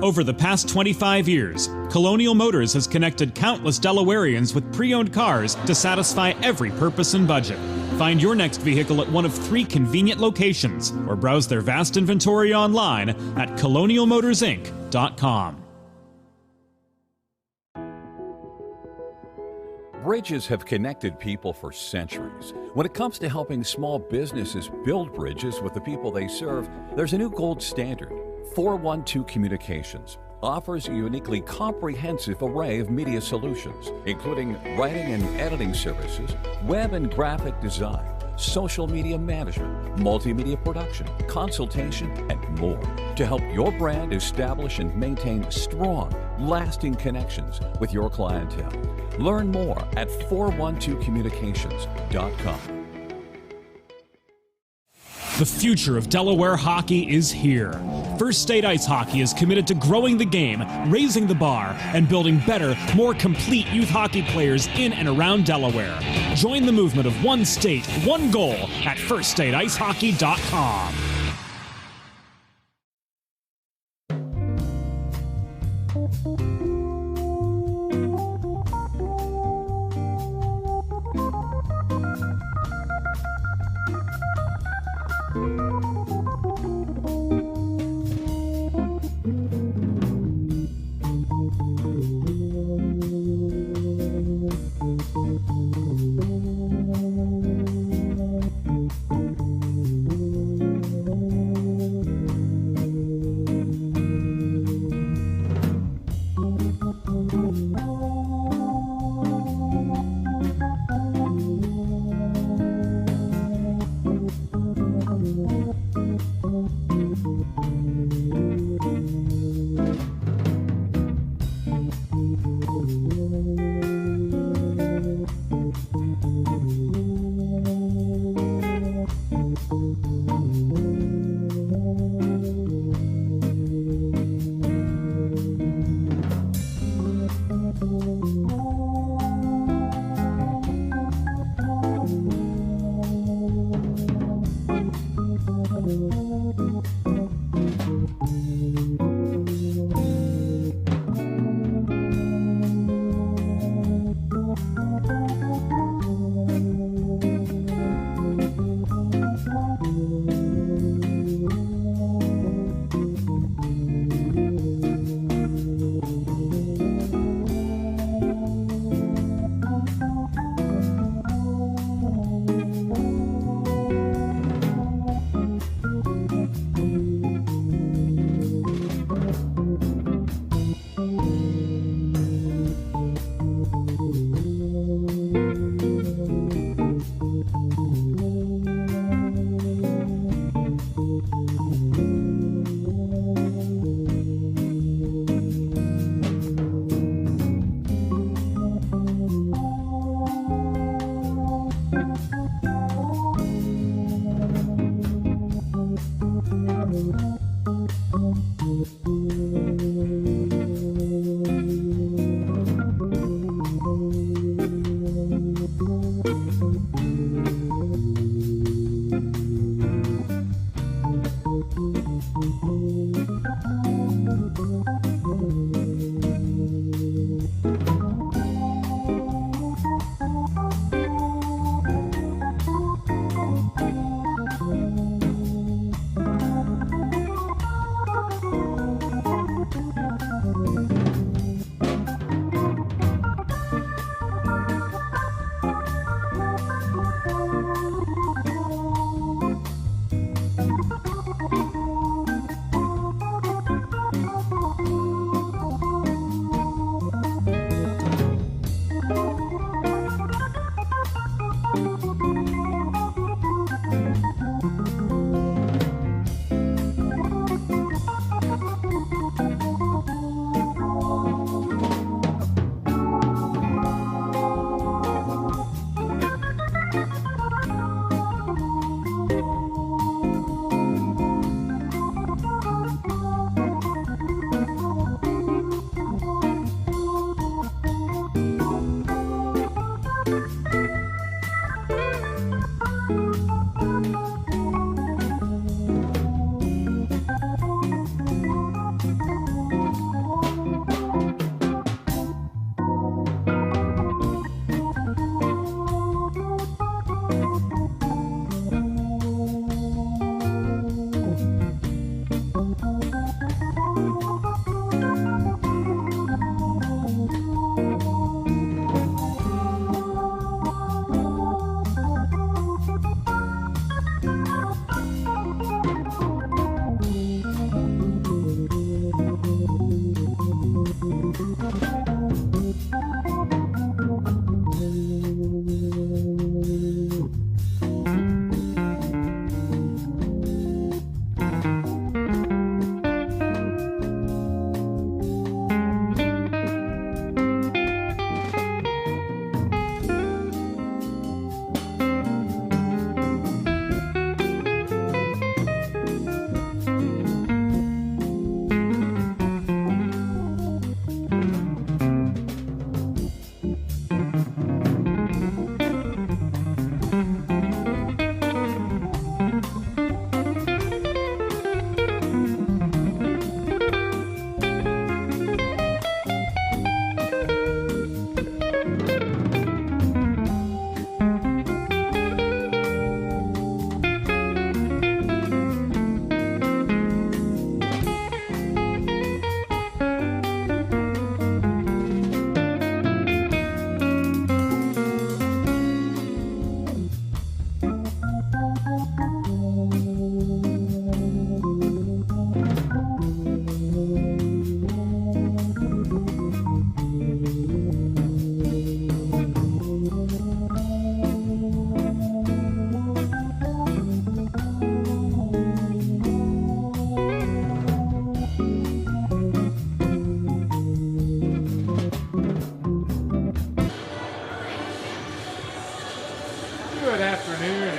Over the past 25 years, Colonial Motors has connected countless Delawareans with pre-owned cars to satisfy every purpose and budget. Find your next vehicle at one of 3 convenient locations or browse their vast inventory online at colonialmotorsinc.com. Bridges have connected people for centuries. When it comes to helping small businesses build bridges with the people they serve, there's a new gold standard. 412 Communications offers a uniquely comprehensive array of media solutions, including writing and editing services, web and graphic design, social media management, multimedia production, consultation, and more to help your brand establish and maintain strong, lasting connections with your clientele. Learn more at 412communications.com. The future of Delaware hockey is here. First State Ice Hockey is committed to growing the game, raising the bar, and building better, more complete youth hockey players in and around Delaware. Join the movement of one state, one goal at firststateicehockey.com.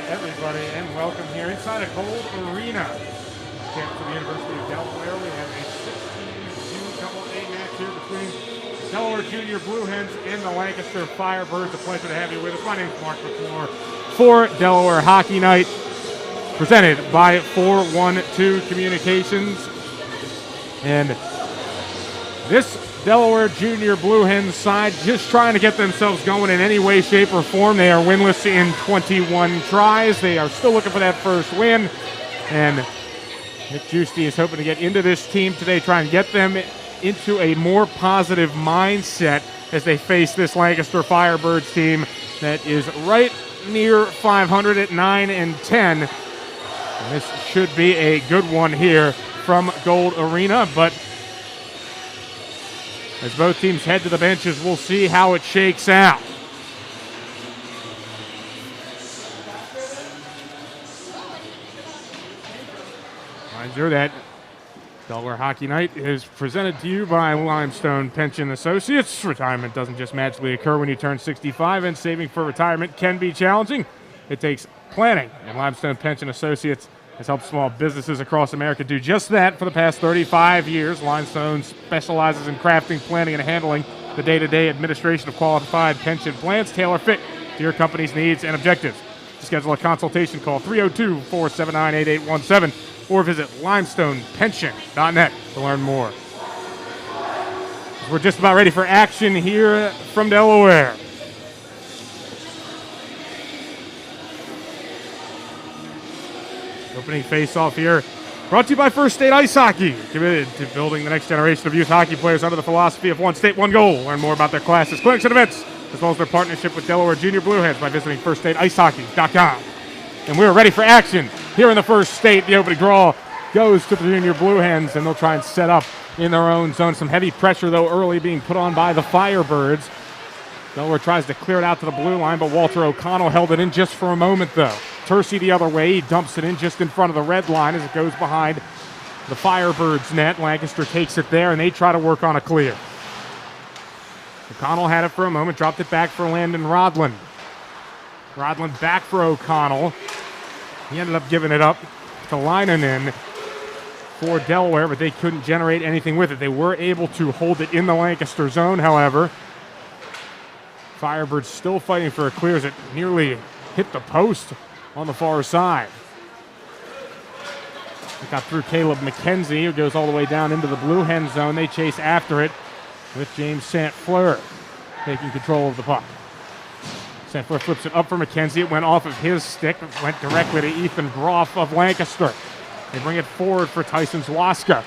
everybody, and welcome here inside a cold arena. Campus of the University of Delaware. We have a 16-2 double-A match here between Delaware Jr. Blue Hens and the Lancaster Firebirds. A pleasure to have you with us. My name is Mark McClure for Delaware Hockey Night, presented by 412 Communications. And this Delaware Jr. Blue Hens side just trying to get themselves going in any way, shape, or form. They are winless in 21 tries. They are still looking for that first win. And Nick Giusti is hoping to get into this team today, try and get them into a more positive mindset as they face this Lancaster Firebirds team that is right near 500 at 9-10. And this should be a good one here from Gold Arena, but as both teams head to the benches, we'll see how it shakes out. Reminder that Delaware Hockey Night is presented to you by Limestone Pension Associates. Retirement doesn't just magically occur when you turn 65, and saving for retirement can be challenging. It takes planning, and Limestone Pension Associates has helped small businesses across America do just that for the past 35 years. Limestone specializes in crafting, planning, and handling the day-to-day administration of qualified pension plans, tailor-fit to your company's needs and objectives. To schedule a consultation, call 302-479-8817 or visit limestonepension.net to learn more. We're just about ready for action here from Delaware. Opening face-off here, brought to you by First State Ice Hockey, committed to building the next generation of youth hockey players under the philosophy of one state, one goal. Learn more about their classes, clinics, and events, as well as their partnership with Delaware Jr. Blue Hens by visiting firststateicehockey.com. And we're ready for action here in the First State. The opening draw goes to the Junior Blue Hens, and they'll try and set up in their own zone. Some heavy pressure, though, early being put on by the Firebirds. Delaware tries to clear it out to the blue line, but Walter O'Connell held it in just for a moment, though. Tercey the other way. He dumps it in just in front of the red line as it goes behind the Firebirds' net. Lancaster takes it there, and they try to work on a clear. O'Connell had it for a moment, dropped it back for Landon Rodland. Rodland back for O'Connell. He ended up giving it up to Leinonen for Delaware, but they couldn't generate anything with it. They were able to hold it in the Lancaster zone, however. Firebirds still fighting for a clear as it nearly hit the post on the far side. It got through Caleb McKenzie, who goes all the way down into the Blue Hen zone. They chase after it with James St. Fleur taking control of the puck. St. Fleur flips it up for McKenzie. It went off of his stick. It went directly to Ethan Groff of Lancaster. They bring it forward for Tyson Zwaska.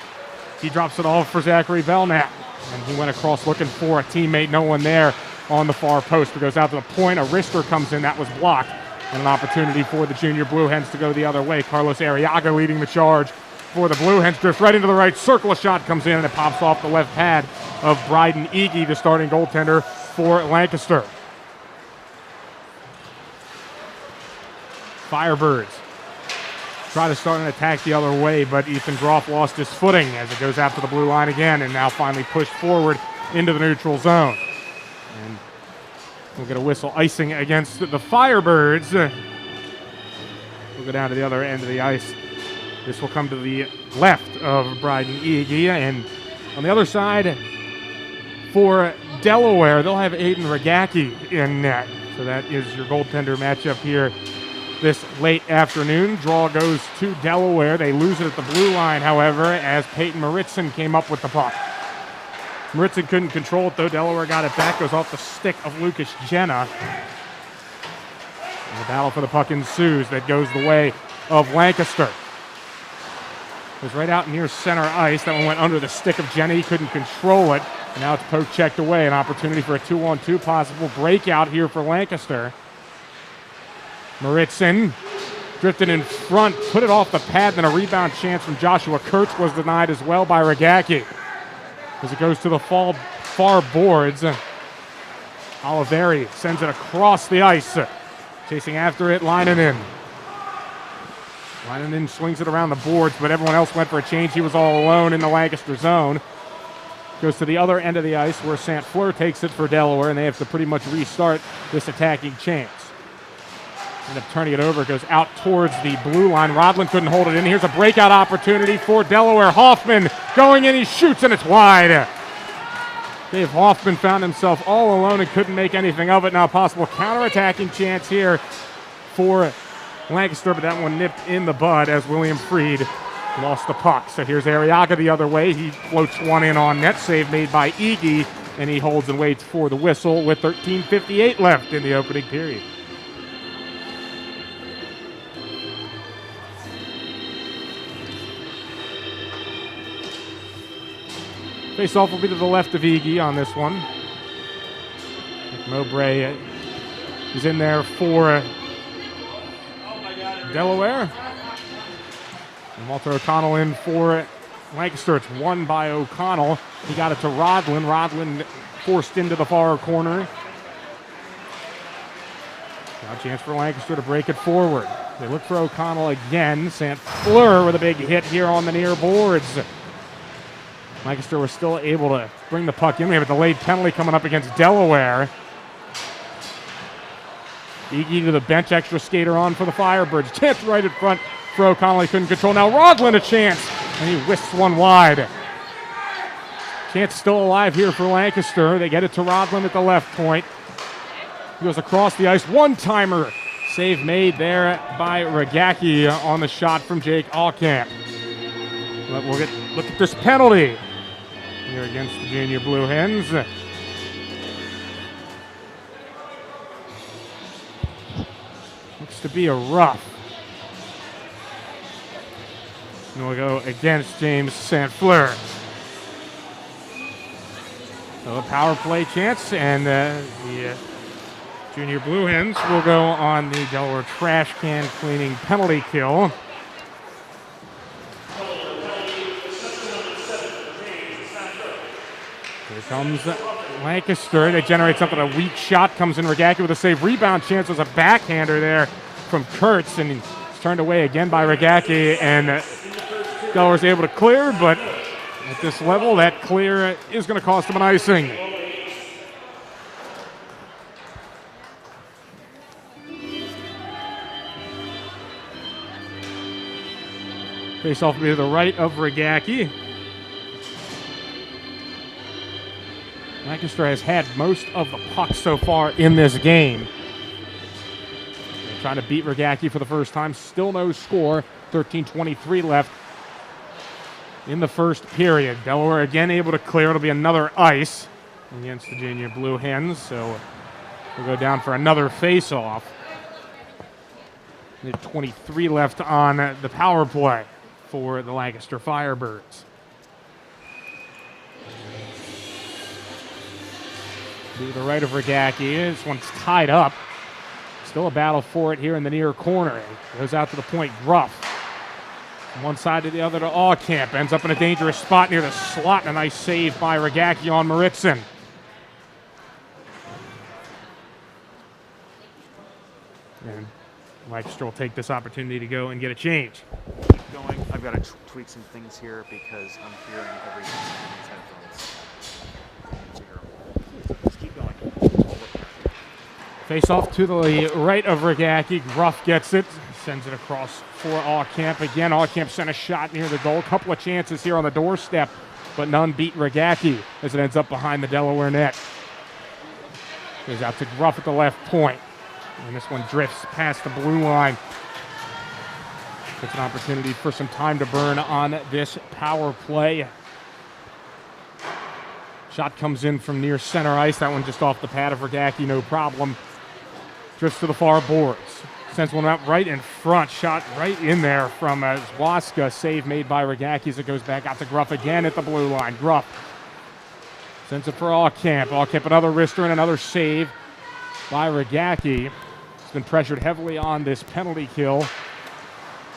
He drops it off for Zachary Belknap. And he went across looking for a teammate. No one there on the far post. It goes out to the point. A wrister comes in. That was blocked. And an opportunity for the junior Blue Hens to go the other way. Carlos Arriaga leading the charge for the Blue Hens. Drifts right into the right circle. A shot comes in and it pops off the left pad of Bryden Ege, the starting goaltender for Lancaster. Firebirds try to start an attack the other way, but Ethan Groff lost his footing as it goes after the blue line again and now finally pushed forward into the neutral zone. And we'll get a whistle icing against the Firebirds. We'll go down to the other end of the ice. This will come to the left of Bryden Ege, and on the other side for Delaware, they'll have Aiden Regacki in net. So that is your goaltender matchup here this late afternoon. Draw goes to Delaware. They lose it at the blue line, however, as Peyton Maritzen came up with the puck. Maritzen couldn't control it, though. Delaware got it back. Goes off the stick of Lucas Jenna. And the battle for the puck ensues. That goes the way of Lancaster. It was right out near center ice. That one went under the stick of Jenna. He couldn't control it. And now it's poke checked away. An opportunity for a 2-on-2 possible breakout here for Lancaster. Maritzen drifted in front, put it off the pad, then a rebound chance from Joshua Kurtz was denied as well by Regacki. As it goes to the far boards, Oliveri sends it across the ice. Chasing after it, Leinonen. Leinonen swings it around the boards, but everyone else went for a change. He was all alone in the Lancaster zone. Goes to the other end of the ice where St. Fleur takes it for Delaware, and they have to pretty much restart this attacking chance. End up turning it over. It goes out towards the blue line. Rodland couldn't hold it in. Here's a breakout opportunity for Delaware. Hoffman going in. He shoots, and it's wide. Dave Hoffman found himself all alone and couldn't make anything of it. Now a possible counterattacking chance here for Lancaster, but that one nipped in the bud as William Freed lost the puck. So here's Arriaga the other way. He floats one in on net. Save made by Ege, and he holds and waits for the whistle with 13:58 left in the opening period. Face-off will be to the left of Ege on this one. Nick Mowbray is in there for Delaware. And Walter O'Connell in for Lancaster. It's won by O'Connell. He got it to Rodland. Rodland forced into the far corner. Now a chance for Lancaster to break it forward. They look for O'Connell again. St. Fleur with a big hit here on the near boards. Lancaster was still able to bring the puck in. We have a delayed penalty coming up against Delaware. Ege to the bench, extra skater on for the Firebirds. Chance right in front for O'Connell. He couldn't control. Now Rodland a chance, and he whisks one wide. Chance still alive here for Lancaster. They get it to Rodland at the left point. He goes across the ice. One-timer. Save made there by Regacki on the shot from Jake Allkamp. But we'll look at this penalty here against the junior Blue Hens. Looks to be a rough. And we'll go against James St. Fleur. So a power play chance, and the junior Blue Hens will go on the Delaware trash can cleaning penalty kill. Here comes Lancaster, they generate something, a weak shot, comes in Regacki with a save. Rebound chance was a backhander there from Kurtz, and he's turned away again by Regacki, and Delaware's able to clear, but at this level, that clear is going to cost them an icing. Face off to the right of Regacki. Lancaster has had most of the puck so far in this game. They're trying to beat Regacki for the first time. Still no score. 13:23 left in the first period. Delaware again able to clear. It'll be another ice against the junior Blue Hens. So we'll go down for another face-off. 23 left on the power play for the Lancaster Firebirds. To the right of Regacki. This one's tied up. Still a battle for it here in the near corner. It goes out to the point. Gruff. From one side to the other to Allcamp. Ends up in a dangerous spot near the slot. And a nice save by Regacki on Maritzen. And Lancaster will take this opportunity to go and get a change. Going. I've got to tweak some things here because I'm hearing everything in these headphones. Just keep going. Face off to the right of Regacki. Gruff gets it. Sends it across for Allcamp. Again, Allcamp sent a shot near the goal. Couple of chances here on the doorstep, but none beat Regacki as it ends up behind the Delaware net. Goes out to Gruff at the left point. And this one drifts past the blue line. It's an opportunity for some time to burn on this power play. Shot comes in from near center ice. That one just off the pad of Regacki, no problem. Drifts to the far boards. Sends one out right in front. Shot right in there from Zwaska. Save made by Regacki as it goes back out to Gruff again at the blue line. Gruff sends it for Allcamp. Allcamp another wrister and another save by Regacki. He's been pressured heavily on this penalty kill,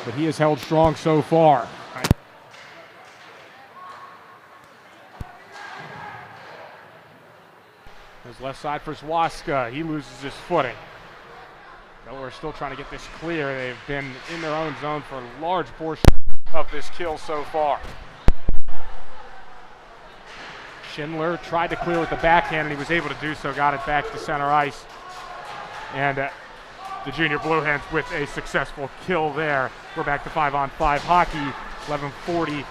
but he has held strong so far. His left side for Zwaska. He loses his footing. Delaware still trying to get this clear. They've been in their own zone for a large portion of this kill so far. Schindler tried to clear with the backhand, and he was able to do so. Got it back to center ice. And the junior Blue Hens with a successful kill there. We're back to 5-on-5 hockey. 11:40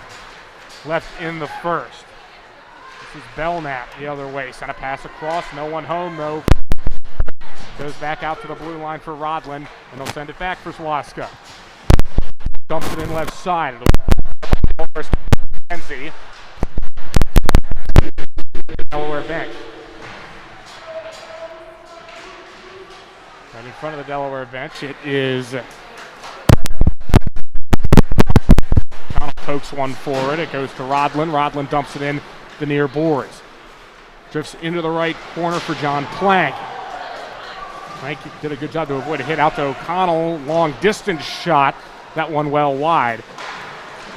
left in the first. This is Belknap the other way. Sent a pass across. No one home, though. Goes back out to the blue line for Rodlin, and they'll send it back for Zwaska. Dumps it in left side. Kenzie. Delaware bench. Right in front of the Delaware bench, it is Connell pokes one forward. It goes to Rodlin. Rodlin dumps it in the near boards. Drifts into the right corner for John Plank. Plank did a good job to avoid a hit out to O'Connell. Long distance shot. That one well wide.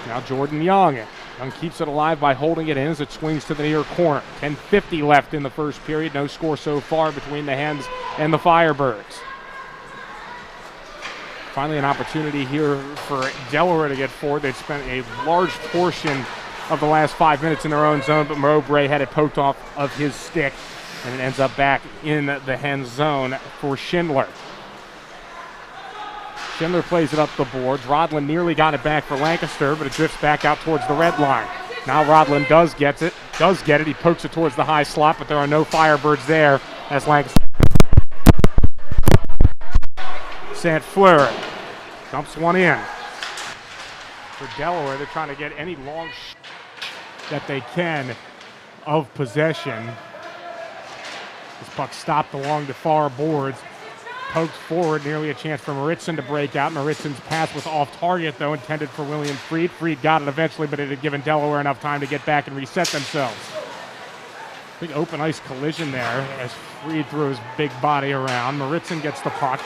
Now Jordan Young. Young keeps it alive by holding it in as it swings to the near corner. 10:50 left in the first period. No score so far between the Hens and the Firebirds. Finally an opportunity here for Delaware to get forward. They'd spent a large portion of the last 5 minutes in their own zone, but Mowbray had it poked off of his stick, and it ends up back in the Hens zone for Schindler. Schindler plays it up the boards. Rodlin nearly got it back for Lancaster, but it drifts back out towards the red line. Now Rodlin does get it. He pokes it towards the high slot, but there are no Firebirds there as Lancaster. St. Fleur dumps one in. For Delaware, they're trying to get any long that they can of possession. This puck stopped along the far boards. Poked forward, nearly a chance for Maritzen to break out. Maritzen's pass was off target, though, intended for William Freed. Freed got it eventually, but it had given Delaware enough time to get back and reset themselves. Big open ice collision there as Freed threw his big body around. Maritzen gets the puck.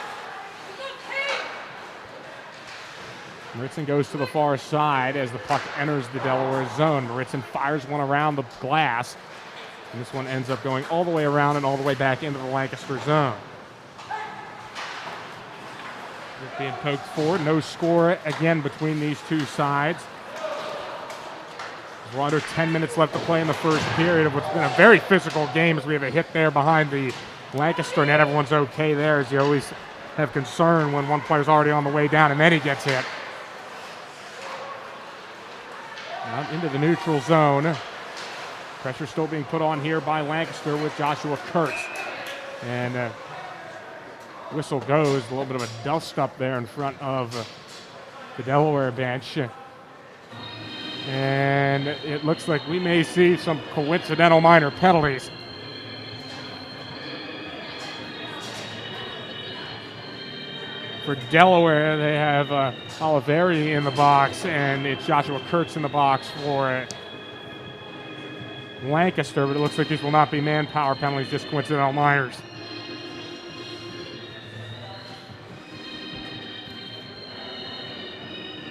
Maritzen goes to the far side as the puck enters the Delaware zone. Maritzen fires one around the glass. And this one ends up going all the way around and all the way back into the Lancaster zone. Just being poked forward. No score again between these two sides. We're under 10 minutes left to play in the first period of what's been a very physical game, as we have a hit there behind the Lancaster net. Everyone's okay there, as you always have concern when one player's already on the way down and then he gets hit. Out into the neutral zone. Pressure still being put on here by Lancaster with Joshua Kurtz. And whistle goes. A little bit of a dust up there in front of the Delaware bench. And it looks like we may see some coincidental minor penalties. For Delaware, they have Oliveri in the box, and it's Joshua Kurtz in the box for Lancaster, but it looks like these will not be manpower penalties, just coincidental minors.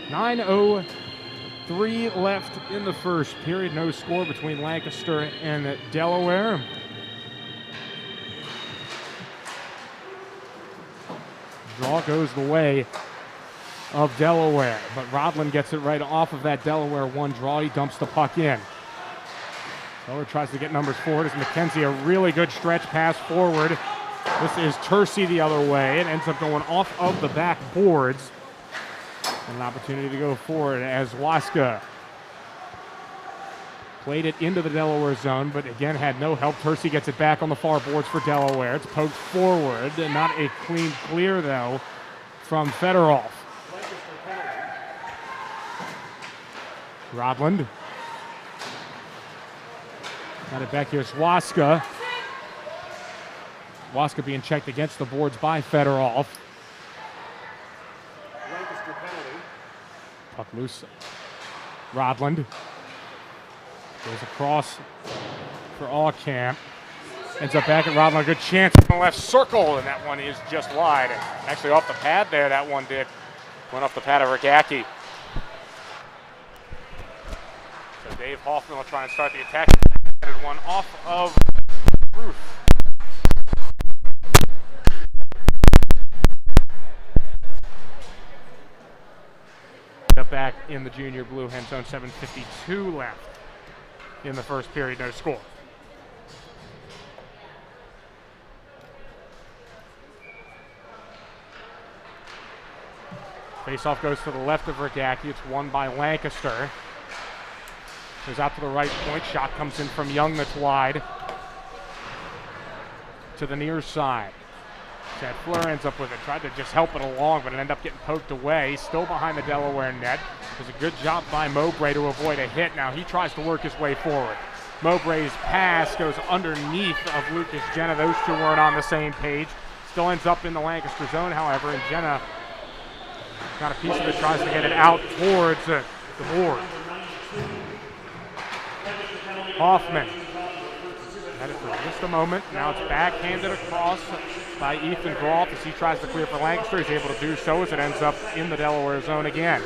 .9:03 left in the first period. No score between Lancaster and Delaware. Draw goes the way of Delaware, but Rodland gets it right off of that Delaware one draw. He dumps the puck in. Delaware tries to get numbers forward as McKenzie, a really good stretch pass forward. This is Tercey the other way. It ends up going off of the back boards. And an opportunity to go forward as Waska played it into the Delaware zone, but again had no help. Tercey gets it back on the far boards for Delaware. It's poked forward. Not a clean clear, though, from Fedorov. Rodland. Got it back here. It's Waska. Waska being checked against the boards by Fedorov. Puck loose. Rodland goes across for Allcamp. Ends up back at Rodland. A good chance in the left circle, and that one is just wide. Actually off the pad there, that one did. Went off the pad of Regacki. So Dave Hoffman will try and start the attack. One off of the roof. Back in the junior blue Hens zone, 7:52 left in the first period, no score. Faceoff goes to the left of Regacki. It's won by Lancaster. Goes out to the right point. Shot comes in from Young, that's wide. To the near side. Chad Fleur ends up with it. Tried to just help it along, but it ended up getting poked away. Still behind the Delaware net. It was a good job by Mowbray to avoid a hit. Now he tries to work his way forward. Mowbray's pass goes underneath of Lucas Jenna. Those two weren't on the same page. Still ends up in the Lancaster zone, however, and Jenna got a piece of it, tries to get it out towards the board. Hoffman had it for just a moment. Now it's backhanded across by Ethan Groff as he tries to clear for Lancaster. He's able to do so as it ends up in the Delaware zone again.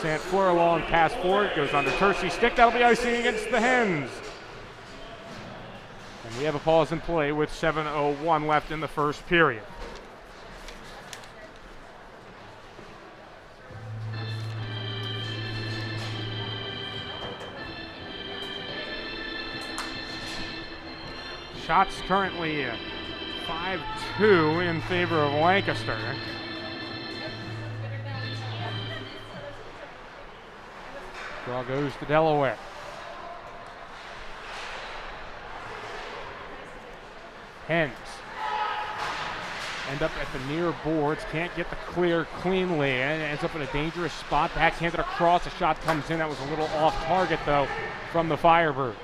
St. Fleur long pass forward, goes under Tercey's stick. That'll be icing against the Hens. And we have a pause in play with 7:01 left in the first period. Shots currently 5-2 in favor of Lancaster. Draw goes to Delaware. Hens end up at the near boards, can't get the clear cleanly, and ends up in a dangerous spot. Backhanded across, a shot comes in. That was a little off target, though, from the Firebirds.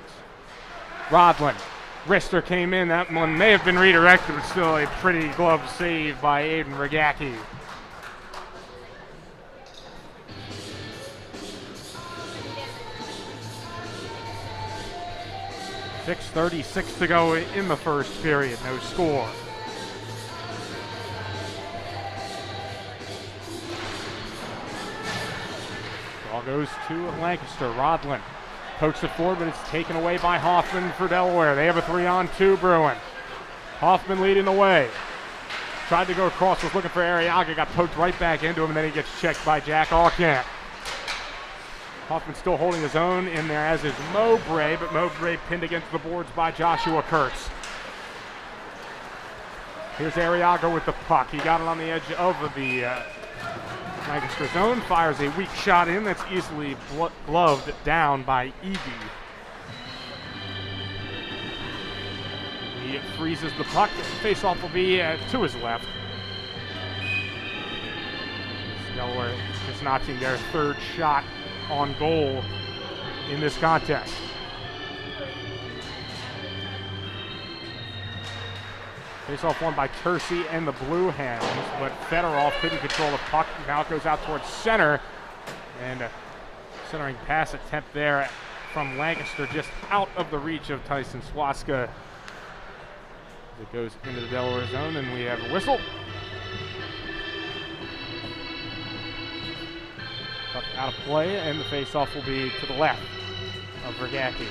Rodland. Wrister came in. That one may have been redirected, but still a pretty glove save by Aiden Regacki. .6:36 to go in the first period. No score. Ball goes to Lancaster. Rodland Pokes it forward, but it's taken away by Hoffman for Delaware. They have a 3-on-2 brewing. Hoffman leading the way. Tried to go across, was looking for Arriaga, got poked right back into him, and then he gets checked by Jack Allcamp. Hoffman still holding his own in there, as is Mowbray, but Mowbray pinned against the boards by Joshua Kurtz. Here's Arriaga with the puck. He got it on the edge of the Lancaster zone, fires a weak shot in that's easily gloved down by Ege. He freezes the puck. Face-off will be to his left. Delaware just notching their third shot on goal in this contest. Face-off won by Tercy and the Blue Hens, but Fedorov couldn't control the puck. Now it goes out towards center, and a centering pass attempt there from Lancaster, just out of the reach of Tyson Swaska. It goes into the Delaware zone, and we have a whistle. Puck out of play, and the face-off will be to the left of Vergacki.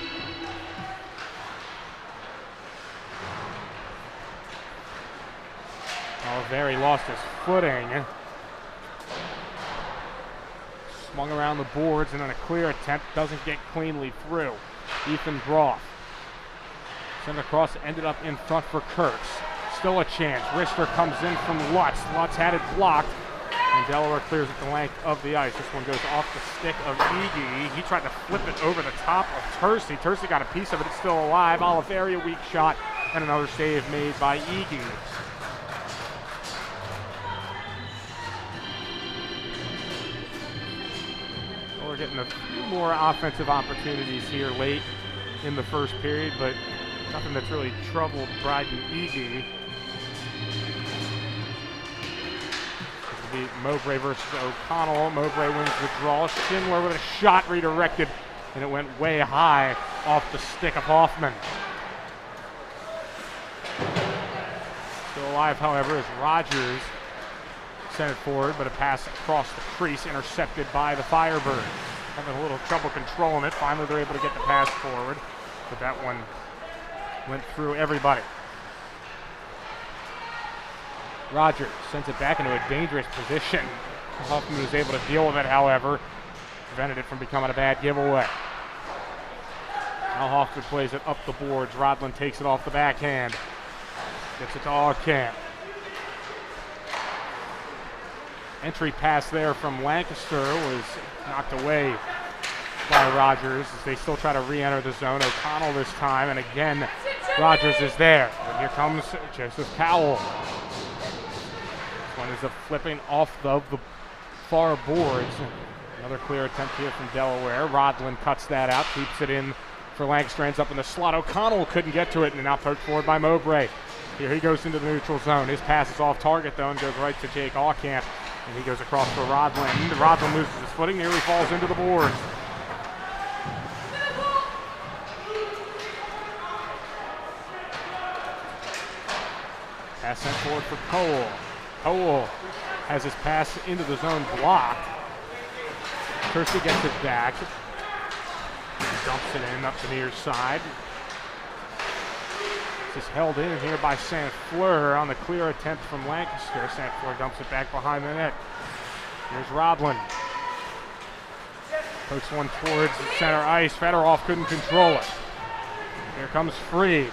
Oliveri lost his footing. Swung around the boards, and on a clear attempt, doesn't get cleanly through. Ethan Groff. Sent across, ended up in front for Kurtz. Still a chance. Richter comes in from Lutz. Lutz had it blocked, and Delaware clears it the length of the ice. This one goes off the stick of Ege. He tried to flip it over the top of Tercy. Tercy got a piece of it. It's still alive. Oliveri, a weak shot, and another save made by Ege. We're getting a few more offensive opportunities here late in the first period, but nothing that's really troubled Bryden Ege. This will be Mowbray versus O'Connell. Mowbray wins the draw. Schindler with a shot redirected, and it went way high off the stick of Hoffman. Still alive, however, is Rogers. Sent it forward, but a pass across the crease intercepted by the Firebirds. Having a little trouble controlling it. Finally, they're able to get the pass forward, but that one went through everybody. Rogers sends it back into a dangerous position. Hoffman was able to deal with it, however, prevented it from becoming a bad giveaway. Now Hoffman plays it up the boards. Rodlin takes it off the backhand. Gets it to Allcamp. Entry pass there from Lancaster was knocked away by Rogers as they still try to re-enter the zone. O'Connell this time, and again, Rogers is there. And here comes Joseph Cowell. This one is a flipping off the far boards. Another clear attempt here from Delaware. Rodlin cuts that out, keeps it in for Lancaster, ends up in the slot. O'Connell couldn't get to it, and now poked forward by Mowbray. Here he goes into the neutral zone. His pass is off target, though, and goes right to Jake Allcamp. And he goes across for Rodlin. Rodlin loses his footing, nearly falls into the boards. Pass sent forward for Cole. Cole has his pass into the zone blocked. Tercy gets it back. Dumps it in up the near side. This is held in here by St. Fleur on the clear attempt from Lancaster. St. Fleur dumps it back behind the net. Here's Rodlin. Pokes one towards the center ice. Fedorov couldn't control it. Here comes Freed.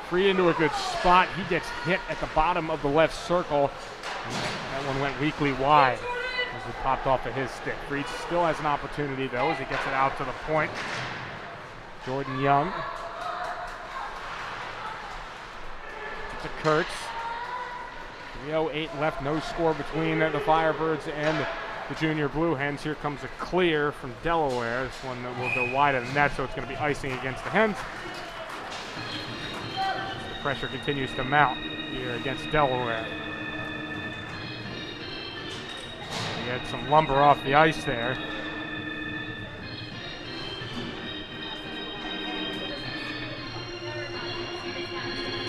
Freed into a good spot. He gets hit at the bottom of the left circle. That one went weakly wide as it popped off of his stick. Freed still has an opportunity, though, as he gets it out to the point. Jordan Young. To Kurtz. 3:08 left, no score between the Firebirds and the Junior Blue Hens. Here comes a clear from Delaware. This one will go wide of the net, so it's going to be icing against the Hens. The pressure continues to mount here against Delaware. He had some lumber off the ice there.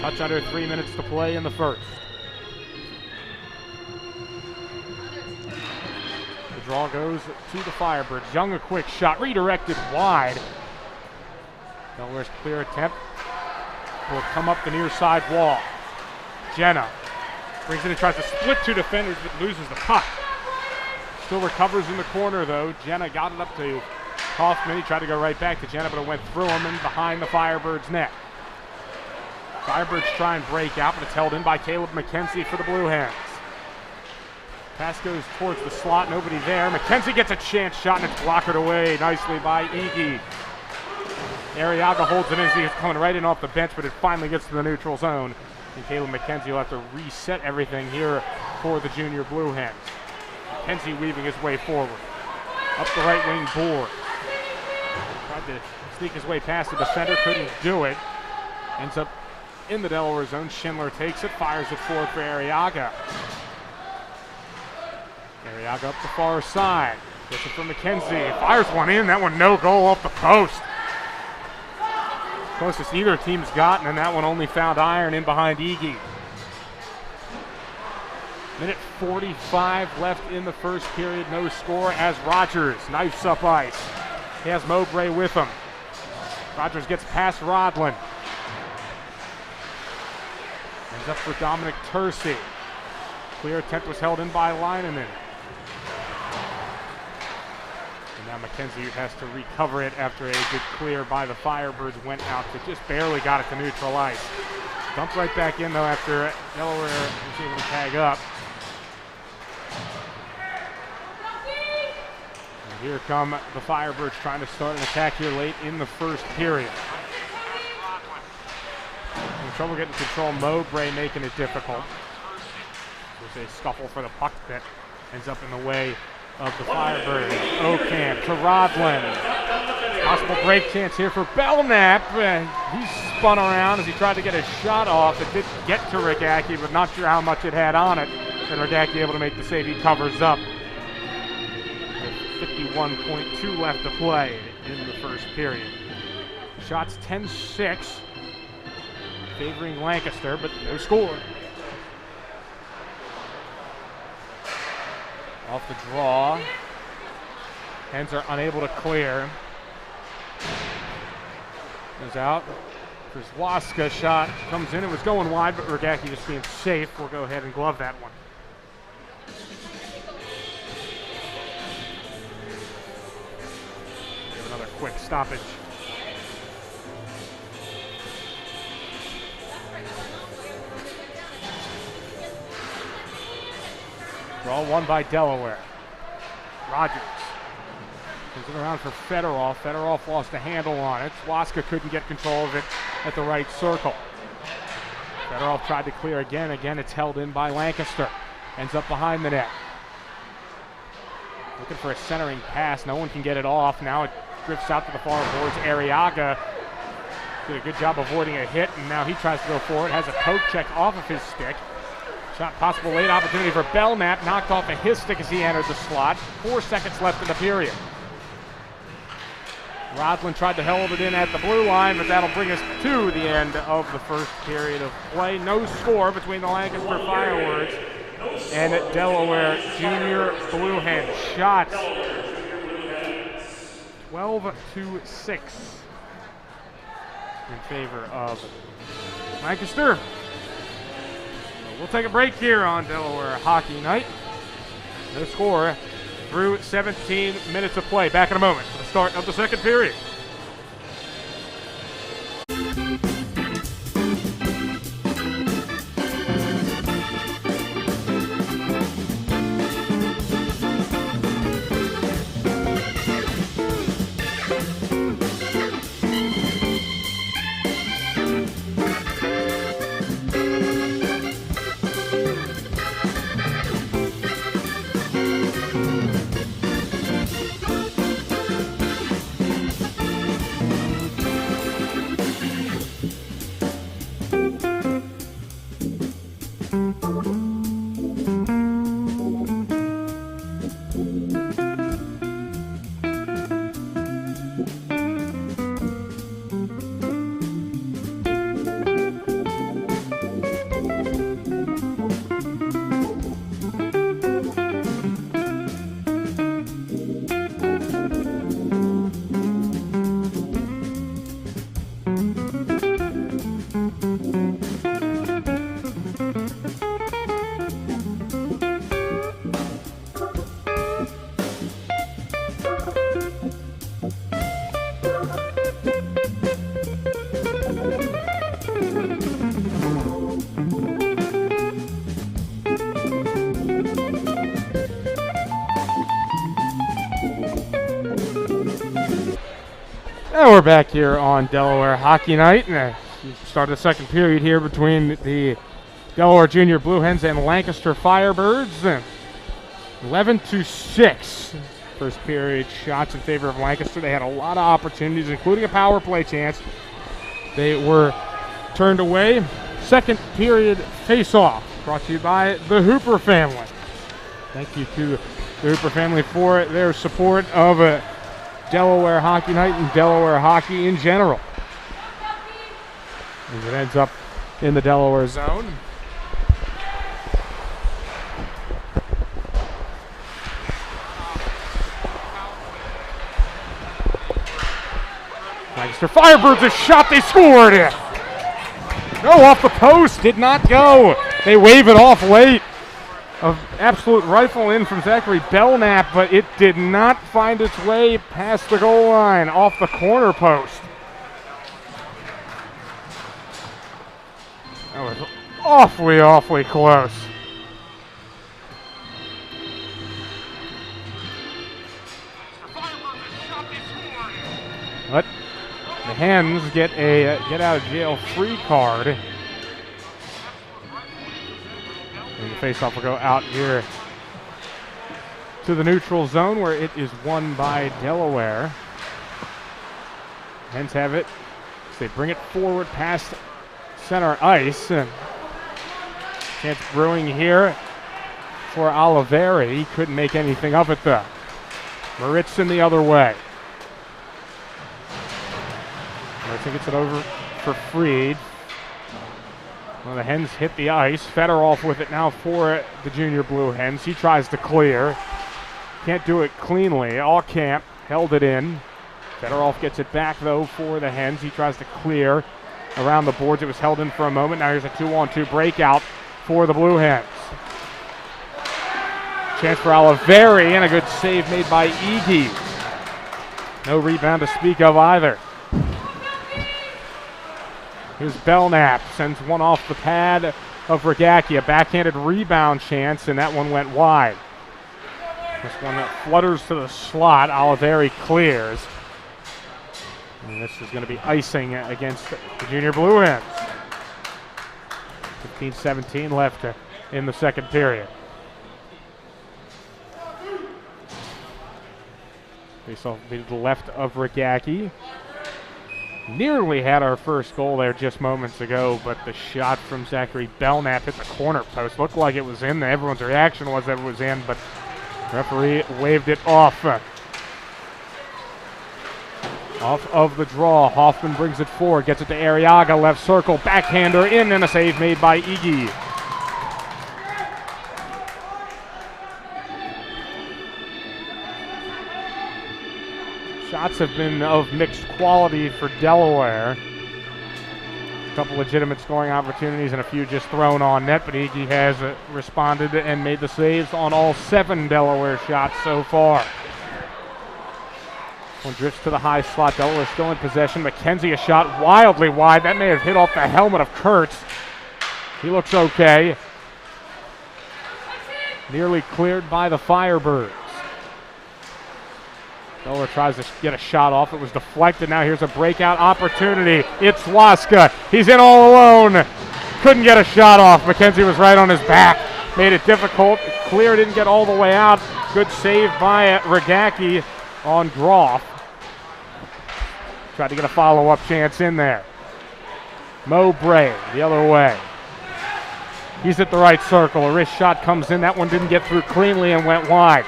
Touch under 3 minutes to play in the first. The draw goes to the Firebirds. Young, a quick shot, redirected wide. Delaware's clear attempt will come up the near side wall. Jenna brings it and tries to split two defenders, but loses the puck. Still recovers in the corner, though. Jenna got it up to Kaufman. He tried to go right back to Jenna, but it went through him and behind the Firebirds' net. Firebirds try and break out, but it's held in by Caleb McKenzie for the Blue Hens. Pass goes towards the slot, nobody there. McKenzie gets a chance shot, and it's blocked away nicely by Iggy. Arriaga holds it in as he's coming right in off the bench, but it finally gets to the neutral zone. And Caleb McKenzie will have to reset everything here for the junior Blue Hens. McKenzie weaving his way forward. Up the right wing board. Tried to sneak his way past the defender, couldn't do it. Ends up in the Delaware zone. Schindler takes it, fires it forward for Arriaga. Arriaga up the far side. Gets it from McKenzie. Fires one in. That one no goal off the post. Closest either team's gotten, and that one only found iron in behind Iggy. Minute 45 left in the first period. No score as Rogers knifes up ice. He has Mowbray with him. Rogers gets past Rodlin. Ends up for Dominic Tercey. Clear attempt was held in by Leinanen. And now McKenzie has to recover it after a good clear by the Firebirds. Went out to just barely got it to neutral ice. Dumped right back in though after Delaware was able to tag up. And here come the Firebirds trying to start an attack here late in the first period. In trouble getting control, Mowbray making it difficult. There's a scuffle for the puck that ends up in the way of the Firebirds. Ocamp to Rodlin. Possible break chance here for Belknap. He spun around as he tried to get a shot off. It did get to Rigacki, but not sure how much it had on it. And Rigacki able to make the save. He covers up. With 51.2 left to play in the first period. Shots 10-6. Favoring Lancaster, but no score. Off the draw. Hens are unable to clear. Goes out. Kozłowska shot comes in. It was going wide, but Rigacki just being safe. We'll go ahead and glove that one. Give another quick stoppage. Draw won by Delaware. Rogers turns it around for Fedorov. Fedorov lost a handle on it. Kozłowska couldn't get control of it at the right circle. Fedorov tried to clear again. Again, it's held in by Lancaster. Ends up behind the net. Looking for a centering pass. No one can get it off. Now it drifts out to the far boards. Arriaga did a good job avoiding a hit, and now he tries to go forward. Has a poke check off of his stick. Shot possible late opportunity for Belknap. Knocked off of his stick as he entered the slot. 4 seconds left in the period. Rodlin tried to hold it in at the blue line, but that'll bring us to the end of the first period of play. No score between the Lancaster Firebirds and Delaware Jr. Blue Hens. Shots 12-6 in favor of Lancaster. We'll take a break here on Delaware Hockey Night. No score through 17 minutes of play. Back in a moment for the start of the second period. And we're back here on Delaware Hockey Night. And start the second period here between the Delaware Jr. Blue Hens and Lancaster Firebirds. 11-6. First period shots in favor of Lancaster. They had a lot of opportunities, including a power play chance. They were turned away. Second period face-off brought to you by the Hooper family. Thank you to the Hooper family for their support of Delaware Hockey Night and Delaware hockey in general. As it ends up in the Delaware zone. Lancaster Firebirds, a shot, they scored it. No, off the post, did not go. They wave it off late. An absolute rifle in from Zachary Belknap, but it did not find its way past the goal line, off the corner post. That was awfully close. But the Hens get a get-out-of-jail-free card. And the faceoff will go out here to the neutral zone where it is won by Delaware. Hens have it. They bring it forward past center ice. Chance brewing here for Oliveri. He couldn't make anything of it though. Maritzin the other way. Maritzin gets it over for Freed. Well, the Hens hit the ice. Fedorov with it now for the Junior Blue Hens. He tries to clear. Can't do it cleanly. All camp held it in. Fedorov gets it back, though, for the Hens. He tries to clear around the boards. It was held in for a moment. Now here's a 2-on-2 breakout for the Blue Hens. Chance for Oliveri, and a good save made by Iggy. No rebound to speak of either. Here's Belknap, sends one off the pad of Regacki, a backhanded rebound chance, and that one went wide. This one that flutters to the slot, Oliveri clears. And this is going to be icing against the Junior Blue Hens. 15-17 left in the second period. Faceoff to the left of Regacki. Nearly had our first goal there just moments ago, but the shot from Zachary Belknap hit the corner post. Looked like it was in there. Everyone's reaction was that it was in, but referee waved it off. Off of the draw, Hoffman brings it forward, gets it to Arriaga, left circle, backhander in, and a save made by Iggy. Shots have been of mixed quality for Delaware. A couple legitimate scoring opportunities and a few just thrown on net, but Iggy has responded and made the saves on all 7 Delaware shots so far. One drifts to the high slot. Delaware still in possession. McKenzie a shot wildly wide. That may have hit off the helmet of Kurtz. He looks okay. Nearly cleared by the Firebirds. Delaware tries to get a shot off. It was deflected. Now here's a breakout opportunity. It's Waska. He's in all alone. Couldn't get a shot off. McKenzie was right on his back. Made it difficult. Clear didn't get all the way out. Good save by Regacki on Groff. Tried to get a follow-up chance in there. Mowbray the other way. He's at the right circle. A wrist shot comes in. That one didn't get through cleanly and went wide.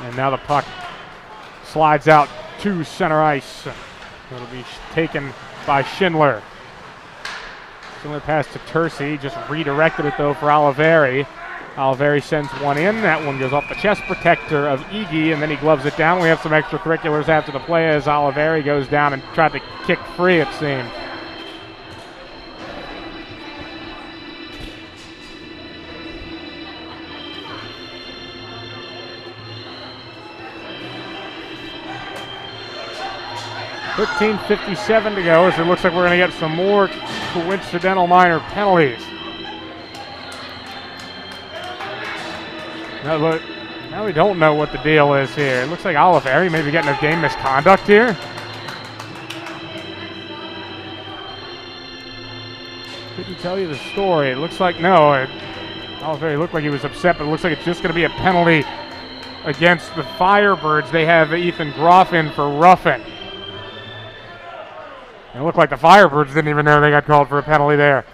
And now the puck slides out to center ice. It'll be taken by Schindler. Schindler pass to Tercy, just redirected it though for Oliveri. Oliveri sends one in. That one goes off the chest protector of Iggy, and then he gloves it down. We have some extracurriculars after the play as Oliveri goes down and tried to kick free, it seemed. .57 to go, as it looks like we're going to get some more coincidental minor penalties. Now look, Now we don't know what the deal is here. It looks like Oliveri may be getting a game misconduct here. Couldn't tell you the story. It looks like no. Oliveri looked like he was upset, but it looks like it's just going to be a penalty against the Firebirds. They have Ethan Groff in for roughing. It looked like the Firebirds didn't even know they got called for a penalty there.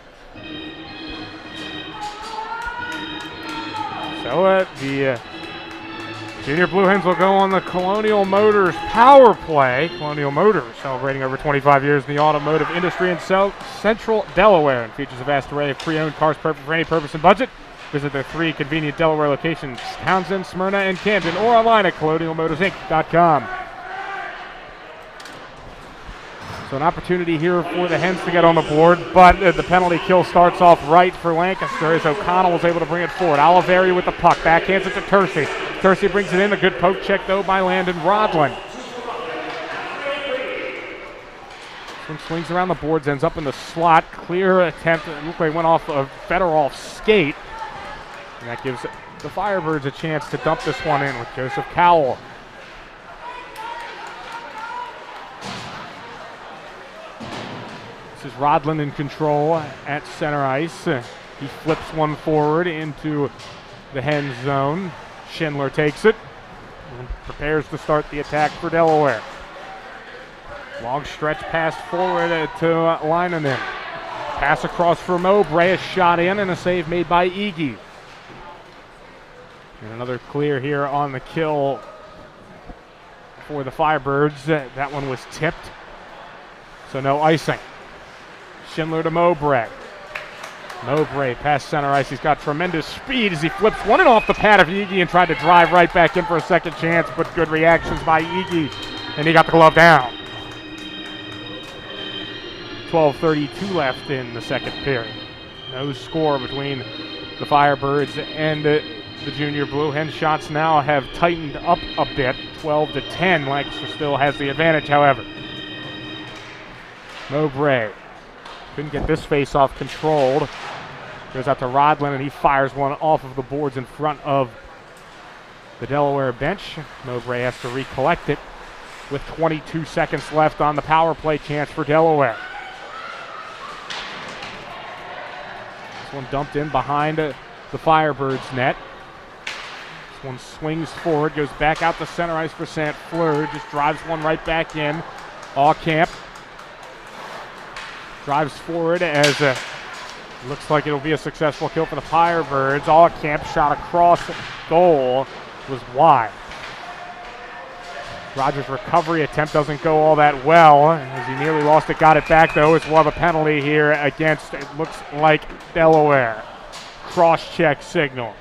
So the Junior Blue Hens will go on the Colonial Motors power play. Colonial Motors celebrating over 25 years in the automotive industry in Central Delaware and features a vast array of pre-owned cars perfect for any purpose and budget. Visit their 3 convenient Delaware locations, Townsend, Smyrna, and Camden, or online at colonialmotorsinc.com. So an opportunity here for the Hens to get on the board, but the penalty kill starts off right for Lancaster as O'Connell was able to bring it forward. Oliveri with the puck, backhands it to Tercy. Tercy brings it in, a good poke check though by Landon Rodland. This one swings around the boards, ends up in the slot. Clear attempt, it looked like it went off of Federoff's skate. And that gives the Firebirds a chance to dump this one in with Joseph Cowell. This is Rodland in control at center ice. He flips one forward into the Hens zone. Schindler takes it and prepares to start the attack for Delaware. Long stretch pass forward to Leinonen. Pass across for Mowbray, a shot in and a save made by Iggy. And another clear here on the kill for the Firebirds. That one was tipped, so no icing. Schindler to Mowbray. Mowbray past center ice. He's got tremendous speed as he flips one in off the pad of Iggy and tried to drive right back in for a second chance, but good reactions by Iggy, and he got the glove down. 12:32 left in the second period. No score between the Firebirds and the Junior Blue Hens. Shots now have tightened up a bit, 12-10. Lancaster still has the advantage, however. Mowbray couldn't get this face-off controlled. Goes out to Rodland, and he fires one off of the boards in front of the Delaware bench. Mowbray has to recollect it with 22 seconds left on the power play chance for Delaware. This one dumped in behind the Firebirds net. This one swings forward, goes back out to center ice for St. Fleur, just drives one right back in. Aucamp drives forward as looks like it'll be a successful kill for the Firebirds. Aucamp shot across goal was wide. Rogers' recovery attempt doesn't go all that well as he nearly lost it, got it back though. It's one of a penalty here against, it looks like Delaware. Cross-check signal.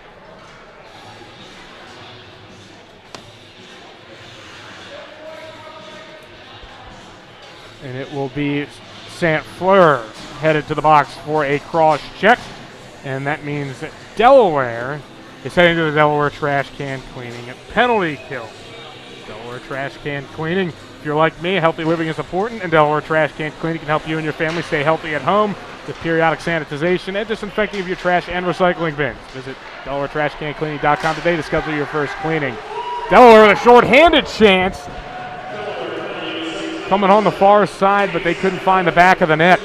And it will be St. Fleur headed to the box for a cross check, and that means that Delaware is heading to the Delaware trash can cleaning penalty kill. Delaware trash can cleaning. If you're like me, healthy living is important, and Delaware trash can cleaning can help you and your family stay healthy at home with periodic sanitization and disinfecting of your trash and recycling bins. Visit DelawareTrashCanCleaning.com today to schedule your first cleaning. Delaware with a short-handed chance. Coming on the far side, but they couldn't find the back of the net.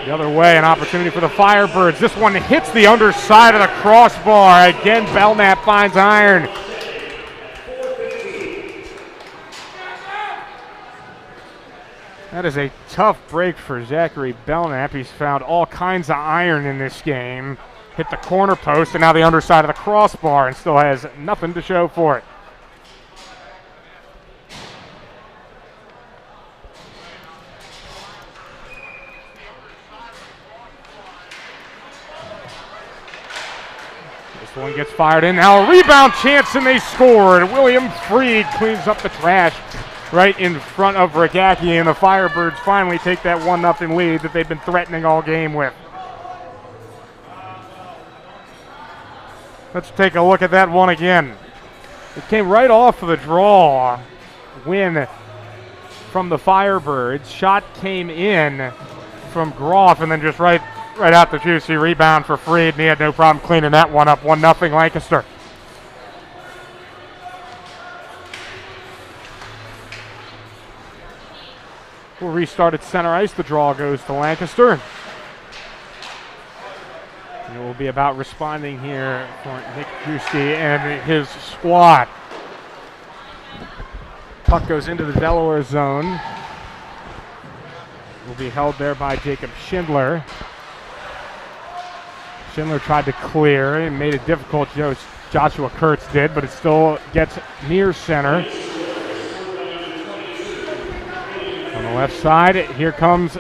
The other way, an opportunity for the Firebirds. This one hits the underside of the crossbar. Again, Belknap finds iron. That is a tough break for Zachary Belknap. He's found all kinds of iron in this game. Hit the corner post and now the underside of the crossbar and still has nothing to show for it. This one gets fired in. Now a rebound chance and they scored. William Freed cleans up the trash right in front of Regacki, and the Firebirds finally take that 1-0 lead that they've been threatening all game with. Let's take a look at that one again. It came right off of the draw. Win from the Firebirds. Shot came in from Groff and then just right right out the juicy rebound for Freed, and he had no problem cleaning that one up. 1-0 Lancaster. We'll restart at center ice. The draw goes to Lancaster. And it will be about responding here for Nick Juicy and his squad. Puck goes into the Delaware zone. Will be held there by Jacob Schindler. Schindler tried to clear and made it difficult. Joshua Kurtz did, but it still gets near center. On the left side, here comes the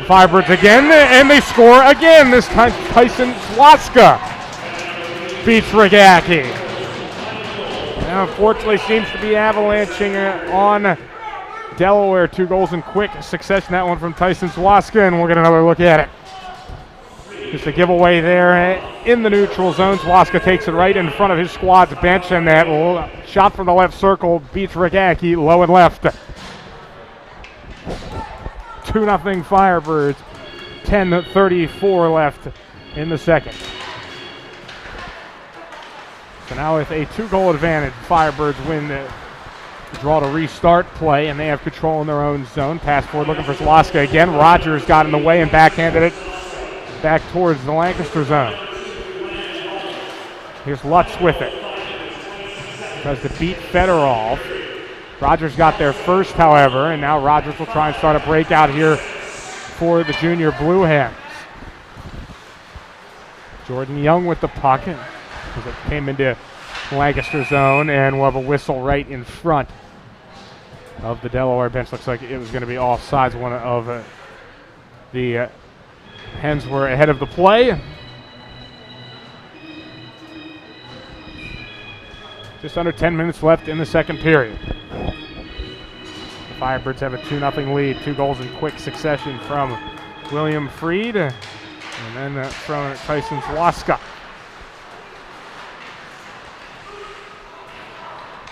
Firebirds again, and they score again. This time Tyson Swaska beats Regacki. Now, unfortunately, seems to be avalanching on Delaware. 2 goals in quick succession. That one from Tyson Swaska, and we'll get another look at it. Just a giveaway there in the neutral zone. Swaska takes it right in front of his squad's bench, and that shot from the left circle beats Regacki low and left. 2-0 Firebirds. 10:34 left in the second. So now with a 2-goal advantage, Firebirds win the draw to restart play, and they have control in their own zone. Pass forward looking for Swaska again. Rogers got in the way and backhanded it back towards the Lancaster zone. Here's Lutz with it. Tries to beat Fedorov. Rogers got there first, however, and now Rogers will try and start a breakout here for the junior Blue Hens. Jordan Young with the puck as it came into Lancaster zone, and we'll have a whistle right in front of the Delaware bench. Looks like it was going to be offsides. One of the Hens were ahead of the play. Just under 10 minutes left in the second period. The Firebirds have a 2-0 lead. 2 goals in quick succession from William Freed, and then from Tyson Swaska.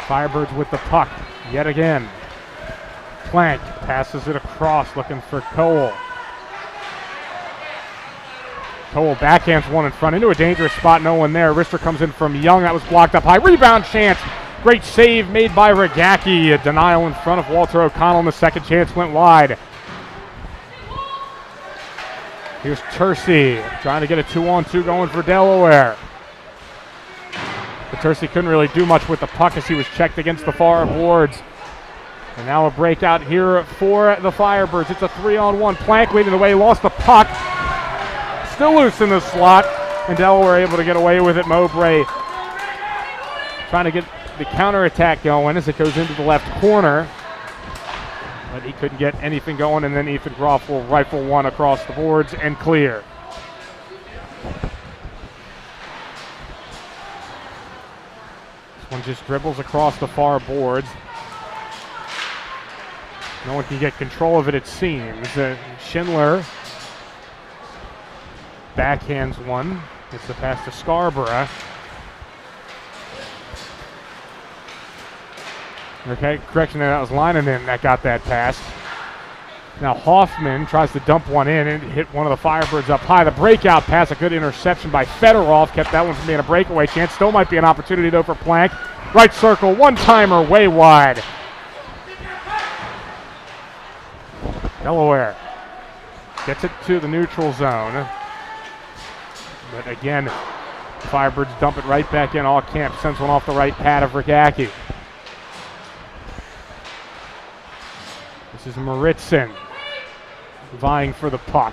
Firebirds with the puck yet again. Plank passes it across, looking for Cole. Cole backhands one in front into a dangerous spot. No one there. Rister comes in from Young. That was blocked up high. Rebound chance. Great save made by Regacki. A denial in front of Walter O'Connell, and the second chance went wide. Here's Tercey trying to get a 2-on-2 going for Delaware. But Tercey couldn't really do much with the puck as he was checked against the far boards. And now a breakout here for the Firebirds. It's a 3-on-1. Plank leading the way, lost the puck. Still loose in the slot, and Delaware able to get away with it. Mowbray trying to get the counterattack going as it goes into the left corner. But he couldn't get anything going, and then Ethan Groff will rifle one across the boards and clear. This one just dribbles across the far boards. No one can get control of it, it seems. Schindler backhands one. Gets the pass to Scarborough. Okay, correction there, that was Leinonen that got that pass. Now Hoffman tries to dump one in and hit one of the Firebirds up high. The breakout pass, a good interception by Fedorov, kept that one from being a breakaway chance. Still might be an opportunity though for Plank. Right circle, one-timer, way wide. Delaware gets it to the neutral zone. But again, Firebirds dump it right back in. All camp sends one off the right pad of Regacki. This is Maritzen vying for the puck.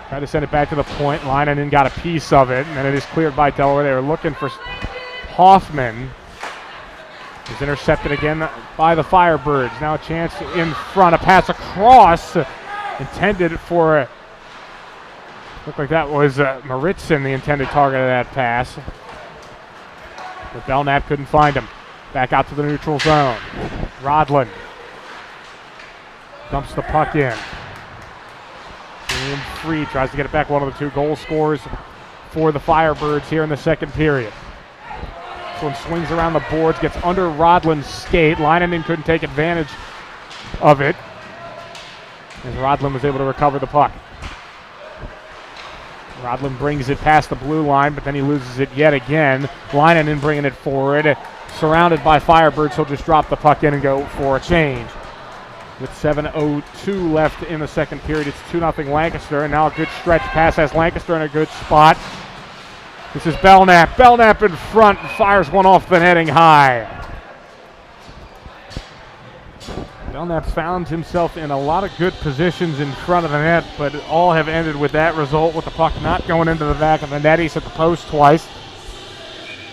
Tried to send it back to the point. Leinonen got a piece of it, and then it is cleared by Delaware. They were looking for Hoffman. Is intercepted again by the Firebirds. Now a chance in front. A pass across. Intended for... Looked like that was Maritzen, the intended target of that pass. But Belknap couldn't find him. Back out to the neutral zone. Rodlin dumps the puck in. And Free tries to get it back. One of the 2 goal scorers for the Firebirds here in the second period. This one swings around the boards, gets under Rodlin's skate. Leinonen couldn't take advantage of it as Rodlin was able to recover the puck. Rodlin brings it past the blue line, but then he loses it yet again. Leinen bringing it forward. Surrounded by Firebirds, he'll just drop the puck in and go for a change. With 7:02 left in the second period, it's 2-0 Lancaster, and now a good stretch pass has Lancaster in a good spot. This is Belknap. Belknap in front and fires one off the netting high. Belknap found himself in a lot of good positions in front of the net, but all have ended with that result, with the puck not going into the back of the net. He's hit the post twice.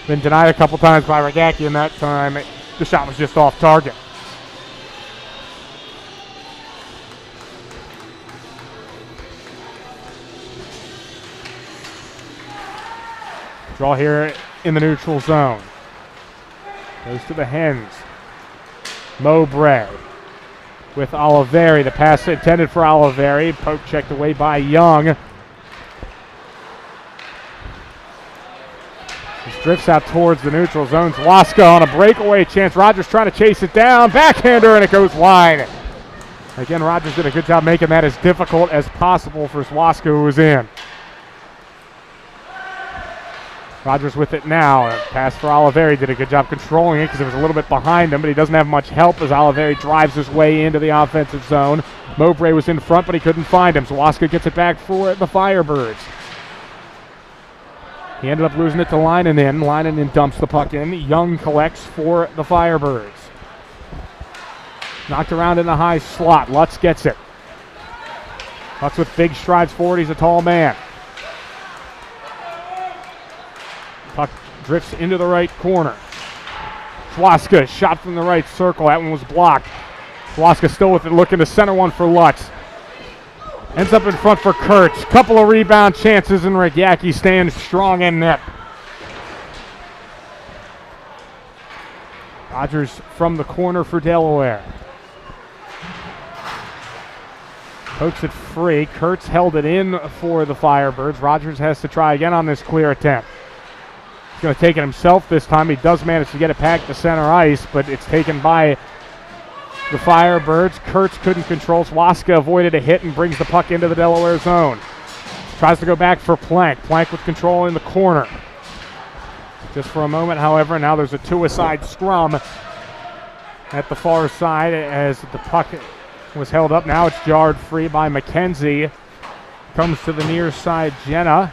Been denied a couple times by Ragacki, and that time the shot was just off target. Draw here in the neutral zone. Goes to the Hens. Mowbray with Oliveri. The pass intended for Oliveri. Poke checked away by Young. This drifts out towards the neutral zone. Zwaska on a breakaway chance. Rogers trying to chase it down. Backhander, and it goes wide. Again, Rogers did a good job making that as difficult as possible for Zwaska, who was in. Rogers with it now. Pass for Oliveri. Did a good job controlling it because it was a little bit behind him, but he doesn't have much help as Oliveri drives his way into the offensive zone. Mowbray was in front, but he couldn't find him. Zwaska gets it back for the Firebirds. He ended up losing it to Leinen. Leinen dumps the puck in. Young collects for the Firebirds. Knocked around in the high slot. Lutz gets it. Lutz with big strides forward. He's a tall man. Puck drifts into the right corner. Zwaska shot from the right circle. That one was blocked. Zwaska still with it, looking to center one for Lutz. Ends up in front for Kurtz. Couple of rebound chances, and Ragacki stands strong in net. Rogers from the corner for Delaware. Pokes it free. Kurtz held it in for the Firebirds. Rogers has to try again on this clear attempt. He's going to take it himself this time. He does manage to get it back to center ice, but it's taken by the Firebirds. Kurtz couldn't control. Zwaska avoided a hit and brings the puck into the Delaware zone. Tries to go back for Plank. Plank with control in the corner. Just for a moment, however, now there's a two-a-side scrum at the far side as the puck was held up. Now it's jarred free by McKenzie. Comes to the near side, Jenna.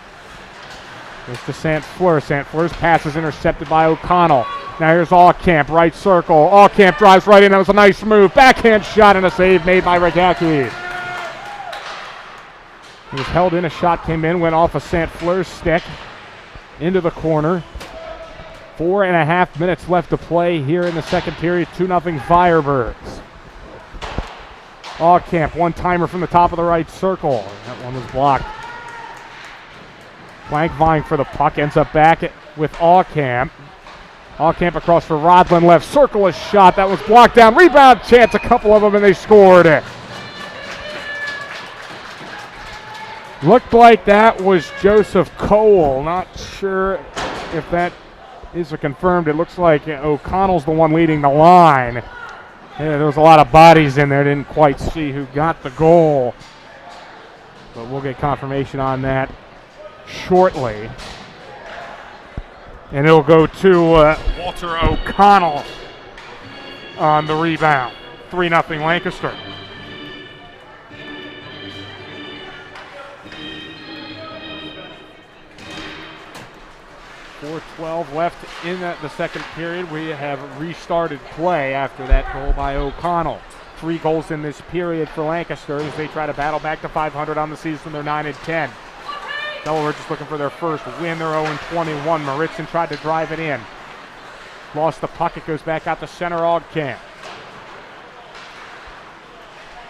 Goes to St. Fleur. St. Fleur's pass is intercepted by O'Connell. Now here's Allcamp, right circle. Allcamp drives right in. That was a nice move. Backhand shot and a save made by Ragacki. He was held in. A shot came in, went off of St. Fleur's stick into the corner. 4.5 minutes left to play here in the second period. 2-0 Firebirds. Allcamp, one-timer from the top of the right circle. That one was blocked. Plank vying for the puck, ends up back with Allcamp. Allcamp across for Rodlin, left circle, a shot that was blocked down. Rebound chance, a couple of them, and they scored it. Looked like that was Joseph Cole. Not sure if that is confirmed. It looks like O'Connell's the one leading the line. Yeah, there was a lot of bodies in there. Didn't quite see who got the goal, but we'll get confirmation on that shortly. And it'll go to Walter O'Connell on the rebound. 3-0 Lancaster. .412 left in the second period. We have restarted play after that goal by O'Connell. 3 goals in this period for Lancaster as they try to battle back to 500 on the season. They're 9-10. Delaware just looking for their first win. They're 0-21. Maritzen tried to drive it in. Lost the puck. It goes back out to center. Allcamp.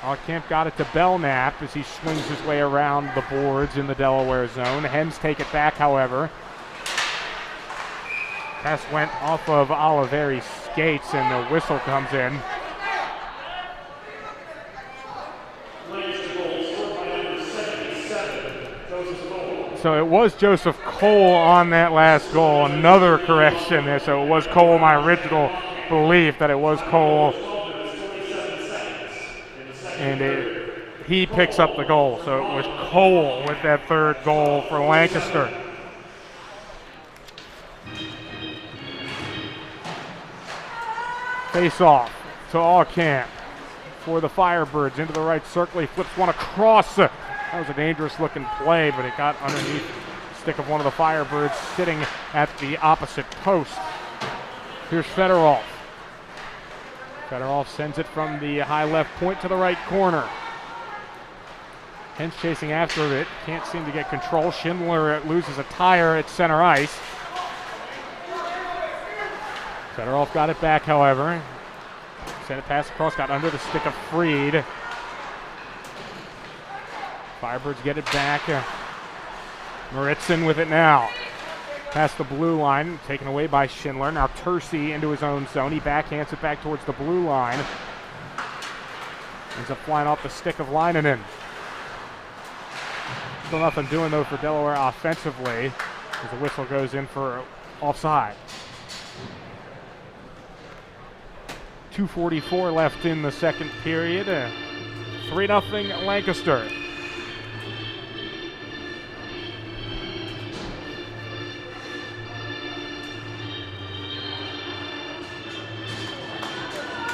Allcamp got it to Belknap as he swings his way around the boards in the Delaware zone. Hens take it back, however. Pass went off of Oliveri's skates, and the whistle comes in. So it was Joseph Cole on that last goal. Another correction there. So it was Cole. My original belief that it was Cole. And he picks up the goal. So it was Cole with that third goal for Lancaster. Face off to Allcamp for the Firebirds into the right circle. He flips one across. That was a dangerous looking play, but it got underneath the stick of one of the Firebirds sitting at the opposite post. Here's Fedorov. Fedorov sends it from the high left point to the right corner. Hens chasing after it. Can't seem to get control. Schindler loses a tire at center ice. Fedorov got it back, however. Sent it pass across, got under the stick of Freed. Firebirds get it back. Maritzen with it now. Past the blue line, taken away by Schindler. Now Tercy into his own zone. He backhands it back towards the blue line. Ends up flying off the stick of Leinonen. Still nothing doing, though, for Delaware offensively as the whistle goes in for offside. 2:44 left in the second period. 3-0 Lancaster.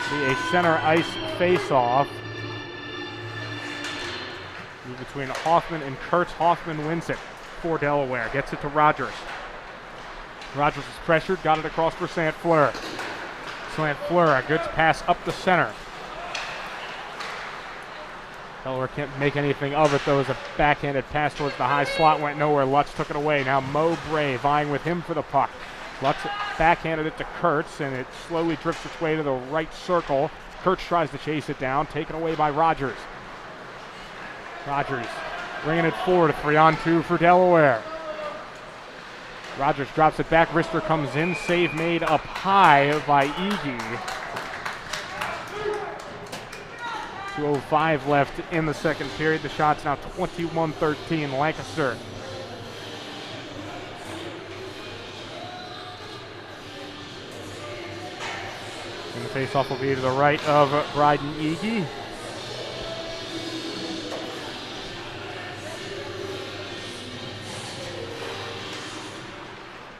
Be a center ice face-off between Hoffman and Kurtz. Hoffman wins it for Delaware. Gets it to Rogers. Rogers is pressured. Got it across for St. Fleur. St. Fleur, a good pass up the center. Delaware can't make anything of it, though, as a backhanded pass towards the high slot went nowhere. Lutz took it away. Now Mo Bray vying with him for the puck. Lutz backhanded it to Kurtz, and it slowly drifts its way to the right circle. Kurtz tries to chase it down, taken away by Rogers. Rogers bringing it forward, a 3-on-2 for Delaware. Rogers drops it back, Rister comes in, save made up high by Iggy. 2:05 left in the second period. The shot's now 21-13 Lancaster. And the faceoff will be to the right of Bryden Iggy.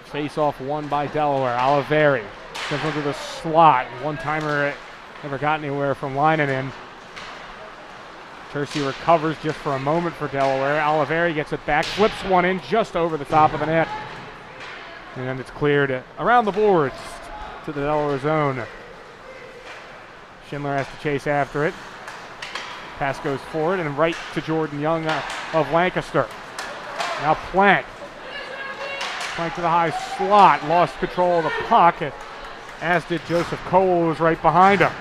Face-off won by Delaware. Oliveri comes into the slot. One-timer never got anywhere from Leinonen. Tercy recovers just for a moment for Delaware. Oliveri gets it back, flips one in just over the top of the net. And then it's cleared around the boards to the Delaware zone. Schindler has to chase after it. Pass goes forward and right to Jordan Young of Lancaster. Now Plank. Plank to the high slot, lost control of the puck, as did Joseph Cole, who was right behind him.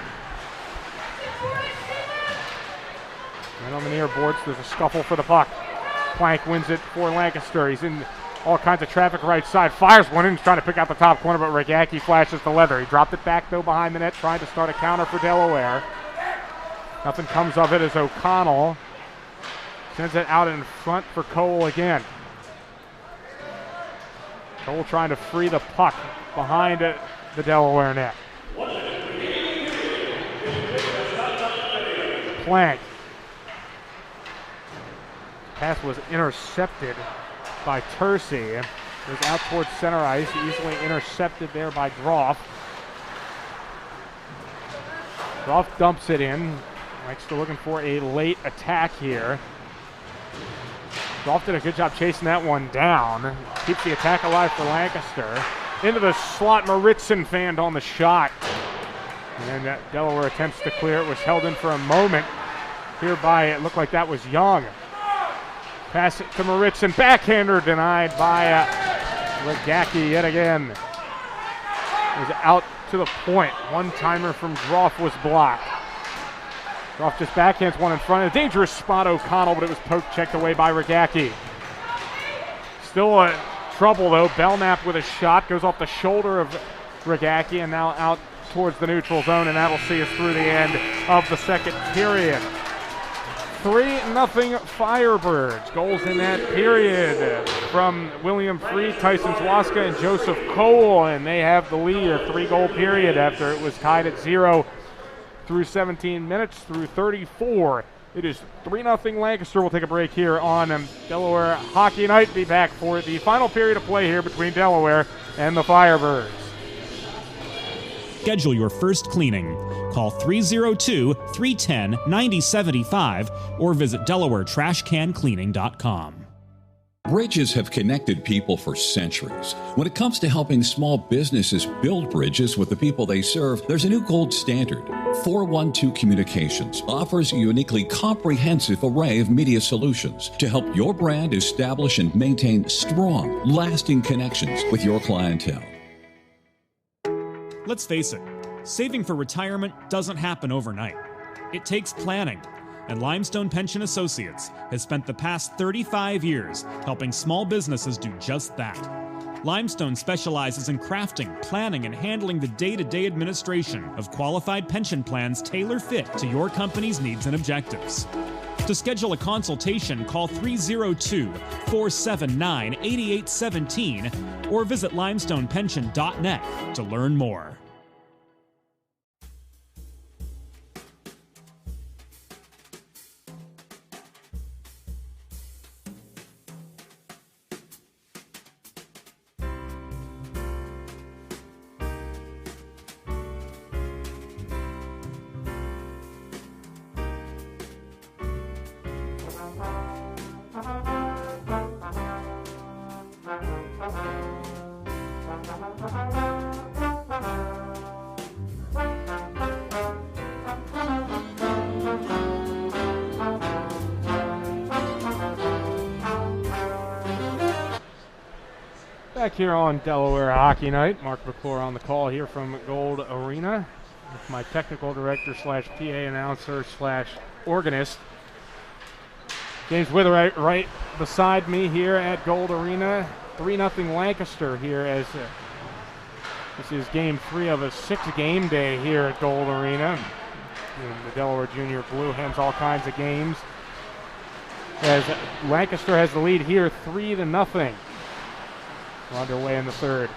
And on the near boards, there's a scuffle for the puck. Plank wins it for Lancaster. He's in all kinds of traffic right side, fires one in, trying to pick out the top corner, but Regacki flashes the leather. He dropped it back, though, behind the net, trying to start a counter for Delaware. Nothing comes of it as O'Connell sends it out in front for Cole again. Cole trying to free the puck behind the Delaware net. Plank. Pass was intercepted by Tercy. It was out towards center ice, easily intercepted there by Groff. Groff dumps it in. Mike's still looking for a late attack here. Groff did a good job chasing that one down. Keeps the attack alive for Lancaster. Into the slot, Maritzen fanned on the shot. And then Delaware attempts to clear. It was held in for a moment. Hereby, it looked like that was Young. Pass it to Maritzen. Backhander denied by Regacki yet again. It was out to the point. One-timer from Groff was blocked. Groff just backhands one in front. A dangerous spot, O'Connell, but it was poked, checked away by Regacki. Still trouble, though. Belknap with a shot. Goes off the shoulder of Regacki and now out towards the neutral zone, and that'll see us through the end of the second period. 3-0 Firebirds. Goals in that period from William Freed, Tyson Zwaska, and Joseph Cole, and they have the lead, a 3-goal period after it was tied at 0 through 17 minutes. Through 34, It is 3-0 Lancaster. We'll take a break here on Delaware Hockey Night. Be back for the final period of play here between Delaware and the Firebirds. Schedule your first cleaning. Call 302-310-9075 or visit DelawareTrashCanCleaning.com. Bridges have connected people for centuries. When it comes to helping small businesses build bridges with the people they serve, there's a new gold standard. 412 Communications offers a uniquely comprehensive array of media solutions to help your brand establish and maintain strong, lasting connections with your clientele. Let's face it, saving for retirement doesn't happen overnight. It takes planning, and Limestone Pension Associates has spent the past 35 years helping small businesses do just that. Limestone specializes in crafting, planning, and handling the day-to-day administration of qualified pension plans tailor-fit to your company's needs and objectives. To schedule a consultation, call 302-479-8817 or visit limestonepension.net to learn more. Back here on Delaware Hockey Night, Mark McClure on the call here from Gold Arena with my technical director slash PA announcer slash organist, James Witherite, right beside me here at Gold Arena. 3-0 Lancaster here as this is game 3 of a 6-game day here at Gold Arena. And the Delaware Jr. Blue Hens all kinds of games. As Lancaster has the lead here 3-0. We're underway in the third.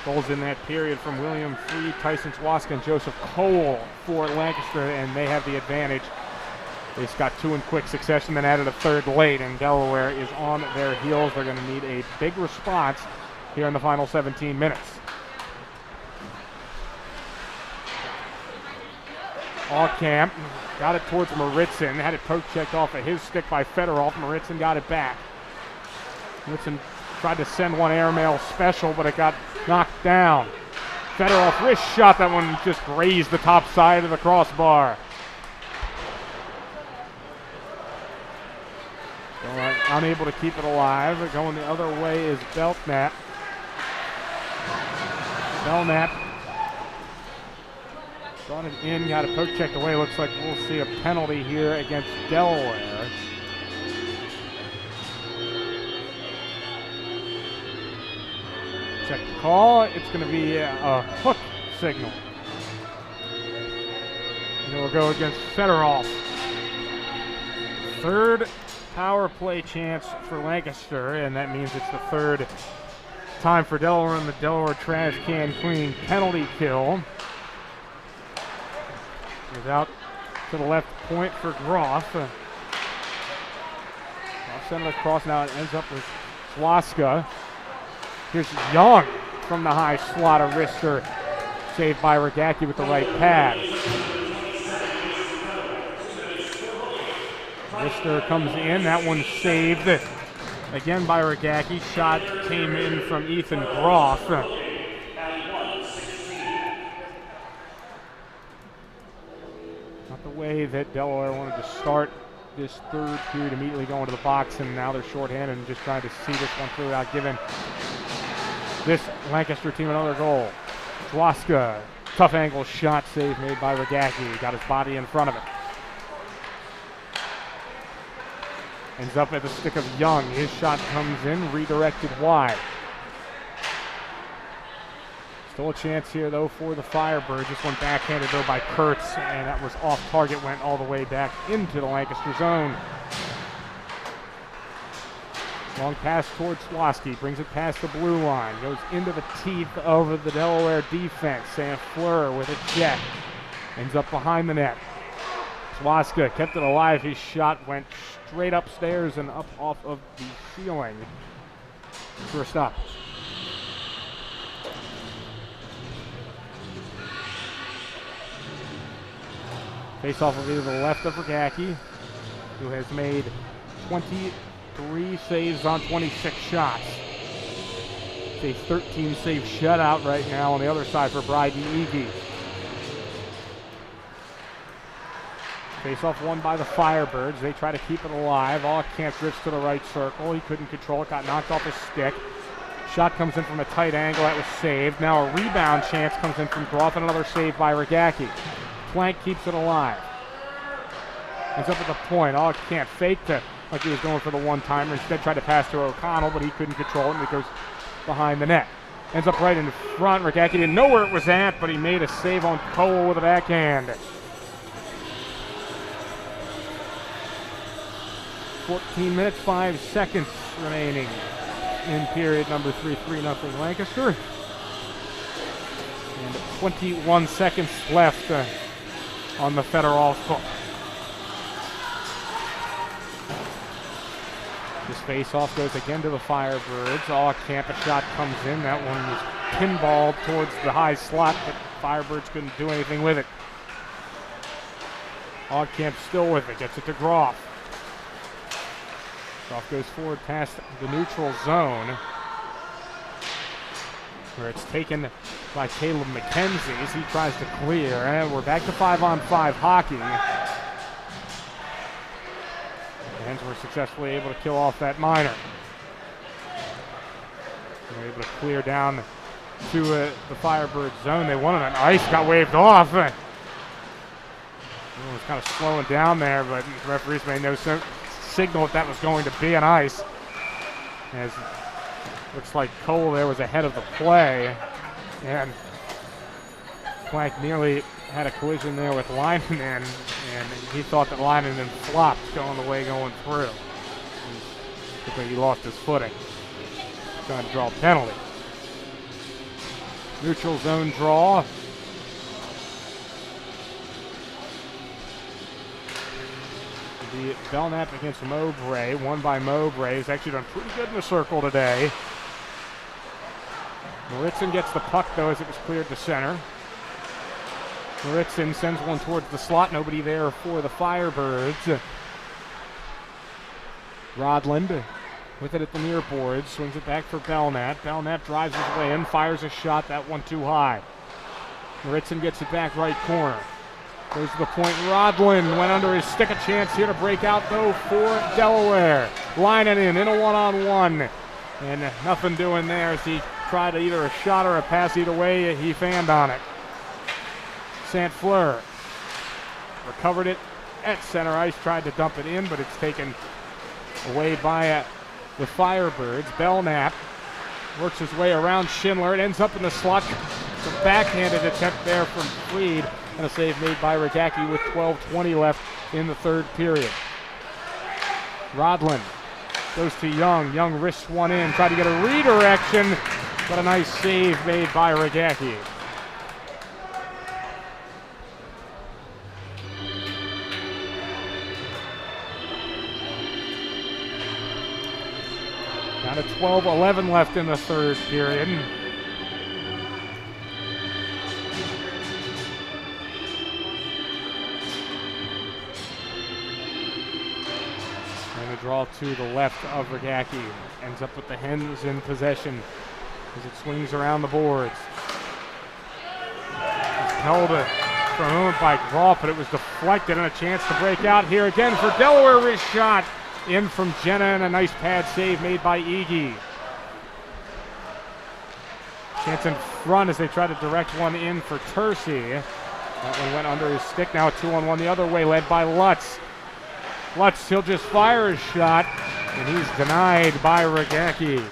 Goals in that period from William Freed, Tyson Swaska, and Joseph Cole for Lancaster, and they have the advantage. They just got 2 in quick succession, then added a third late, and Delaware is on their heels. They're going to need a big response here in the final 17 minutes. Allcamp got it towards Maritzen, had it poke checked off of his stick by Fedorov. Maritzen got it back. Maritzen tried to send one airmail special, but it got knocked down. Fedorov wrist shot, that one just grazed the top side of the crossbar. Unable to keep it alive. Going the other way is Belknap. Belknap brought it in, got a poke checked away. Looks like we'll see a penalty here against Delaware. Check the call. It's going to be a hook signal. And it will go against Fedorov. Third power play chance for Lancaster, and that means it's the third time for Delaware in the Delaware Trash Can Clean penalty kill. Goes out to the left point for Groff. I'll send it across now. It ends up with Swaska. Here's Young from the high slot, a wrister saved by Rogacki with the right pad. Wrister comes in, that one's saved again by Rogacki. Shot came in from Ethan Groff. Not the way that Delaware wanted to start this third period, immediately going to the box, and now they're shorthanded and just trying to see this one through without giving this Lancaster team another goal. Swaska, tough angle shot save made by Rogacki. Got his body in front of it. Ends up at the stick of Young. His shot comes in, redirected wide. Still a chance here, though, for the Firebirds. This one backhanded, though, by Kurtz, and that was off target, went all the way back into the Lancaster zone. Long pass towards Swaski, brings it past the blue line, goes into the teeth of the Delaware defense. Sam Fleur with a check, ends up behind the net. Swaska kept it alive. His shot went straight upstairs and up off of the ceiling. First up. Face off will be to the left of Ragacki, who has made 23 saves on 26 shots. It's a 13-save shutout right now on the other side for Bryden Ege. Face off won by the Firebirds. They try to keep it alive. Camp drifts to the right circle. He couldn't control it, got knocked off his stick. Shot comes in from a tight angle. That was saved. Now a rebound chance comes in from Groff, and another save by Ragacki. Plank keeps it alive. Ends up at the point. Camp faked it like he was going for the one-timer. Instead tried to pass to O'Connell, but he couldn't control it, and it goes behind the net. Ends up right in front. Ragacki didn't know where it was at, but he made a save on Cole with a backhand. 14 minutes, 5 seconds remaining in period number 3, 3-0 Lancaster. And 21 seconds left on the Federal clock. This face-off goes again to the Firebirds. Camp, a shot comes in. That one was pinballed towards the high slot, but Firebirds couldn't do anything with it. Camp still with it, gets it to Groff. Groff goes forward past the neutral zone, where it's taken by Caleb McKenzie as he tries to clear. And we're back to 5-on-5 hockey. The Hens were successfully able to kill off that minor. They were able to clear down to the Firebird zone. They wanted an ice, got waved off. It was kind of slowing down there, but the referees made no signal if that was going to be an ice. As looks like Cole there was ahead of the play, and Plank nearly had a collision there with Lineman, and he thought that Lineman flopped going through. Because he lost his footing. Trying to draw a penalty. Neutral zone draw. The Belknap against Mowbray, won by Mowbray. He's actually done pretty good in the circle today. Maritzin gets the puck, though, as it was cleared to center. Maritzin sends one towards the slot. Nobody there for the Firebirds. Rodland with it at the near boards. Swings it back for Belknap. Belknap drives his way in, fires a shot. That one too high. Maritzin gets it back right corner. Goes to the point. Rodland went under his stick. A chance here to break out, though, for Delaware. Lining in a one-on-one. And nothing doing there as he tried either a shot or a pass. Either way, he fanned on it. St. Fleur recovered it at center ice. Tried to dump it in, but it's taken away by the Firebirds. Belknap works his way around Schindler. It ends up in the slot. It's a backhanded attempt there from Freed. And a save made by Ragacki with 12:20 left in the third period. Rodland goes to Young. Young wrists one in, tried to get a redirection, but a nice save made by Ragacki. Down to 12:11 left in the third period. Draw to the left of Ragacki. Ends up with the Hens in possession as it swings around the boards. It's held for a moment by Groff, but it was deflected, and a chance to break out here again for Delaware. Wrist shot in from Jenna, and a nice pad save made by Ege. Chance in front as they try to direct one in for Tercy. That one went under his stick. Now a 2-on-1 the other way, led by Lutz. Lutz, he'll just fire his shot, and he's denied by Ragacki.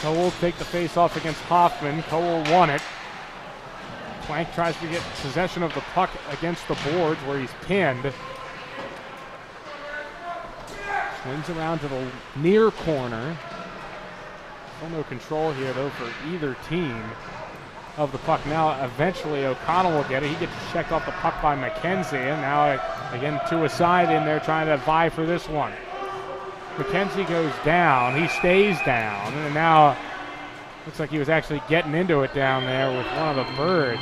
Cole will take the face-off against Hoffman. Cole won it. Plank tries to get possession of the puck against the boards where he's pinned. Swings around to the near corner. Still no control here, though, for either team of the puck. Now, eventually, O'Connell will get it. He gets checked off the puck by McKenzie, and now, again, to a side in there trying to vie for this one. McKenzie goes down. He stays down, and now looks like he was actually getting into it down there with one of the birds.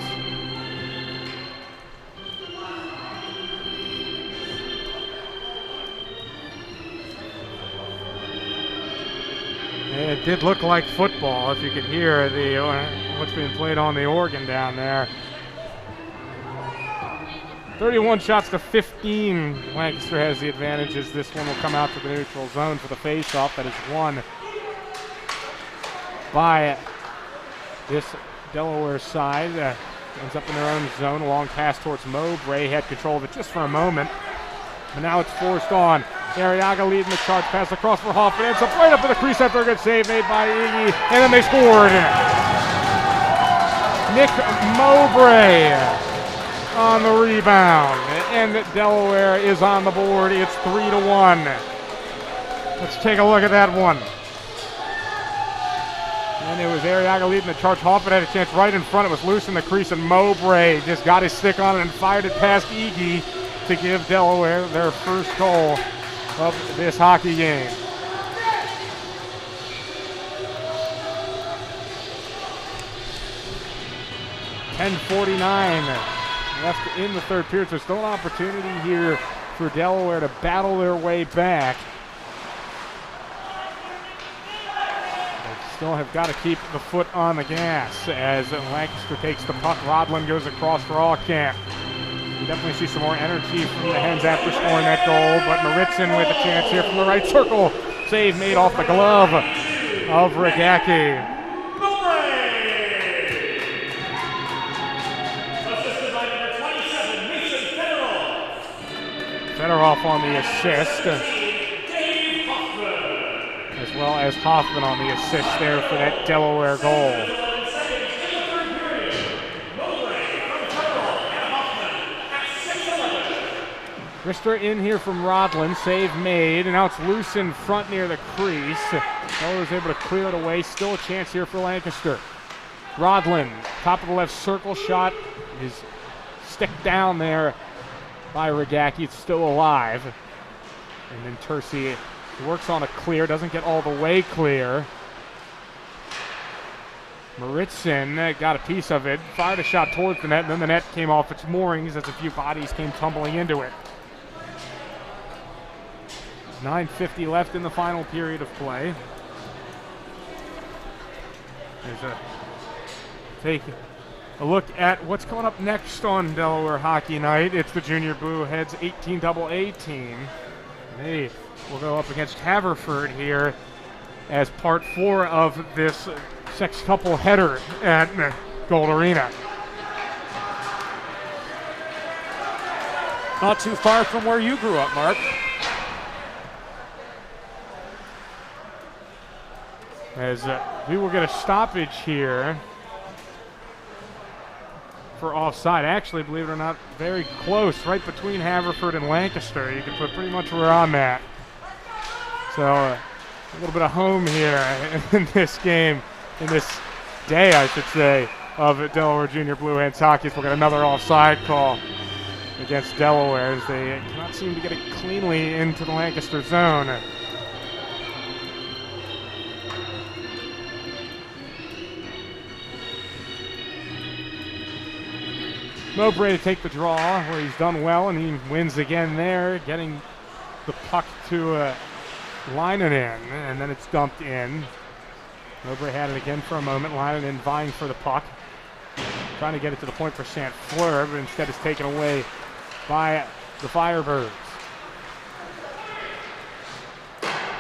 It did look like football, if you could hear the what's being played on the organ down there. 31 shots to 15. Lancaster has the advantage as this one will come out to the neutral zone for the face-off that is won by this Delaware side. Ends up in their own zone. Long pass towards Mowbray. Had control of it just for a moment. But now it's forced on. Arriaga leading the charge. Pass across for Hoffman. Ends up right up in the crease after a good save made by Iggy. And then they scored. Nick Mowbray on the rebound. And Delaware is on the board. It's 3-1. Let's take a look at that one. And it was Arriaga leading the charge. Hoffman had a chance right in front. It was loose in the crease, and Mowbray just got his stick on it and fired it past Iggy to give Delaware their first goal of this hockey game. .10:49 left in the third period. There's still an opportunity here for Delaware to battle their way back. They still have got to keep the foot on the gas as Lancaster takes the puck. Rodlin goes across for Allcamp. You definitely see some more energy from the Hens after scoring that goal, but Maritzin with a chance here from the right circle. Save made off the glove of Regacki. Fedorov on the assist, as well as Hoffman on the assist there for that Delaware goal. Rister in here from Rodlin, save made, and now it's loose in front near the crease. Delaware was able to clear it away. Still a chance here for Lancaster. Rodlin, top of the left circle shot, is stick down there by Regacki. It's still alive. And then Tercy works on a clear, doesn't get all the way clear. Maritzin got a piece of it, fired a shot towards the net, and then the net came off its moorings as a few bodies came tumbling into it. 9:50 left in the final period of play. Take a look at what's coming up next on Delaware Hockey Night. It's the Junior Blue Heads 18AA team. They will go up against Haverford here as part 4 of this sextuple header at Gold Arena. Not too far from where you grew up, Mark. As we will get a stoppage here for offside. Actually, believe it or not, very close, right between Haverford and Lancaster. You can put pretty much where I'm at. So a little bit of home here in this game, in this day, I should say, of Delaware Junior Blue Hens hockey. So we'll get another offside call against Delaware as they cannot seem to get it cleanly into the Lancaster zone. Mowbray to take the draw where he's done well, and he wins again there, getting the puck to Leinonen, and then it's dumped in. Mowbray had it again for a moment. Leinonen vying for the puck, trying to get it to the point for St. Fleur, but instead it's taken away by the Firebirds.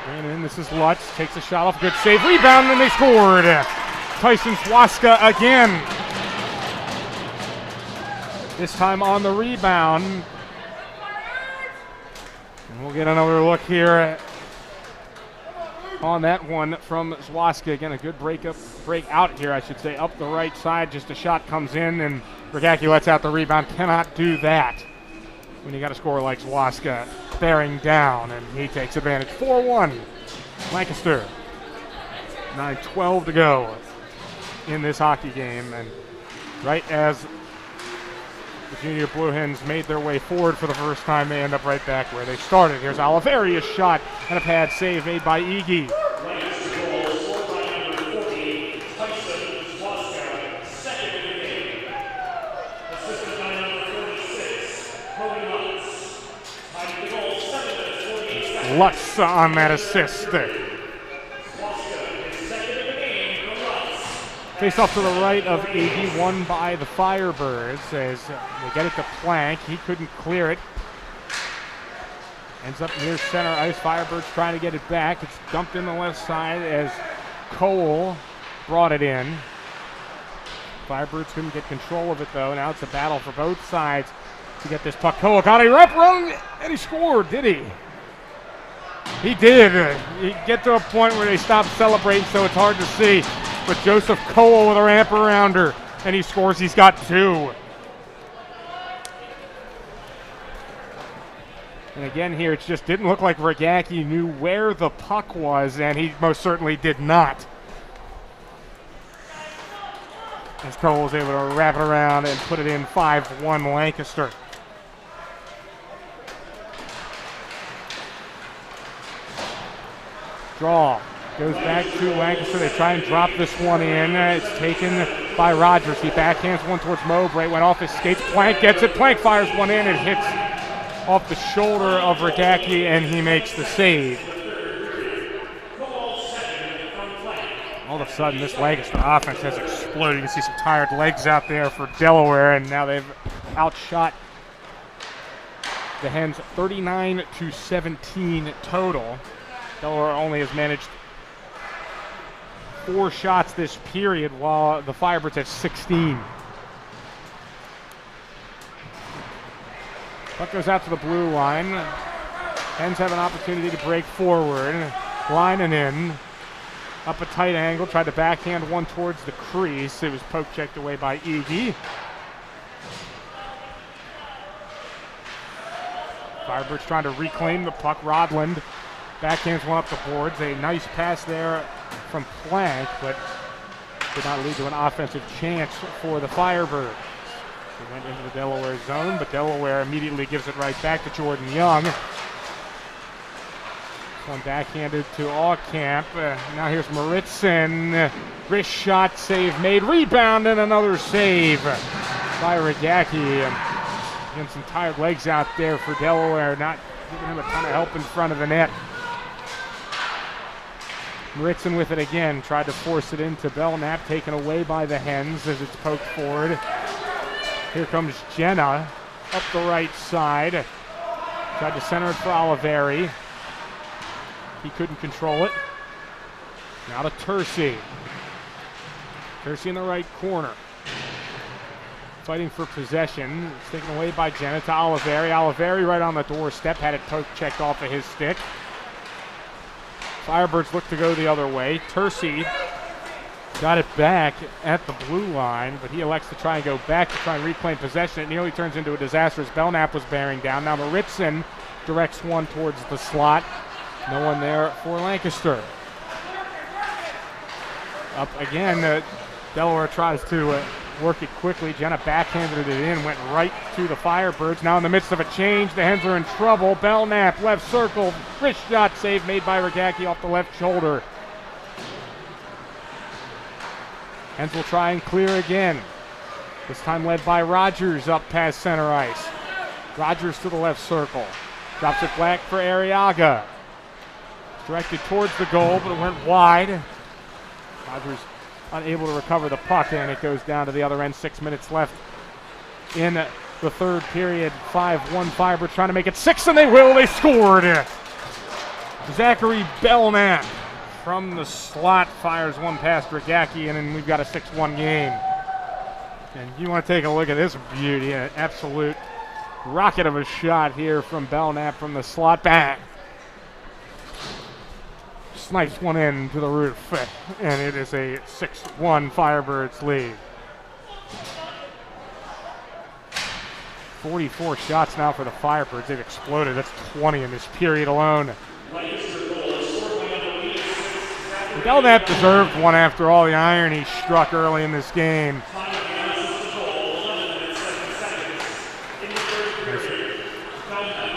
And in, this is Lutz, takes a shot off, good save, rebound, and they scored. Tyson Swaska again. This time on the rebound. And we'll get another look here on that one from Swaska. Again, a good break out here, I should say, up the right side. Just a shot comes in, and Regacki lets out the rebound. Cannot do that when you got a scorer like Zwaska bearing down, and he takes advantage. 4-1 Lancaster. 9:12 to go in this hockey game, and right as the junior Blue Hens made their way forward for the first time, they end up right back where they started. Here's Oliveria's shot and a pad save made by Iggy. Lutz on that assist. Face off to the right of Iggy, won by the Firebirds as they get it to Plank. He couldn't clear it. Ends up near center ice. Firebirds trying to get it back. It's dumped in the left side as Cole brought it in. Firebirds couldn't get control of it though. Now it's a battle for both sides to get this puck. Cole got a wrap run and he scored, did he? He did. He get to a point where they stopped celebrating, so it's hard to see. But Joseph Cole with a ramp around her, and he scores. He's got 2. And again here, it just didn't look like Regacki knew where the puck was, and he most certainly did not. As Cole was able to wrap it around and put it in. 5-1 Lancaster. Draw goes back to Lancaster. They try and drop this one in. It's taken by Rogers. He backhands one towards Mowbray. Went off his skates. Plank gets it. Plank fires one in. It hits off the shoulder of Regacki, and he makes the save. All of a sudden, this Lancaster offense has exploded. You can see some tired legs out there for Delaware, and now they've outshot the Hens 39-17 total. Delaware only has managed 4 shots this period, while the Firebirds have 16. Puck goes out to the blue line. Hens have an opportunity to break forward. Line and in. Up a tight angle. Tried to backhand one towards the crease. It was poke checked away by Iggy. Firebirds trying to reclaim the puck. Rodland backhands one up the boards. A nice pass there from Plank, but did not lead to an offensive chance for the Firebirds. They went into the Delaware zone, but Delaware immediately gives it right back to Jordan Young. One backhanded to Aucamp. Now here's Maritzen. Wrist shot, save made. Rebound and another save by Regacki. Getting some tired legs out there for Delaware, not giving him a ton of help in front of the net. Maritzen with it again, tried to force it into Belknap, taken away by the Hens as it's poked forward. Here comes Jenna up the right side. Tried to center it for Oliveri. He couldn't control it. Now to Tercy. Tercy in the right corner. Fighting for possession. It's taken away by Jenna to Oliveri. Oliveri right on the doorstep, had it poke checked off of his stick. Firebirds look to go the other way. Tercy got it back at the blue line, but he elects to try and go back to try and reclaim possession. It nearly turns into a disaster as Belknap was bearing down. Now Maritzen directs one towards the slot. No one there for Lancaster. Up again, Delaware tries to work it quickly. Jenna backhanded it in, went right to the Firebirds. Now in the midst of a change, the Hens are in trouble. Belknap, left circle, wrist shot save made by Regacki off the left shoulder. Hens will try and clear again. This time led by Rogers up past center ice. Rogers to the left circle. Drops it back for Arriaga. Directed towards the goal, but it went wide. Rogers unable to recover the puck, and it goes down to the other end. 6 minutes left in the third period. 5-1 Firebirds trying to make it 6, and they will. They scored. Zachary Belknap from the slot fires one past Regacki, and then we've got a 6-1 game. And you want to take a look at this beauty. An absolute rocket of a shot here from Belknap from the slot. Bang! Snipes one in to the roof, and it is a 6-1 Firebirds lead. 44 shots now for the Firebirds. They've exploded. That's 20 in this period alone. Belknap deserved one after all the iron he struck early in this game.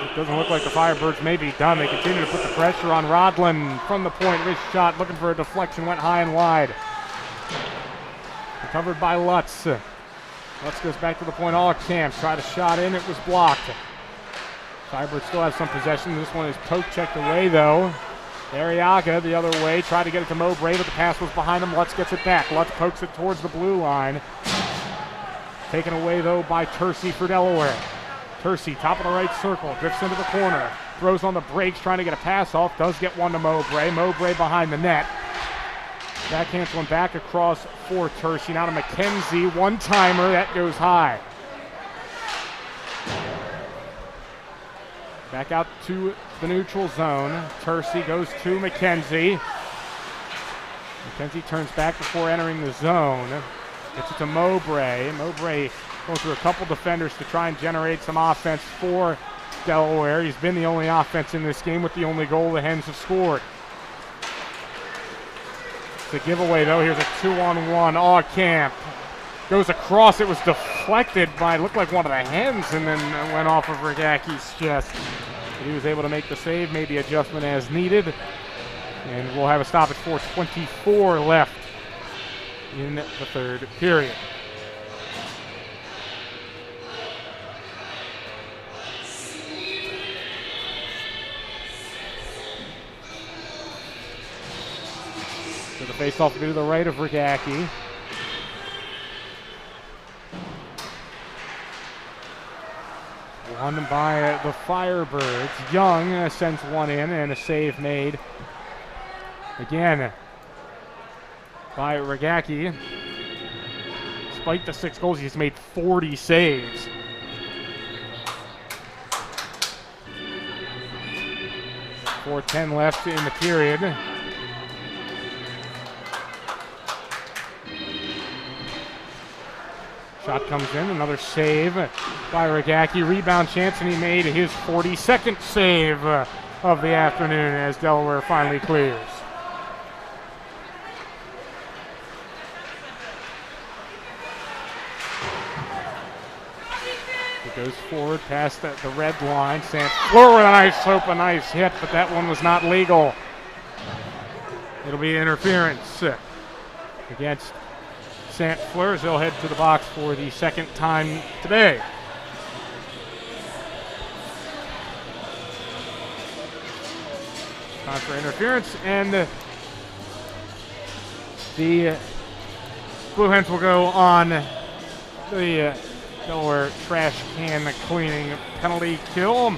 It doesn't look like the Firebirds may be done. They continue to put the pressure on Rodlin from the point. Wrist shot, looking for a deflection, went high and wide. Recovered by Lutz. Lutz goes back to the point. All camps tried a shot in. It was blocked. Firebirds still have some possession. This one is poke checked away though. Arriaga the other way, tried to get it to Mowbray, but the pass was behind him. Lutz gets it back. Lutz pokes it towards the blue line. Taken away, though, by Tersey for Delaware. Tersey, top of the right circle, drifts into the corner. Throws on the brakes, trying to get a pass off. Does get one to Mowbray. Mowbray behind the net. Backhands one back across for Tersey. Now to McKenzie. One-timer. That goes high. Back out to the neutral zone. Tersey goes to McKenzie. McKenzie turns back before entering the zone. Gets it to Mowbray. Mowbray going through a couple defenders to try and generate some offense for Delaware. He's been the only offense in this game with the only goal the Hens have scored. It's a giveaway though. Here's a 2-on-1. Camp goes across. It was deflected by, looked like one of the Hens, and then went off of Regaki's chest. But he was able to make the save, made the adjustment as needed. And we'll have a stoppage for 24 left in the third period. So the face-off will be to the right of Regaki. Won by the Firebirds. Young sends one in and a save made again by Regaki. Despite the 6 goals, he's made 40 saves. .410 left in the period. Shot comes in, another save by Regaki. Rebound chance, and he made his 42nd save of the afternoon as Delaware finally clears. It goes forward past the red line. St. Fleur with a nice hope, a nice hit, but that one was not legal. It'll be interference against St. Fleur. They'll head to the box for the second time today. Time for interference, and the Blue Hens will go on the Delaware trash can cleaning penalty kill.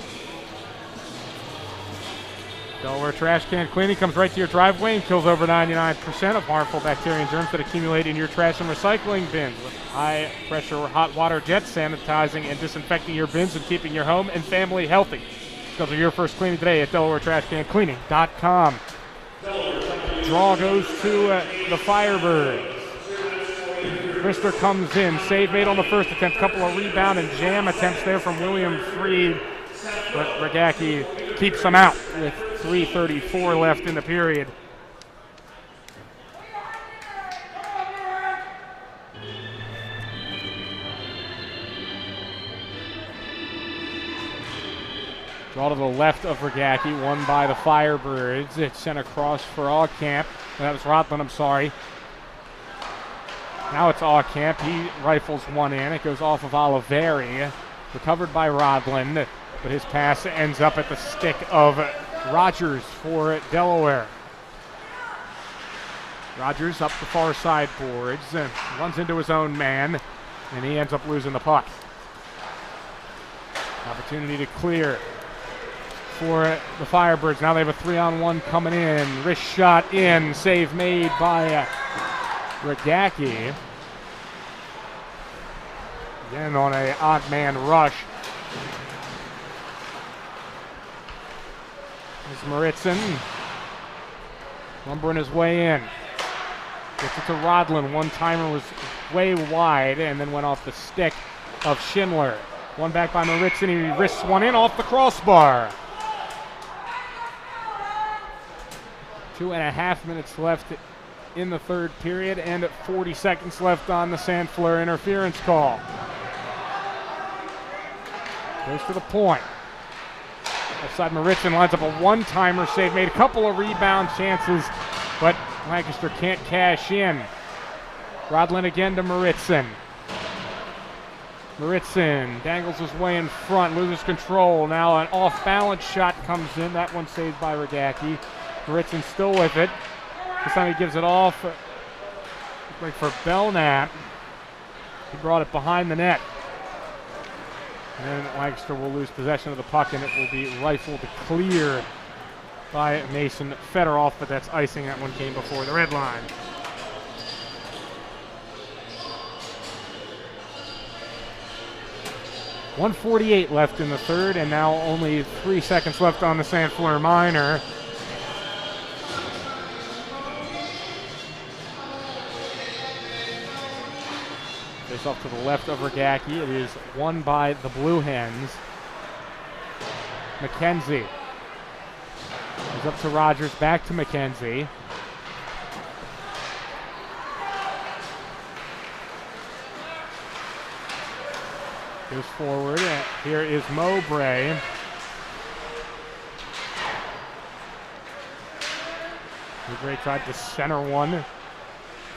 Delaware trash can cleaning comes right to your driveway and kills over 99% of harmful bacteria and germs that accumulate in your trash and recycling bins. With high-pressure hot water jets sanitizing and disinfecting your bins and keeping your home and family healthy. Schedule your first cleaning today at DelawareTrashCanCleaning.com. Draw goes to the Firebirds. Krister comes in. Save made on the first attempt. Couple of rebound and jam attempts there from William Freed. But Regaki keeps them out with 3:34 left in the period. Draw to the left of Regaki, won by the Firebirds. It's sent across for Allcamp. That was Rodlin, I'm sorry. Now it's Allcamp. He rifles one in. It goes off of Oliveri. Recovered by Rodlin, but his pass ends up at the stick of Rogers for Delaware. Rogers up the far side boards, runs into his own man, and he ends up losing the puck. Opportunity to clear for the Firebirds. Now they have a 3-on-1 coming in. Wrist shot in. Save made by Regaki. Again on an odd man rush. There's Maritzen. Lumbering his way in. Gets it to Rodlin. One-timer was way wide and then went off the stick of Schindler. One back by Maritson. He wrists one in off the crossbar. 2.5 minutes left in the third period and 40 seconds left on the Sandfleur interference call. Goes to the point. Outside Maritson lines up a one-timer save. Made a couple of rebound chances, but Lancaster can't cash in. Rodlin again to Maritson. Maritson dangles his way in front, loses control. Now an off-balance shot comes in. That one saved by Regacki. Maritson still with it. This time he gives it off like for Belknap. He brought it behind the net. And then Lancaster will lose possession of the puck, and it will be rifled clear by Mason Fedorov, but that's icing. That one came before the red line. .148 left in the third, and now only 3 seconds left on the Sandfleur minor. Face off to the left of Regacki. It is won by the Blue Hens. McKenzie is up to Rogers, back to McKenzie. Goes forward. Here is Mowbray. Mowbray tried to center one.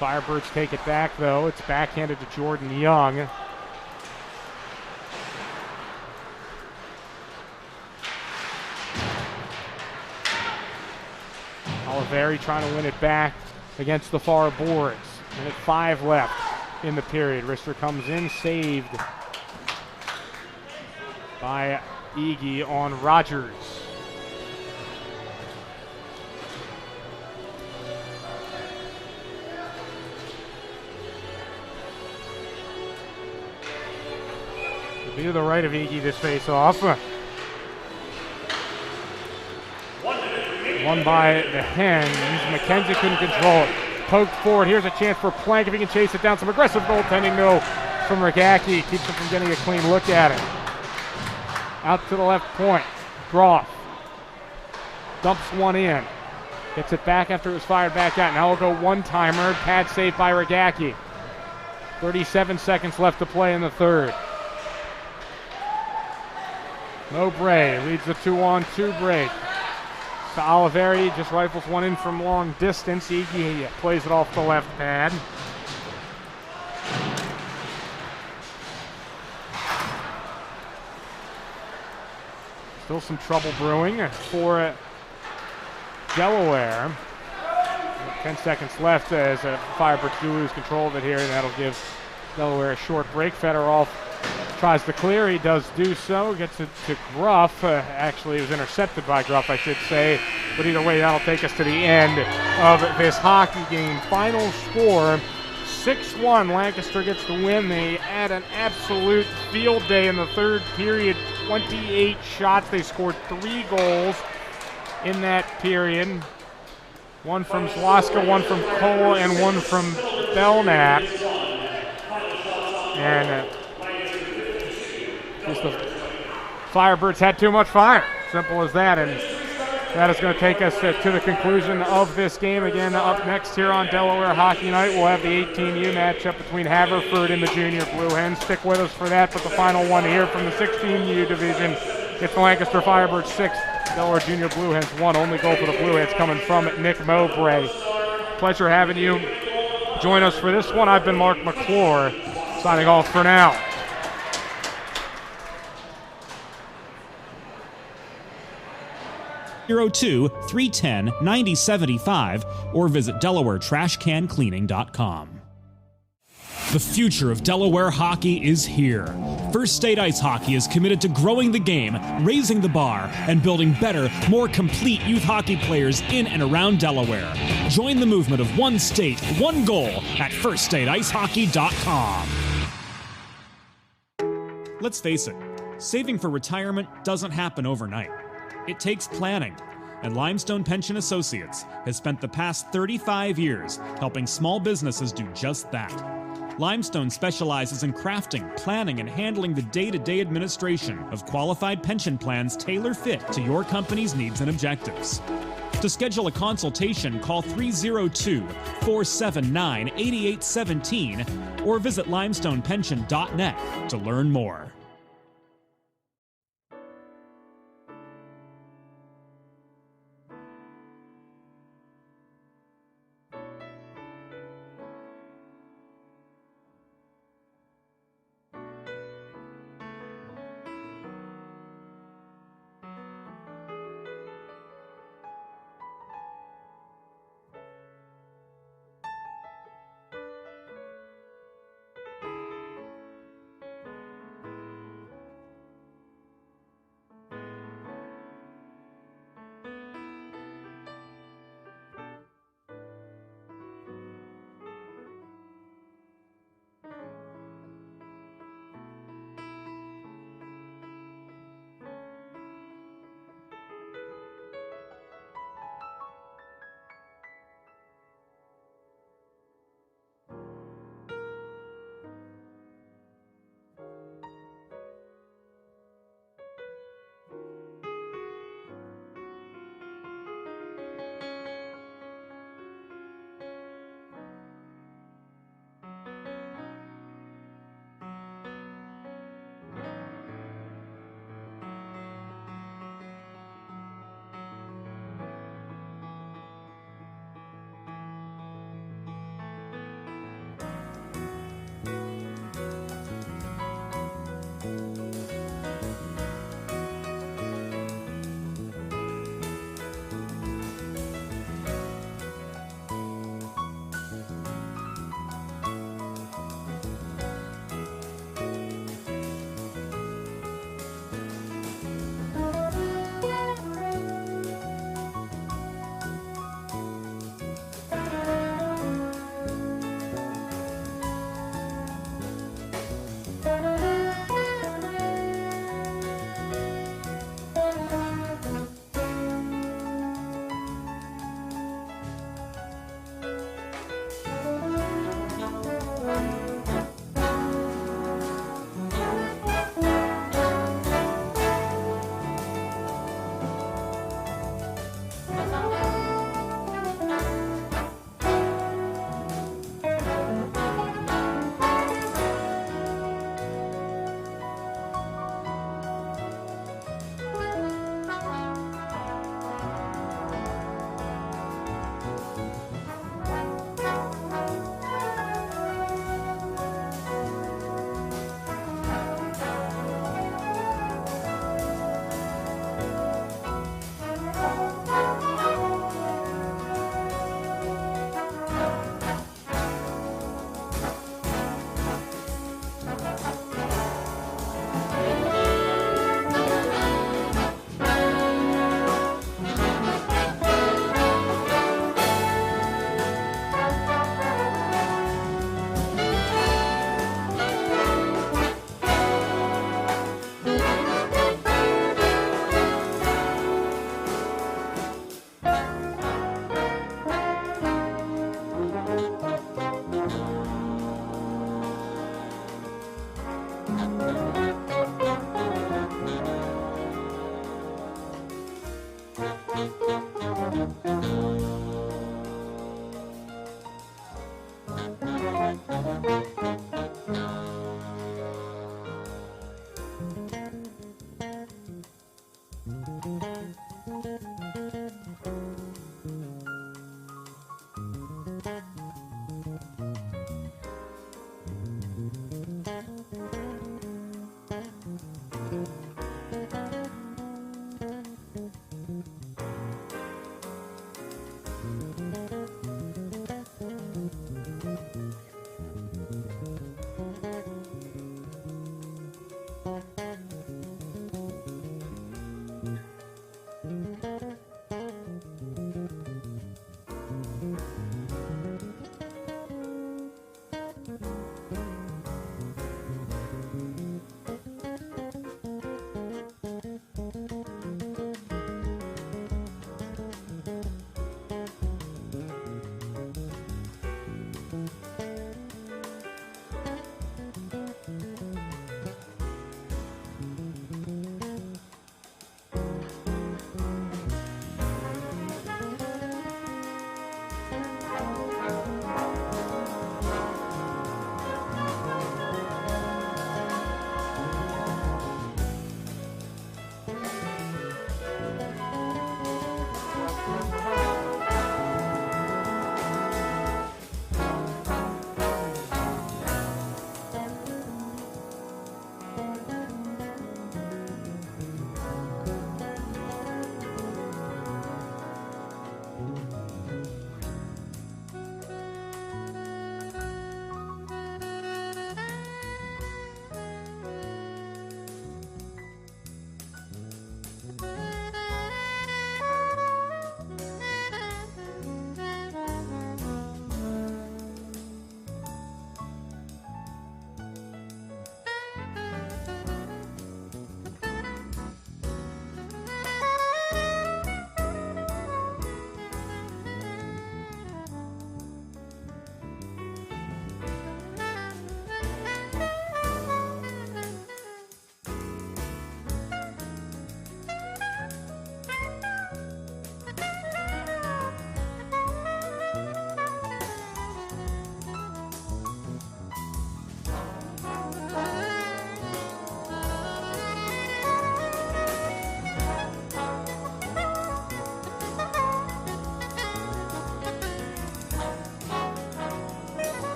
Firebirds take it back, though. It's backhanded to Jordan Young. Oliveri trying to win it back against the far boards. Minute 5 left in the period. Rister comes in, saved by Iggy on Rogers. It'll be to the right of Iggy this face-off. Won by the Hens. McKenzie couldn't control it. Poked forward. Here's a chance for Plank if he can chase it down. Some aggressive goaltending, though, from Regacki. Keeps him from getting a clean look at it. Out to the left point. Groff dumps one in. Gets it back after it was fired back out. Now we'll go one-timer. Pad save by Regacki. 37 seconds left to play in the third. Mowbray leads the 2-on-2 break. To Oliveri, just rifles one in from long distance. Iggy plays it off the left pad. Still some trouble brewing for Delaware. 10 seconds left as Firebirds do lose control of it here, and that'll give Delaware a short break. Fedorov tries to clear. He does do so. Gets it to Gruff. Actually, it was intercepted by Gruff, I should say. But either way, that'll take us to the end of this hockey game. Final score, 6-1. Lancaster gets the win. They had an absolute field day in the third period. 28 shots. They scored 3 goals in that period. One from Zlaska, one from Cole, and one from Belknap. And just the Firebirds had too much fire. Simple as that. And that is going to take us to the conclusion of this game. Again, up next here on Delaware Hockey Night, we'll have the 18U matchup between Haverford and the Junior Blue Hens. Stick with us for that, but the final one here from the 16U division, it's the Lancaster Firebirds 6, Delaware Junior Blue Hens 1. Only goal for the Blue Hens coming from Nick Mowbray. Pleasure having you join us for this one. I've been Mark McClure, signing off for now. (02-310-9075) or visit DelawareTrashCanCleaning.com. The future of Delaware hockey is here. First State Ice Hockey is committed to growing the game, raising the bar, and building better, more complete youth hockey players in and around Delaware. Join the movement of one state, one goal at FirstStateIceHockey.com. Let's face it, saving for retirement doesn't happen overnight. It takes planning, and Limestone Pension Associates has spent the past 35 years helping small businesses do just that. Limestone specializes in crafting, planning, and handling the day-to-day administration of qualified pension plans tailor-fit to your company's needs and objectives. To schedule a consultation, call 302-479-8817 or visit limestonepension.net to learn more.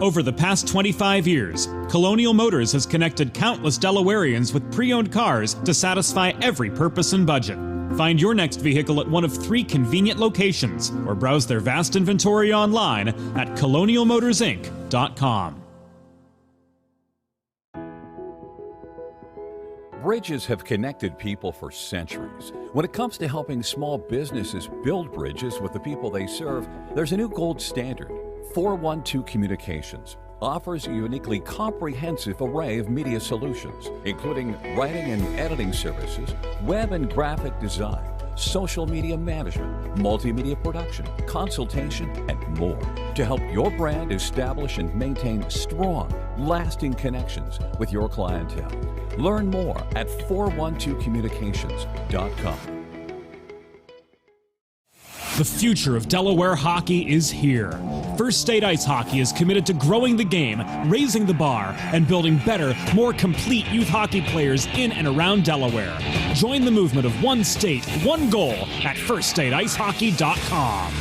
Over the past 25 years, Colonial Motors has connected countless Delawareans with pre-owned cars to satisfy every purpose and budget. Find your next vehicle at one of 3 convenient locations or browse their vast inventory online at colonialmotorsinc.com. Bridges have connected people for centuries. When it comes to helping small businesses build bridges with the people they serve, there's a new gold standard. 412 Communications offers a uniquely comprehensive array of media solutions, including writing and editing services, web and graphic design, social media management, multimedia production, consultation, and more to help your brand establish and maintain strong, lasting connections with your clientele. Learn more at 412communications.com. The future of Delaware hockey is here. First State Ice Hockey is committed to growing the game, raising the bar, and building better, more complete youth hockey players in and around Delaware. Join the movement of one state, one goal at firststateicehockey.com.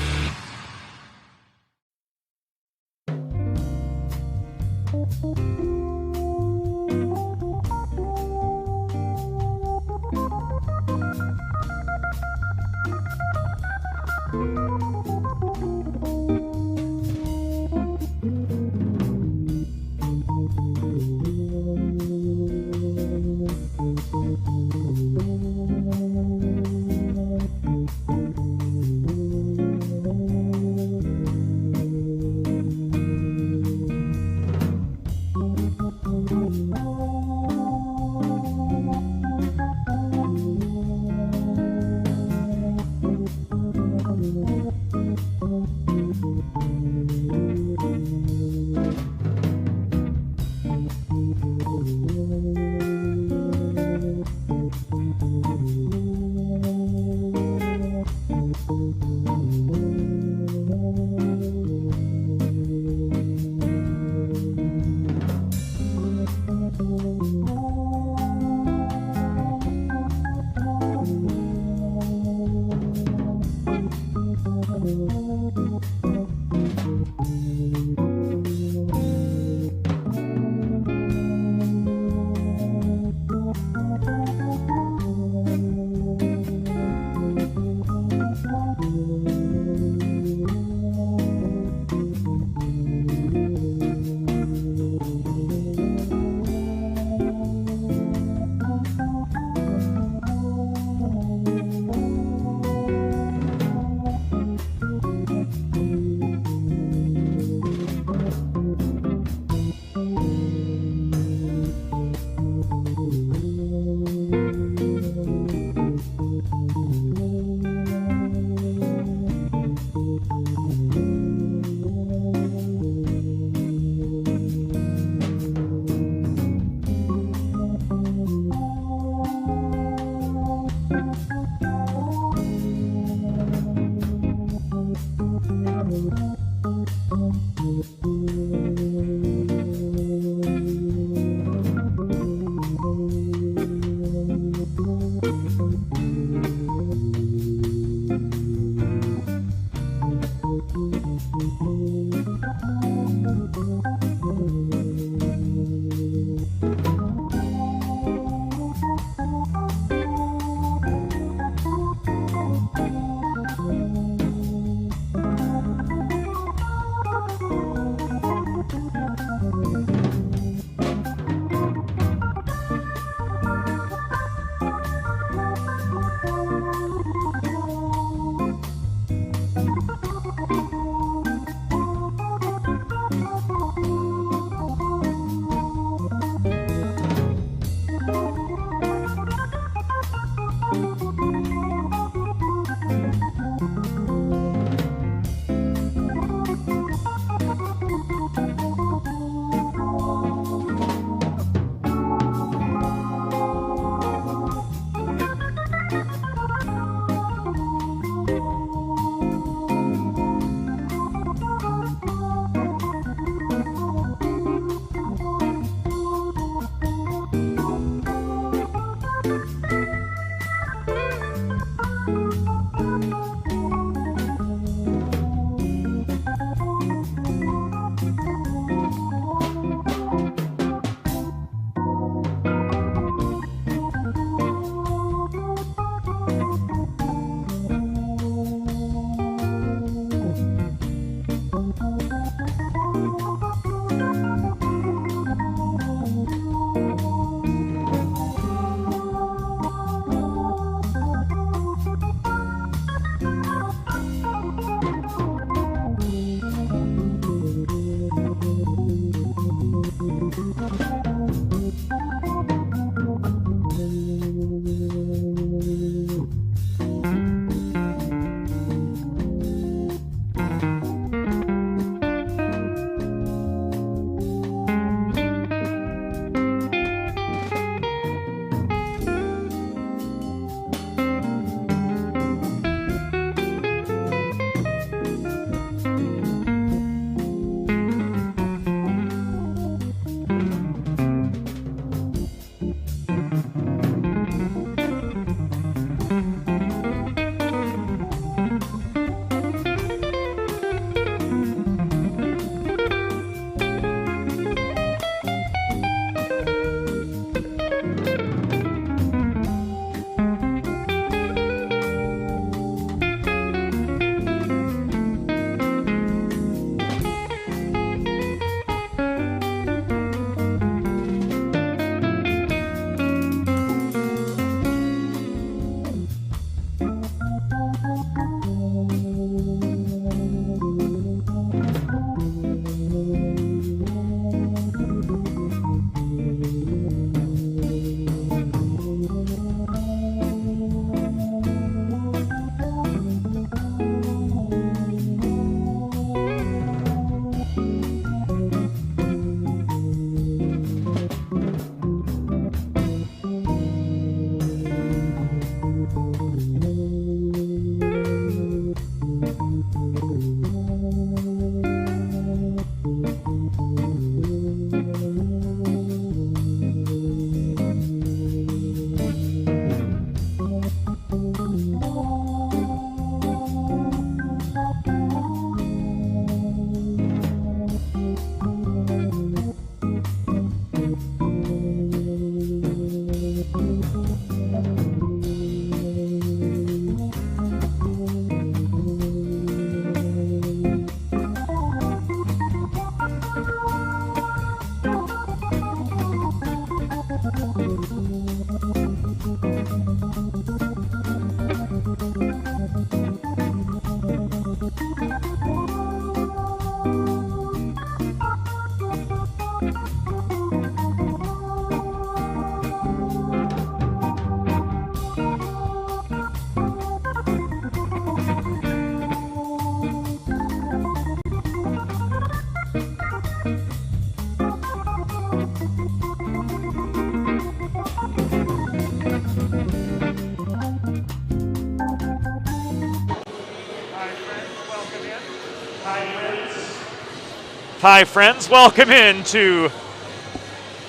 Hi, friends. Welcome into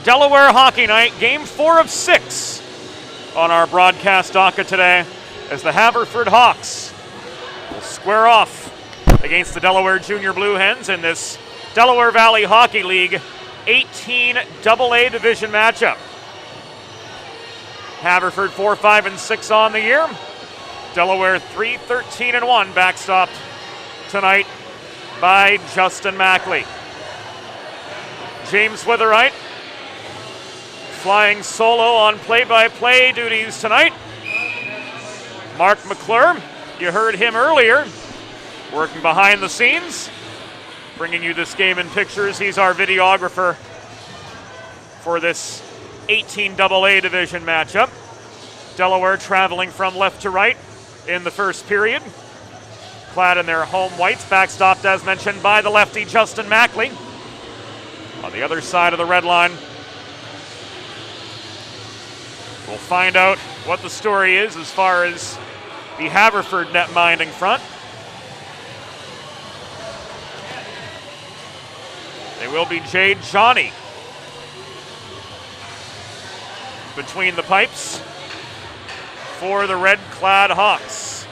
Delaware Hockey Night, Game 4 of 6 on our broadcast docket today as the Haverford Hawks will square off against the Delaware Jr. Blue Hens in this Delaware Valley Hockey League 18 AA division matchup. Haverford 4-5-6 on the year. Delaware 3-13-1, backstopped tonight by Justin Mackley. James Witherite flying solo on play-by-play duties tonight. Mark McClure, you heard him earlier, working behind the scenes, bringing you this game in pictures. He's our videographer for this 18 AA division matchup. Delaware traveling from left to right in the first period, clad in their home whites, backstopped as mentioned by the lefty Justin Mackley. On the other side of the red line, we'll find out what the story is as far as the Haverford net-minding front. They will be Jade Johnny between the pipes for the red-clad Hawks.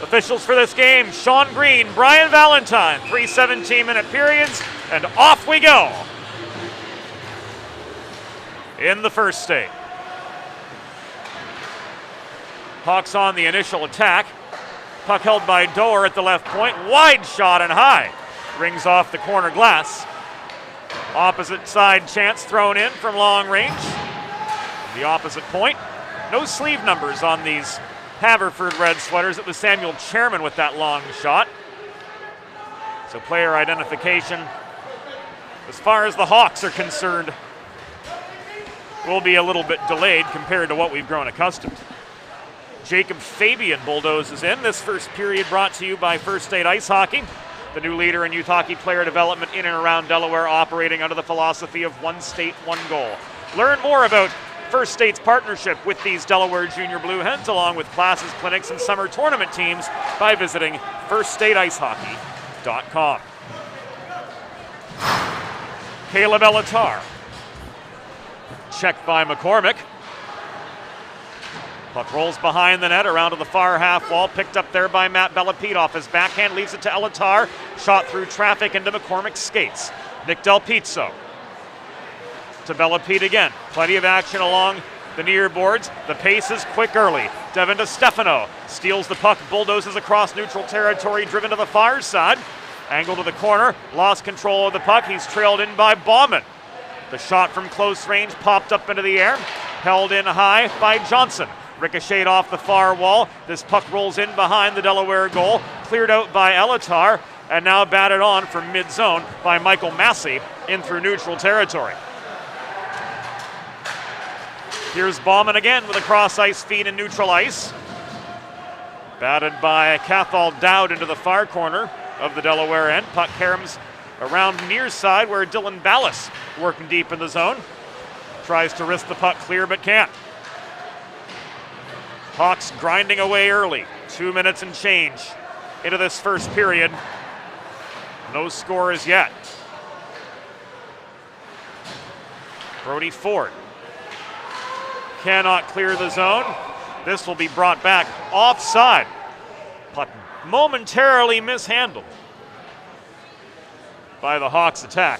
Officials for this game, Sean Green, Brian Valentine, 3 17-minute periods, and off we go in the first state. Hawks on the initial attack. Puck held by Doer at the left point. Wide shot and high. Rings off the corner glass. Opposite side chance thrown in from long range. The opposite point. No sleeve numbers on these Haverford red sweaters. It was Samuel Chairman with that long shot. So player identification, as far as the Hawks are concerned, will be a little bit delayed compared to what we've grown accustomed. Jacob Fabian bulldozes in. This first period brought to you by First State Ice Hockey, the new leader in youth hockey player development in and around Delaware, operating under the philosophy of one state, one goal. Learn more about First State's partnership with these Delaware Jr. Blue Hens, along with classes, clinics, and summer tournament teams by visiting firststateicehockey.com. Caleb Elatar. Checked by McCormick. Puck rolls behind the net, around to the far half wall, picked up there by Matt Bellepete off his backhand, leaves it to Elatar. Shot through traffic into McCormick's skates. Nick Del Pizzo to Bellepete again. Plenty of action along the near boards. The pace is quick early. Devin DeStefano steals the puck, bulldozes across neutral territory, driven to the far side. Angle to the corner, lost control of the puck. He's trailed in by Bauman. The shot from close range popped up into the air, held in high by Johnson. Ricocheted off the far wall. This puck rolls in behind the Delaware goal, cleared out by Elatar, and now batted on from mid-zone by Michael Massey in through neutral territory. Here's Bauman again with a cross-ice feed in neutral ice. Batted by Cathal Dowd into the far corner of the Delaware end. Puck caroms around near side where Dylan Ballas working deep in the zone. Tries to wrist the puck clear but can't. Hawks grinding away early. 2 minutes and change into this first period. No score as yet. Brody Ford cannot clear the zone. This will be brought back offside. Puck momentarily mishandled by the Hawks attack.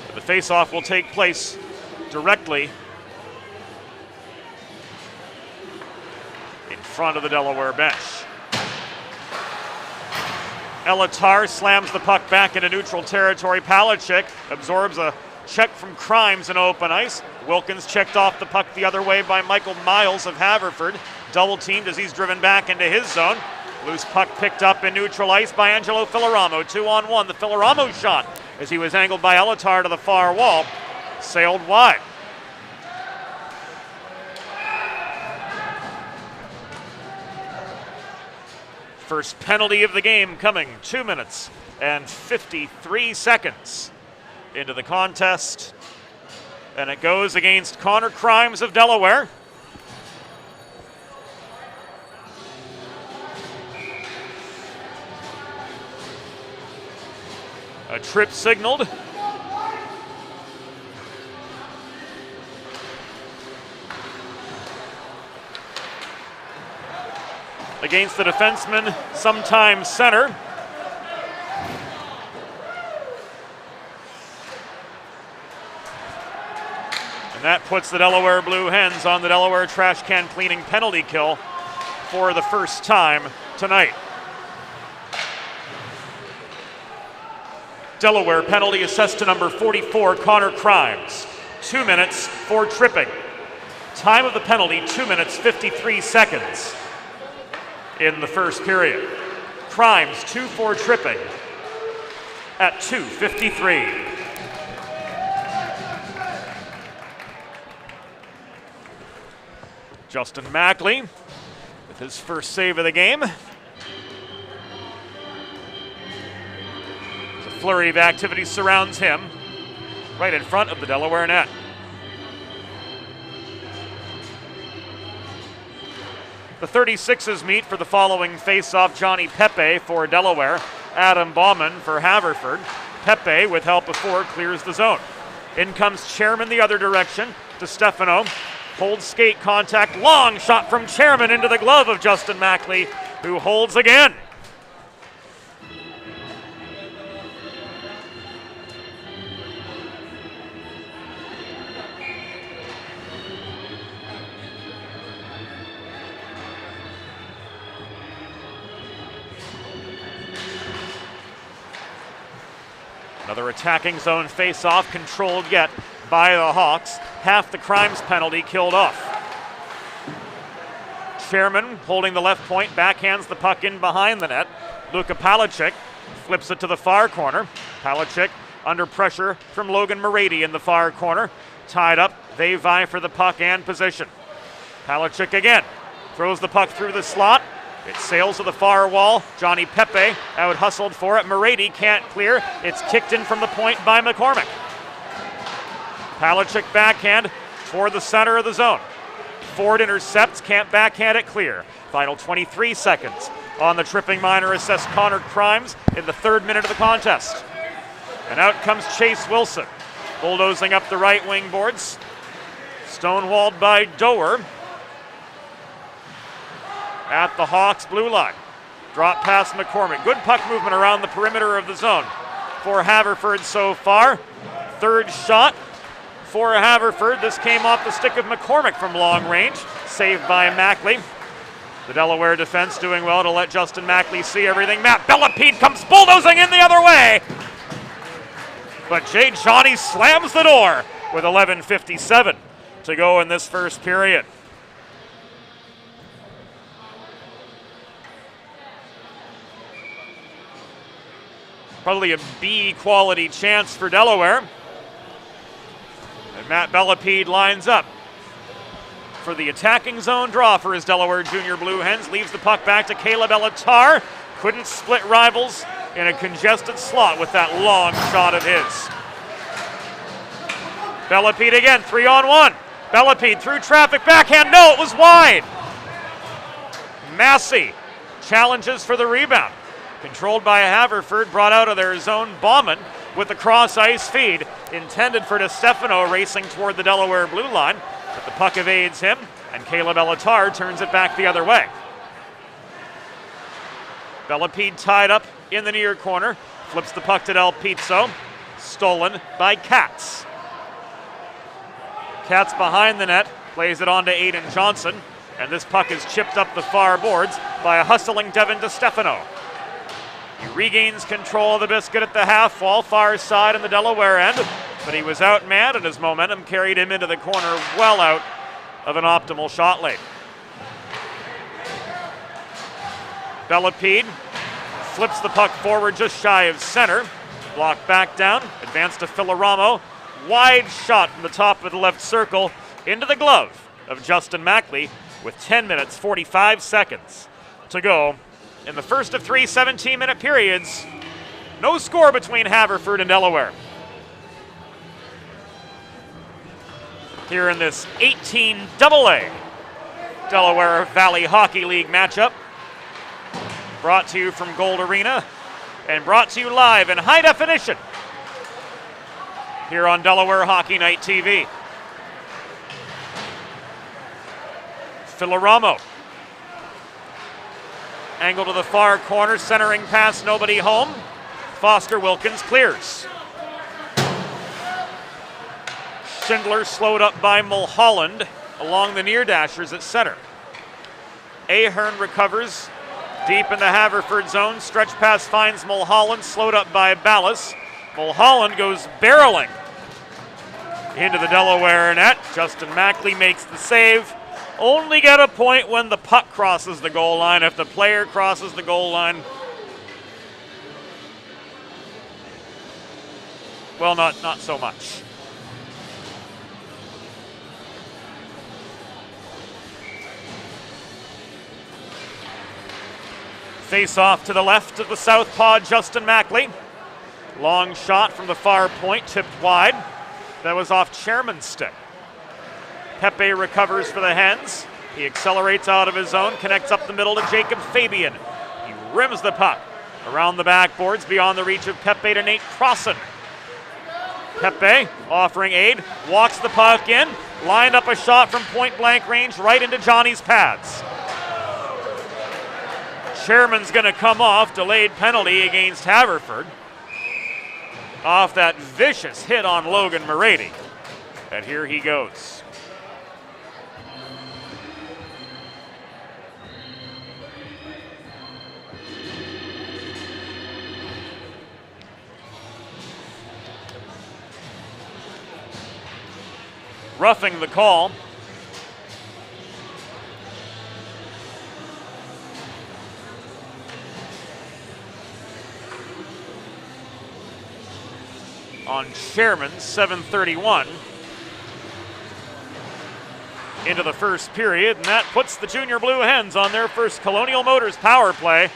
But the faceoff will take place directly in front of the Delaware bench. Elatar slams the puck back into neutral territory. Palachuk absorbs a check from Crimes in open ice. Wilkins checked off the puck the other way by Michael Miles of Haverford. Double teamed as he's driven back into his zone. Loose puck picked up in neutral ice by Angelo Filoramo. 2-on-1. The Filoramo shot as he was angled by Elatar to the far wall. Sailed wide. First penalty of the game coming. 2 minutes and 53 seconds into the contest. And it goes against Connor Crimes of Delaware. A trip signaled. Against the defenseman, sometimes center. And that puts the Delaware Blue Hens on the Delaware trash can cleaning penalty kill for the first time tonight. Delaware penalty assessed to number 44, Connor Crimes. 2 minutes for tripping. Time of the penalty, 2 minutes, 53 seconds in the first period. Crimes, 2 for tripping at 2:53. Justin Mackley with his first save of the game. There's a flurry of activity surrounds him right in front of the Delaware net. The 36s meet for the following face-off: Johnny Pepe for Delaware, Adam Bauman for Haverford. Pepe, with help of 4, clears the zone. In comes Chairman the other direction to Stefano. Holds skate contact, long shot from Chairman into the glove of Justin Mackley, who holds again. Another attacking zone face-off, controlled yet by the Hawks. Half the Crimes penalty killed off. Chairman holding the left point, backhands the puck in behind the net. Luka Palachik flips it to the far corner. Palachik under pressure from Logan Morady in the far corner. Tied up, they vie for the puck and position. Palachik again throws the puck through the slot. It sails to the far wall. Johnny Pepe out hustled for it. Morady can't clear. It's kicked in from the point by McCormick. Palachik backhand toward the center of the zone. Ford intercepts, can't backhand it clear. Final 23 seconds on the tripping minor assessed Connor Crimes in the 3rd minute of the contest. And out comes Chase Wilson, bulldozing up the right wing boards. Stonewalled by Doer at the Hawks blue line. Drop past McCormick. Good puck movement around the perimeter of the zone for Haverford so far. 3rd shot for Haverford. This came off the stick of McCormick from long range. Saved by Mackley. The Delaware defense doing well to let Justin Mackley see everything. Matt Bellepede comes bulldozing in the other way. But Jay Johnny slams the door with 11:57 to go in this first period. Probably a B quality chance for Delaware. And Matt Bellepede lines up for the attacking zone draw for his Delaware Jr. Blue Hens. Leaves the puck back to Caleb Elatar. Couldn't split rivals in a congested slot with that long shot of his. Bellepede again, 3-on-1. Bellepede through traffic, backhand, no, it was wide. Massey challenges for the rebound. Controlled by Haverford, brought out of their zone. Bauman with the cross ice feed, intended for DeStefano racing toward the Delaware blue line. But the puck evades him, and Caleb Elatar turns it back the other way. Bellepede tied up in the near corner, flips the puck to Del Pizzo, stolen by Katz. Katz behind the net, plays it on to Aiden Johnson, and this puck is chipped up the far boards by a hustling Devin DeStefano. He regains control of the biscuit at the half wall, far side in the Delaware end, but he was outmanned and his momentum carried him into the corner well out of an optimal shot lane. Bellepede flips the puck forward just shy of center, blocked back down, advanced to Filoramo, wide shot from the top of the left circle into the glove of Justin Mackley with 10 minutes, 45 seconds to go in the first of 3 17-minute periods. No score between Haverford and Delaware. Here in this 18 AA Delaware Valley Hockey League matchup, brought to you from Gold Arena and brought to you live in high definition here on Delaware Hockey Night TV. Filoramo. Angle to the far corner, centering pass, nobody home. Foster Wilkins clears. Schindler slowed up by Mulholland along the near dashers at center. Ahern recovers deep in the Haverford zone. Stretch pass finds Mulholland, slowed up by Ballas. Mulholland goes barreling into the Delaware net. Justin Mackley makes the save. Only get a point when the puck crosses the goal line. If the player crosses the goal line, well, not so much. Face off to the left of the southpaw, Justin Mackley. Long shot from the far point, tipped wide. That was off Chairman's stick. Pepe recovers for the Hens. He accelerates out of his zone, connects up the middle to Jacob Fabian. He rims the puck around the backboards, beyond the reach of Pepe to Nate Crossan. Pepe offering aid, walks the puck in, lined up a shot from point blank range right into Johnny's pads. Chairman's going to come off, delayed penalty against Haverford. Off that vicious hit on Logan Morady. And here he goes. Roughing the call. On Chairman, 7:31 into the first period, and that puts the Junior Blue Hens on their first Colonial Motors power play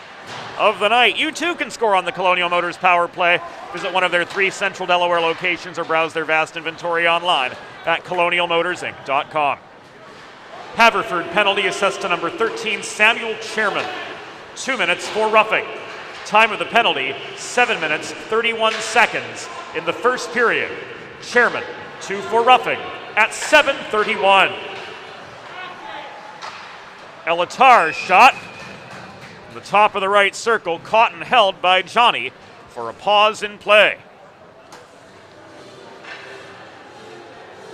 of the night. You too can score on the Colonial Motors power play. Visit one of their 3 Central Delaware locations or browse their vast inventory online at colonialmotorsinc.com. Haverford penalty assessed to number 13, Samuel Chairman. 2 minutes for roughing. Time of the penalty, 7 minutes, 31 seconds in the first period. Chairman, 2 for roughing at 7:31. Elatar's shot from the top of the right circle, caught and held by Johnny for a pause in play.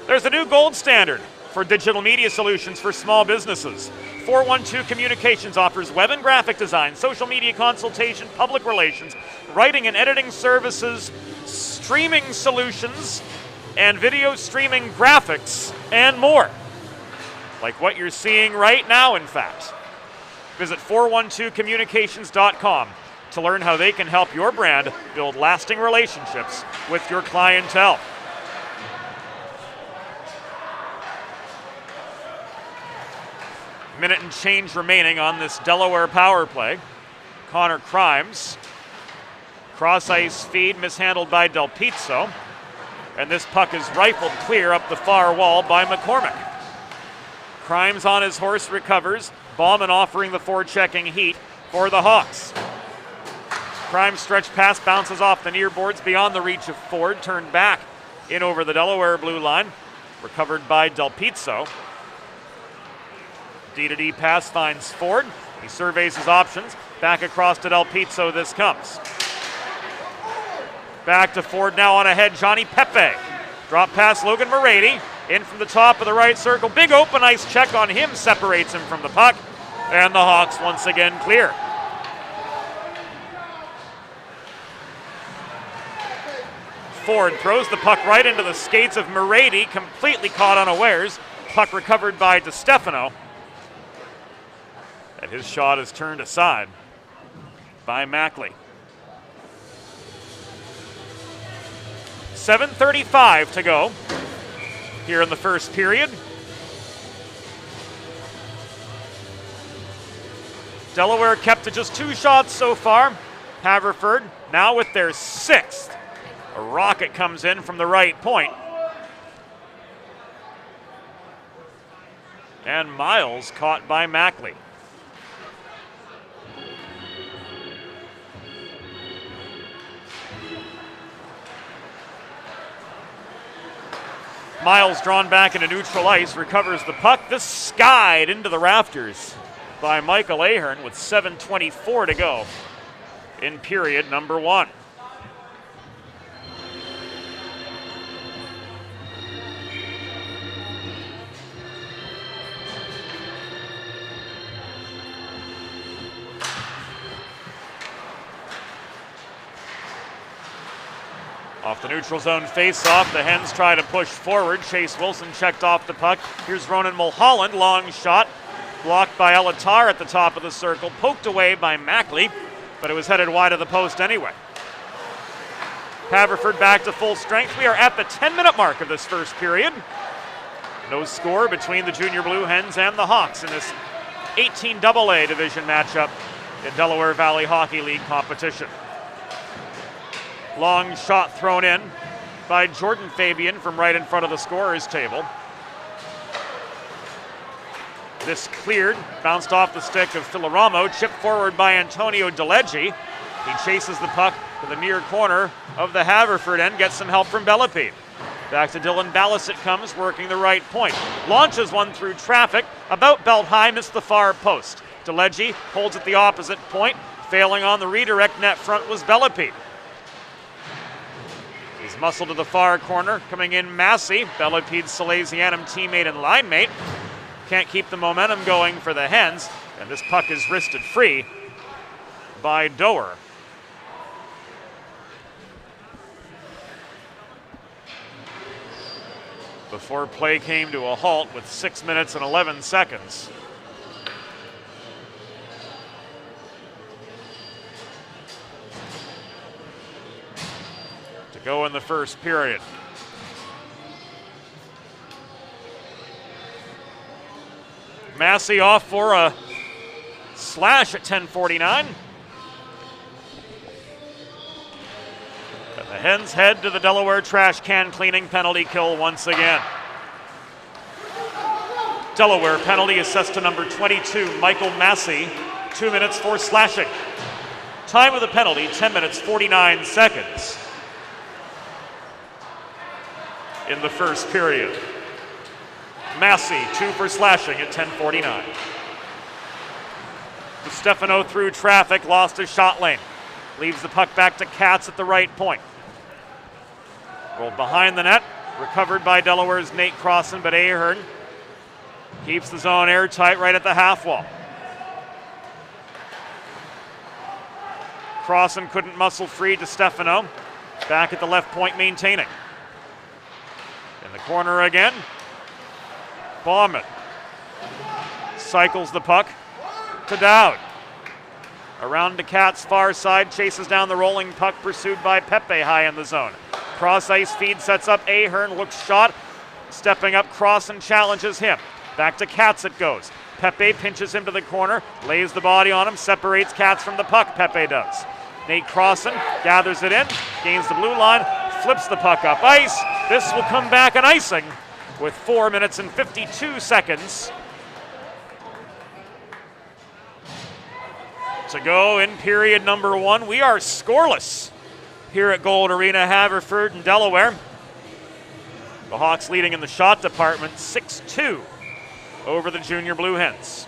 There's a new gold standard for digital media solutions for small businesses. 412 Communications offers web and graphic design, social media consultation, public relations, writing and editing services, streaming solutions, and video streaming graphics, and more. Like what you're seeing right now, in fact. Visit 412communications.com to learn how they can help your brand build lasting relationships with your clientele. Minute and change remaining on this Delaware power play. Connor Crimes. Cross ice feed mishandled by Del Pizzo. And this puck is rifled clear up the far wall by McCormick. Crimes on his horse recovers. Bauman offering the forechecking heat for the Hawks. Crimes stretch pass bounces off the near boards beyond the reach of Ford. Turned back in over the Delaware blue line. Recovered by Del Pizzo. D-to-D pass finds Ford. He surveys his options. Back across to Del Pizzo this comes. Back to Ford now on ahead, Johnny Pepe. Drop pass Logan Morady. In from the top of the right circle. Big open ice check on him separates him from the puck. And the Hawks once again clear. Ford throws the puck right into the skates of Morady, completely caught unawares. Puck recovered by DeStefano. And his shot is turned aside by Mackley. 7:35 to go here in the first period. Delaware kept to just 2 shots so far. Haverford now with their 6th. A rocket comes in from the right point. And Miles caught by Mackley. Miles drawn back into neutral ice, recovers the puck. This skied into the rafters by Michael Ahern with 7:24 to go in period number 1. Off the neutral zone face-off, the Hens try to push forward. Chase Wilson checked off the puck. Here's Ronan Mulholland, long shot. Blocked by Elatar at the top of the circle. Poked away by Mackley, but it was headed wide of the post anyway. Haverford back to full strength. We are at the 10-minute mark of this first period. No score between the Junior Blue Hens and the Hawks in this 18AA division matchup in Delaware Valley Hockey League competition. Long shot thrown in by Jordan Fabian from right in front of the scorer's table. This cleared, bounced off the stick of Filaramo, chipped forward by Antonio DeLeggi. He chases the puck to the near corner of the Haverford end, gets some help from Bellepede. Back to Dylan Ballas it comes, working the right point. Launches one through traffic, about belt high, missed the far post. DeLeggi holds at the opposite point, failing on the redirect net front was Bellepede. He's muscled to the far corner, coming in Massey, Bellepede's Salesianum teammate and line mate. Can't keep the momentum going for the Hens, and this puck is wristed free by Doer. Before play came to a halt with 6 minutes and 11 seconds. To go in the first period. Massey off for a slash at 10:49. And the Hens head to the Delaware trash can cleaning penalty kill once again. Delaware penalty assessed to number 22, Michael Massey, 2 minutes for slashing. Time of the penalty, 10 minutes, 49 seconds in the first period. Massey, 2 for slashing at 10:49. Stefano through traffic, lost his shot lane. Leaves the puck back to Katz at the right point. Rolled behind the net, recovered by Delaware's Nate Crossan, but Ahern keeps the zone airtight right at the half wall. Crossan couldn't muscle free to Stefano. Back at the left point maintaining. In the corner again. Bauman cycles the puck to Dowd. Around to Katz far side, chases down the rolling puck, pursued by Pepe high in the zone. Cross ice feed sets up Ahern, looks shot. Stepping up, Crossan challenges him. Back to Katz it goes. Pepe pinches him to the corner, lays the body on him, separates Katz from the puck, Pepe does. Nate Crossan gathers it in, gains the blue line, flips the puck up ice. This will come back an icing with 4 minutes and 52 seconds to go in period number 1. We are scoreless here at Gold Arena, Haverford and Delaware. The Hawks leading in the shot department, 6-2 over the Junior Blue Hens.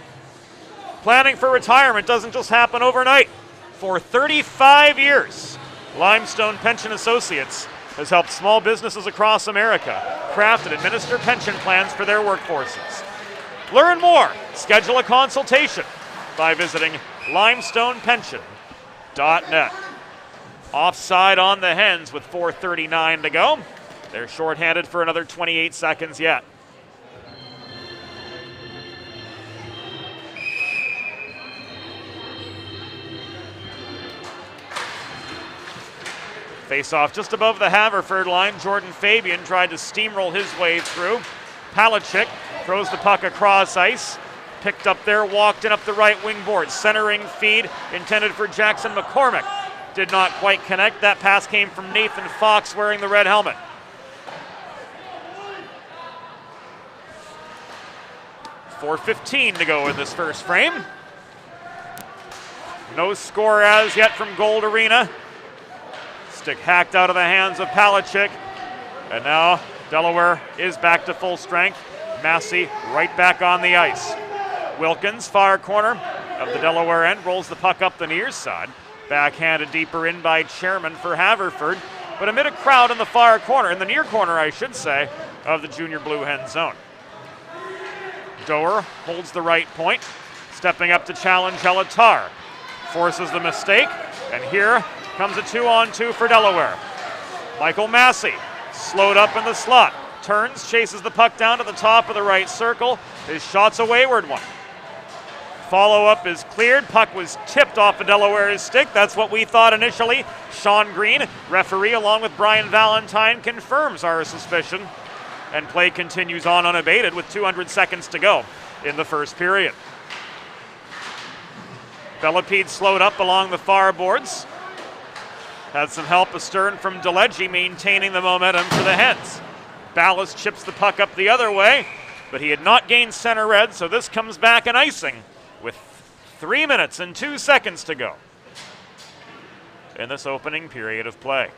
Planning for retirement doesn't just happen overnight. For 35 years, Limestone Pension Associates has helped small businesses across America craft and administer pension plans for their workforces. Learn more, schedule a consultation by visiting limestonepension.net. Offside on the Hens with 4:39 to go. They're shorthanded for another 28 seconds yet. Face-off just above the Haverford line. Jordan Fabian tried to steamroll his way through. Palachuk throws the puck across ice. Picked up there, walked in up the right wing board. Centering feed intended for Jackson McCormick. Did not quite connect. That pass came from Nathan Fox wearing the red helmet. .4:15 to go in this first frame. No score as yet from Gold Arena. Stick hacked out of the hands of Palachuk. And now Delaware is back to full strength. Massey right back on the ice. Wilkins, far corner of the Delaware end, rolls the puck up the near side. Backhanded deeper in by Chairman for Haverford, but amid a crowd in the far corner, in the near corner, I should say, of the junior Blue Hen zone. Doer holds the right point, stepping up to challenge Elatar. Forces the mistake, and here comes a 2-on-2 for Delaware. Michael Massey, slowed up in the slot, turns, chases the puck down to the top of the right circle. His shot's a wayward one. Follow-up is cleared. Puck was tipped off of Delaware's stick. That's what we thought initially. Sean Green, referee, along with Brian Valentine, confirms our suspicion. And play continues on unabated with 200 seconds to go in the first period. Bellepede slowed up along the far boards. Had some help astern from DeLegge, maintaining the momentum for the Hens. Ballas chips the puck up the other way, but he had not gained center red, so this comes back an icing with 3 minutes and 2 seconds to go in this opening period of play.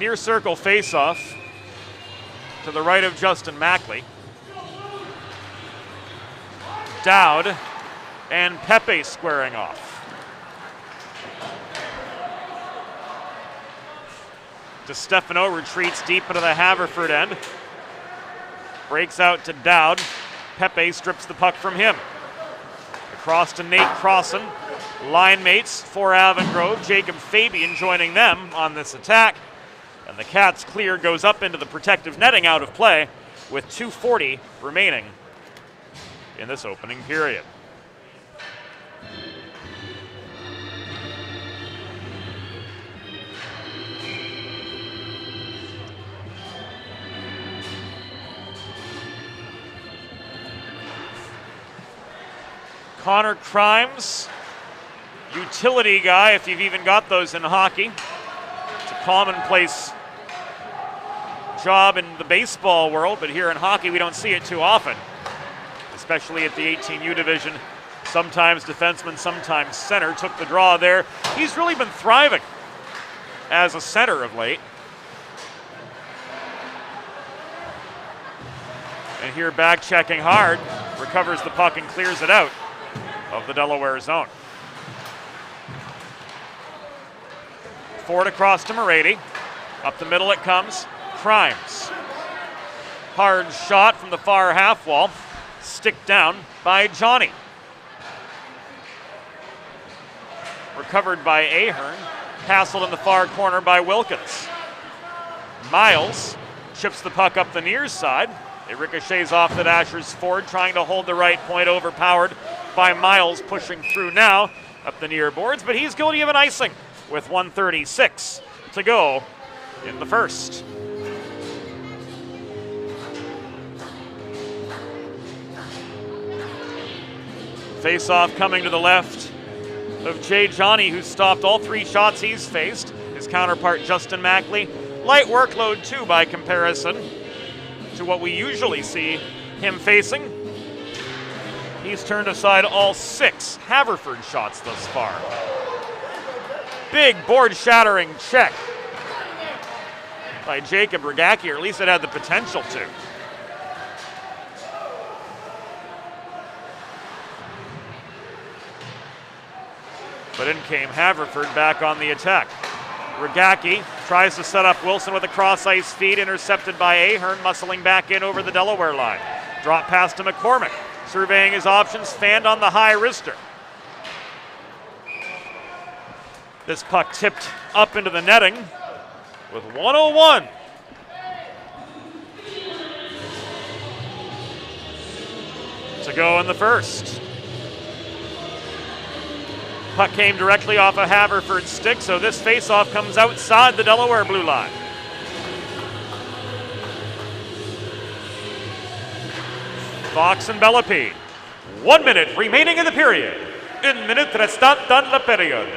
Near circle faceoff to the right of Justin Mackley. Dowd and Pepe squaring off. DeStefano retreats deep into the Haverford end. Breaks out to Dowd. Pepe strips the puck from him. Across to Nate Crossan. Line mates for Avongrove. Jacob Fabian joining them on this attack. And the Cats' clear goes up into the protective netting out of play with 2:40 remaining in this opening period. Connor Crimes, utility guy, if you've even got those in hockey. It's a commonplace job in the baseball world, but here in hockey we don't see it too often, especially at the 18U division. Sometimes defenseman, sometimes center. Took the draw there. He's really been thriving as a center of late. And here back checking hard, recovers the puck and clears it out of the Delaware zone. Forward across to Morady. Up the middle it comes. Crimes. Hard shot from the far half wall. Stick down by Johnny. Recovered by Ahern. Hassled in the far corner by Wilkins. Miles chips the puck up the near side. It ricochets off the Dashers forward, trying to hold the right point, overpowered by Miles, pushing through now up the near boards, but he's guilty of an icing with 1:36 to go in the first. Face-off coming to the left of Jay Johnny, who stopped all 3 shots he's faced. His counterpart, Justin Mackley. Light workload, too, by comparison to what we usually see him facing. He's turned aside all 6 Haverford shots thus far. Big board-shattering check by Jacob Regacki, or at least it had the potential to. But in came Haverford back on the attack. Regacki tries to set up Wilson with a cross-ice feed, intercepted by Ahern, muscling back in over the Delaware line. Drop pass to McCormick, surveying his options, fanned on the high wrister. This puck tipped up into the netting with 1:01. To go in the first. Puck came directly off of Haverford's stick, so this faceoff comes outside the Delaware blue line. Fox and Bellepede. 1 minute remaining in the period. Une minute restant dans la période.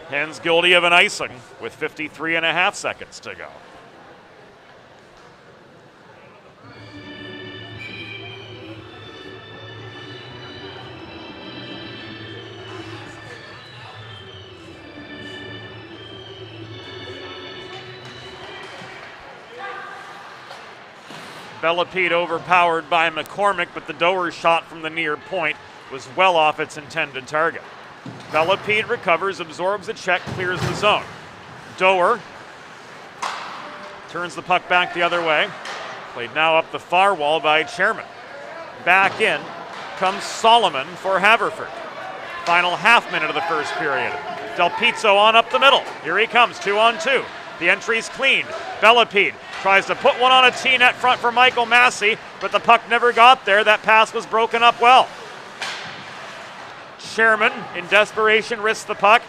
Hens guilty of an icing with 53.5 seconds to go. Bellepede overpowered by McCormick, but the Doer shot from the near point was well off its intended target. Bellepede recovers, absorbs the check, clears the zone. Doer turns the puck back the other way. Played now up the far wall by Chairman. Back in comes Solomon for Haverford. Final half minute of the first period. Del Pizzo on up the middle. Here he comes, 2-on-2. The entry's clean. Bellepede tries to put one on a T-net front for Michael Massey, but the puck never got there. That pass was broken up well. Chairman, in desperation, risks the puck.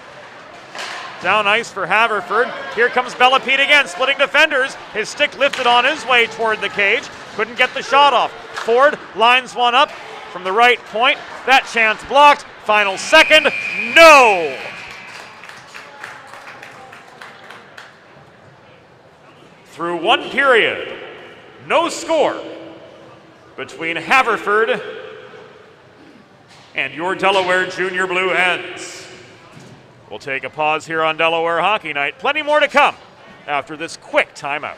Down ice for Haverford. Here comes Bellepede again, splitting defenders. His stick lifted on his way toward the cage. Couldn't get the shot off. Ford lines one up from the right point. That chance blocked. Final second, no! Through one period, no score between Haverford and your Delaware Junior Blue Hens. We'll take a pause here on Delaware Hockey Night. Plenty more to come after this quick timeout.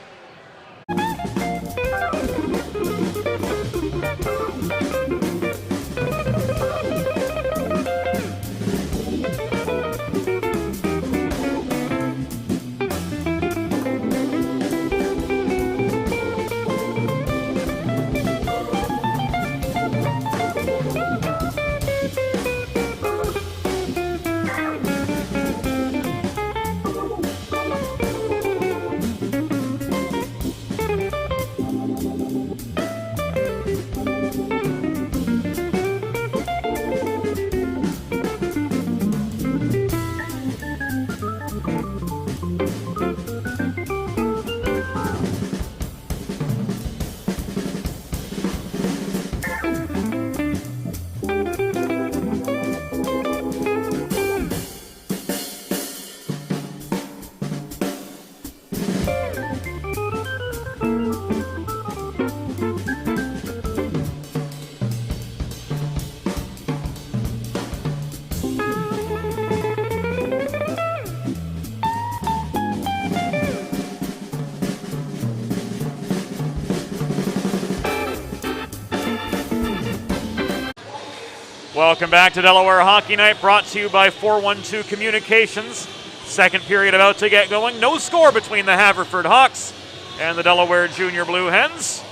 Welcome back to Delaware Hockey Night, brought to you by 412 Communications. Second period about to get going. No score between the Haverford Hawks and the Delaware Junior Blue Hens.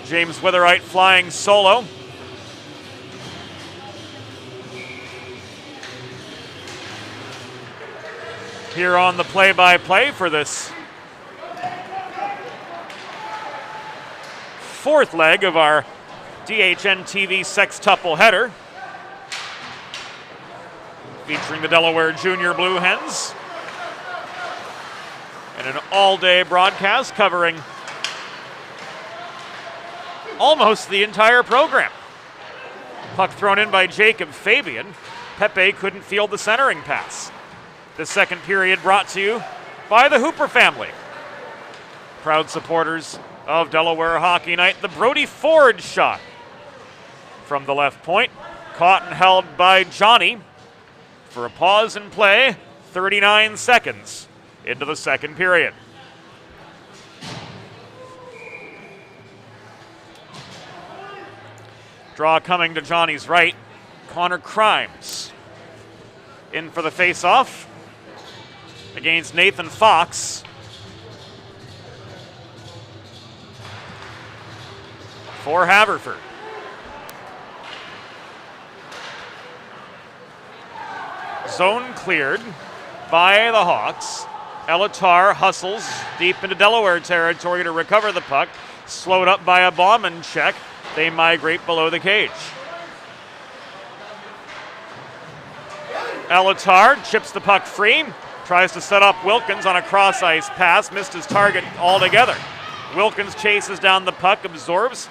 James Witherite flying solo. Here on the play-by-play for this fourth leg of our DHN TV sextuple header, featuring the Delaware Junior Blue Hens, and an all-day broadcast covering almost the entire program. Puck thrown in by Jacob Fabian. Pepe couldn't field the centering pass. The second period brought to you by the Hooper family, proud supporters of Delaware Hockey Night. The Brody Ford shot from the left point, caught and held by Johnny for a pause in play, 39 seconds into the second period. Draw coming to Johnny's right. Connor Crimes in for the face-off against Nathan Fox. For Haverford. Zone cleared by the Hawks. Elatar hustles deep into Delaware territory to recover the puck. Slowed up by a Bauman check. They migrate below the cage. Elatar chips the puck free. Tries to set up Wilkins on a cross-ice pass. Missed his target altogether. Wilkins chases down the puck, absorbs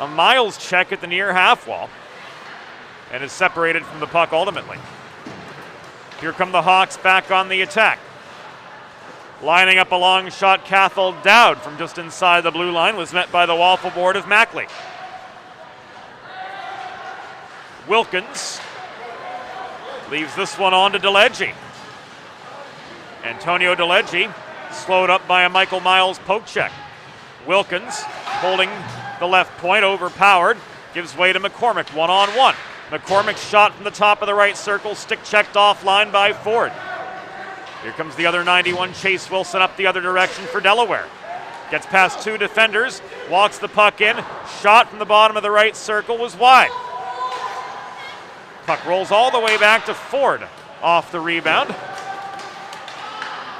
a Miles check at the near half wall, and is separated from the puck ultimately. Here come the Hawks back on the attack. Lining up a long shot, Cathal Dowd from just inside the blue line was met by the waffle board of Mackley. Wilkins leaves this one on to DeLegge. Antonio DeLeggi slowed up by a Michael Miles poke check. Wilkins holding the left point, overpowered, gives way to McCormick one-on-one. McCormick's shot from the top of the right circle, stick checked offline by Ford. Here comes the other 91, Chase Wilson, up the other direction for Delaware. Gets past two defenders, walks the puck in, shot from the bottom of the right circle was wide. Puck rolls all the way back to Ford off the rebound.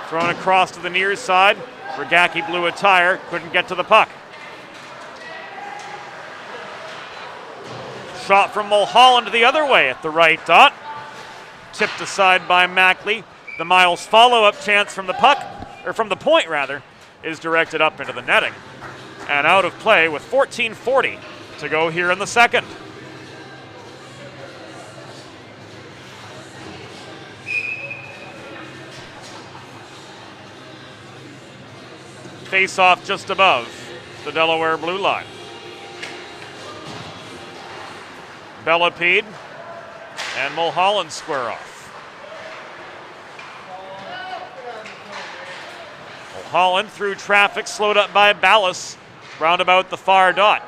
Thrown across to the near side. Regacki blew a tire, couldn't get to the puck. Shot from Mulholland the other way at the right dot. Tipped aside by Mackley. The Miles follow-up chance from the puck, or from the point rather, is directed up into the netting. And out of play with 14:40 to go here in the second. Face-off just above the Delaware blue line. Bellapede and Mulholland square off. Mulholland through traffic, slowed up by Ballas, round about the far dot.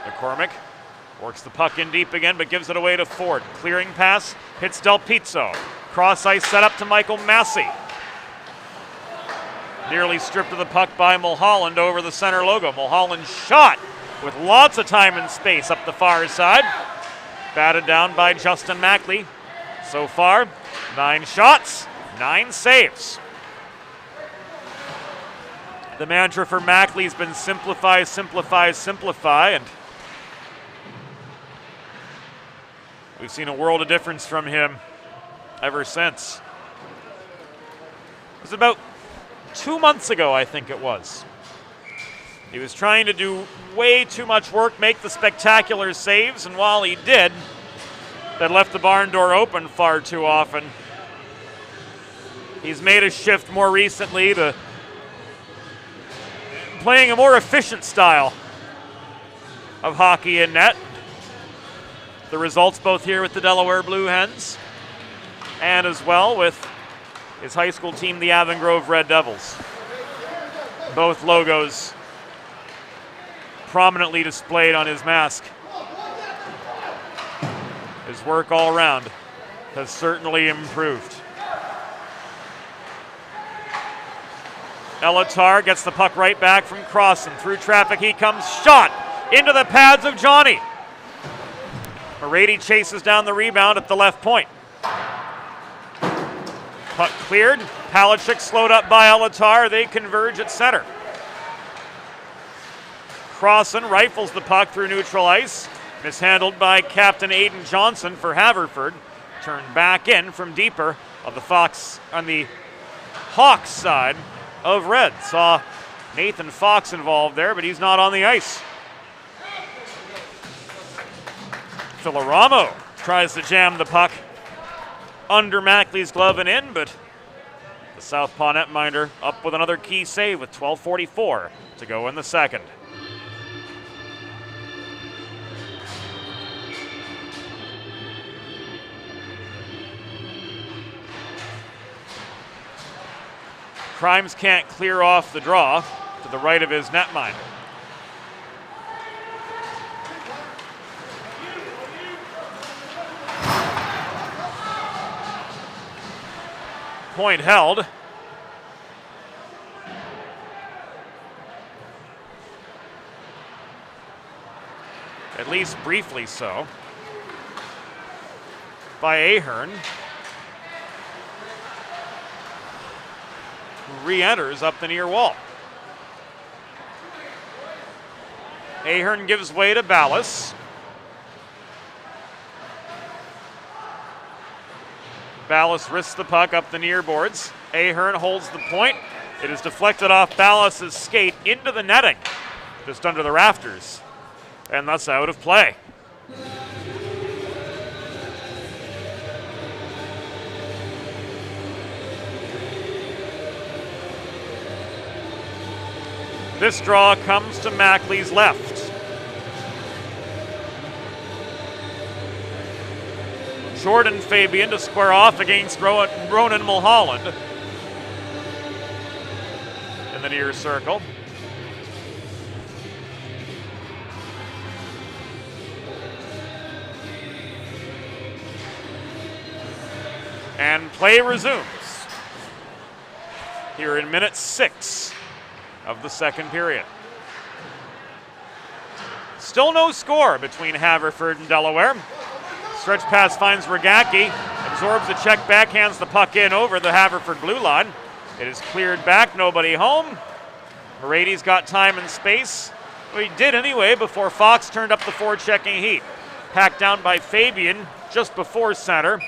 McCormick works the puck in deep again, but gives it away to Ford. Clearing pass, hits Del Pizzo. Cross ice set up to Michael Massey. Nearly stripped of the puck by Mulholland over the center logo. Mulholland shot with lots of time and space up the far side. Batted down by Justin Mackley. So far, 9 shots, 9 saves. The mantra for Mackley's been simplify, simplify, simplify, and we've seen a world of difference from him ever since. It was about 2 months ago, I think it was. He was trying to do way too much work, make the spectacular saves, and while he did, that left the barn door open far too often. He's made a shift more recently to playing a more efficient style of hockey in net. The results both here with the Delaware Blue Hens and as well with his high school team, the Avon Grove Red Devils. Both logos prominently displayed on his mask. His work all around has certainly improved. Elatar gets the puck right back from Crossan. Through traffic he comes, shot into the pads of Johnny. Morady chases down the rebound at the left point. Puck cleared. Palachuk slowed up by Elatar. They converge at center. Crossan rifles the puck through neutral ice. Mishandled by Captain Aiden Johnson for Haverford. Turned back in from deeper on the Hawks side of red. Saw Nathan Fox involved there, but he's not on the ice. Filaramo tries to jam the puck under Mackley's glove and in, but the Southpaw netminder up with another key save with 12:44 to go in the second. Crimes can't clear off the draw to the right of his netminder. Point held. At least briefly so. By Ahern. Who re-enters up the near wall. Ahern gives way to Ballas. Ballas risks the puck up the near boards. Ahern holds the point. It is deflected off Ballas' skate into the netting, just under the rafters, and thus out of play. This draw comes to Mackley's left. Jordan Fabian to square off against Ronan Mulholland in the near circle. And play resumes here in minute 6 of the second period. Still no score between Haverford and Delaware. Stretch pass finds Regacki, absorbs the check, backhands the puck in over the Haverford blue line. It is cleared back, nobody home. Morady's got time and space. Well, he did anyway before Fox turned up the forechecking heat. Packed down by Fabian just before center.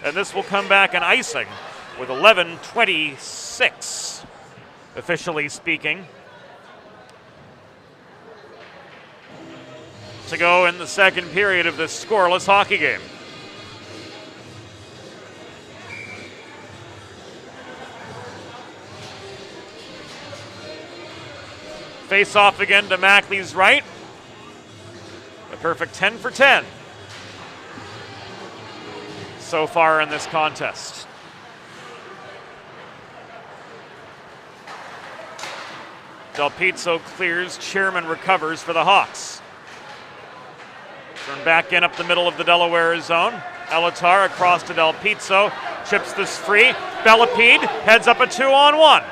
And this will come back an icing with 11:26, officially speaking, to go in the second period of this scoreless hockey game. Face off again to Mackley's right. A perfect 10 for 10 so far in this contest. Del Pizzo clears, Chairman recovers for the Hawks. Turn back in up the middle of the Delaware zone. Elatar across to Del Pizzo, chips this free. Bellepede heads up a 2-on-1.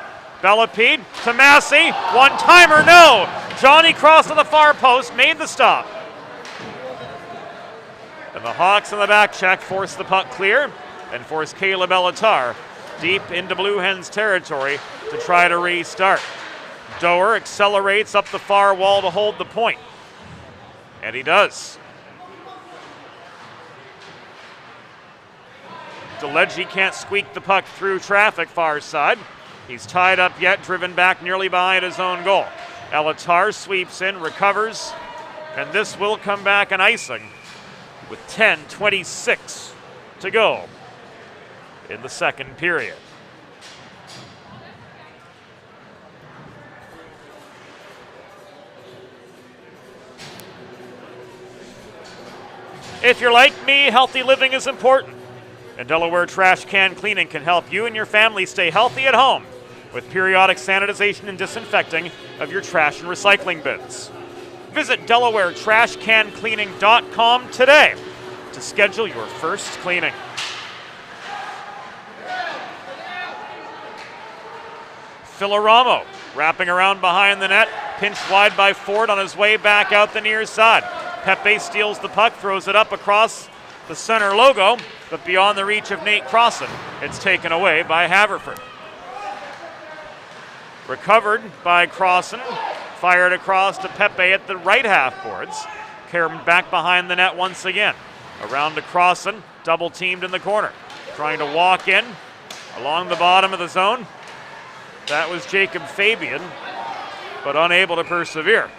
Bellepede to Massey, one-timer, no! Johnny crossed to the far post, made the stop. And the Hawks in the back check force the puck clear and force Caleb Elatar deep into Blue Hens territory to try to restart. Doer accelerates up the far wall to hold the point. And he does. DeLegge can't squeak the puck through traffic far side. He's tied up yet, driven back nearly behind his own goal. Elatar sweeps in, recovers, and this will come back an icing with 10:26 to go in the second period. If you're like me, healthy living is important. And Delaware Trash Can Cleaning can help you and your family stay healthy at home with periodic sanitization and disinfecting of your trash and recycling bins. Visit DelawareTrashCanCleaning.com today to schedule your first cleaning. Filoramo wrapping around behind the net, pinched wide by Ford on his way back out the near side. Pepe steals the puck, throws it up across the center logo, but beyond the reach of Nate Crossan, it's taken away by Haverford. Recovered by Crossan, fired across to Pepe at the right half boards. Carried back behind the net once again. Around to Crossan, double teamed in the corner. Trying to walk in along the bottom of the zone. That was Jacob Fabian, but unable to persevere.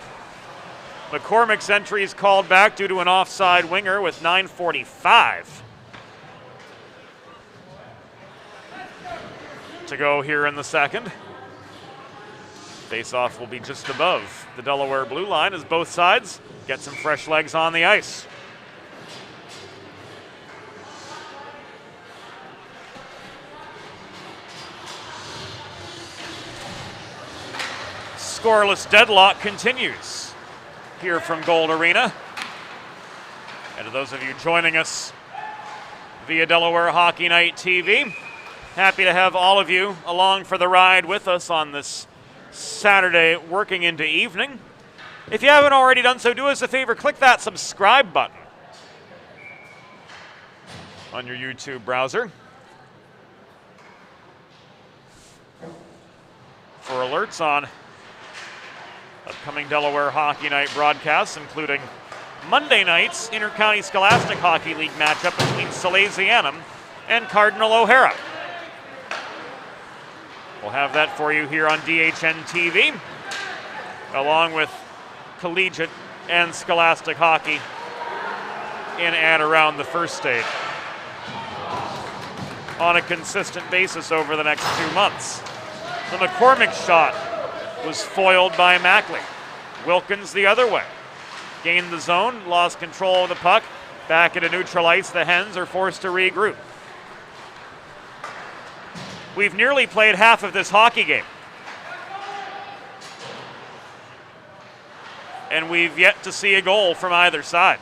McCormick's entry is called back due to an offside winger with 9:45 to go here in the second. Face-off will be just above the Delaware blue line as both sides get some fresh legs on the ice. Scoreless deadlock continues here from Gold Arena. And to those of you joining us via Delaware Hockey Night TV, happy to have all of you along for the ride with us on this Saturday working into evening. If you haven't already done so, do us a favor, click that subscribe button on your YouTube browser for alerts on upcoming Delaware Hockey Night broadcasts, including Monday night's Intercounty Scholastic Hockey League matchup between Salesianum and Cardinal O'Hara. We'll have that for you here on DHN TV, along with collegiate and scholastic hockey in and around the first state on a consistent basis over the next 2 months. The McCormick shot was foiled by Mackley. Wilkins the other way. Gained the zone, lost control of the puck, Back into neutral ice, the Hens are forced to regroup. We've nearly played half of this hockey game. And we've yet to see a goal from either side.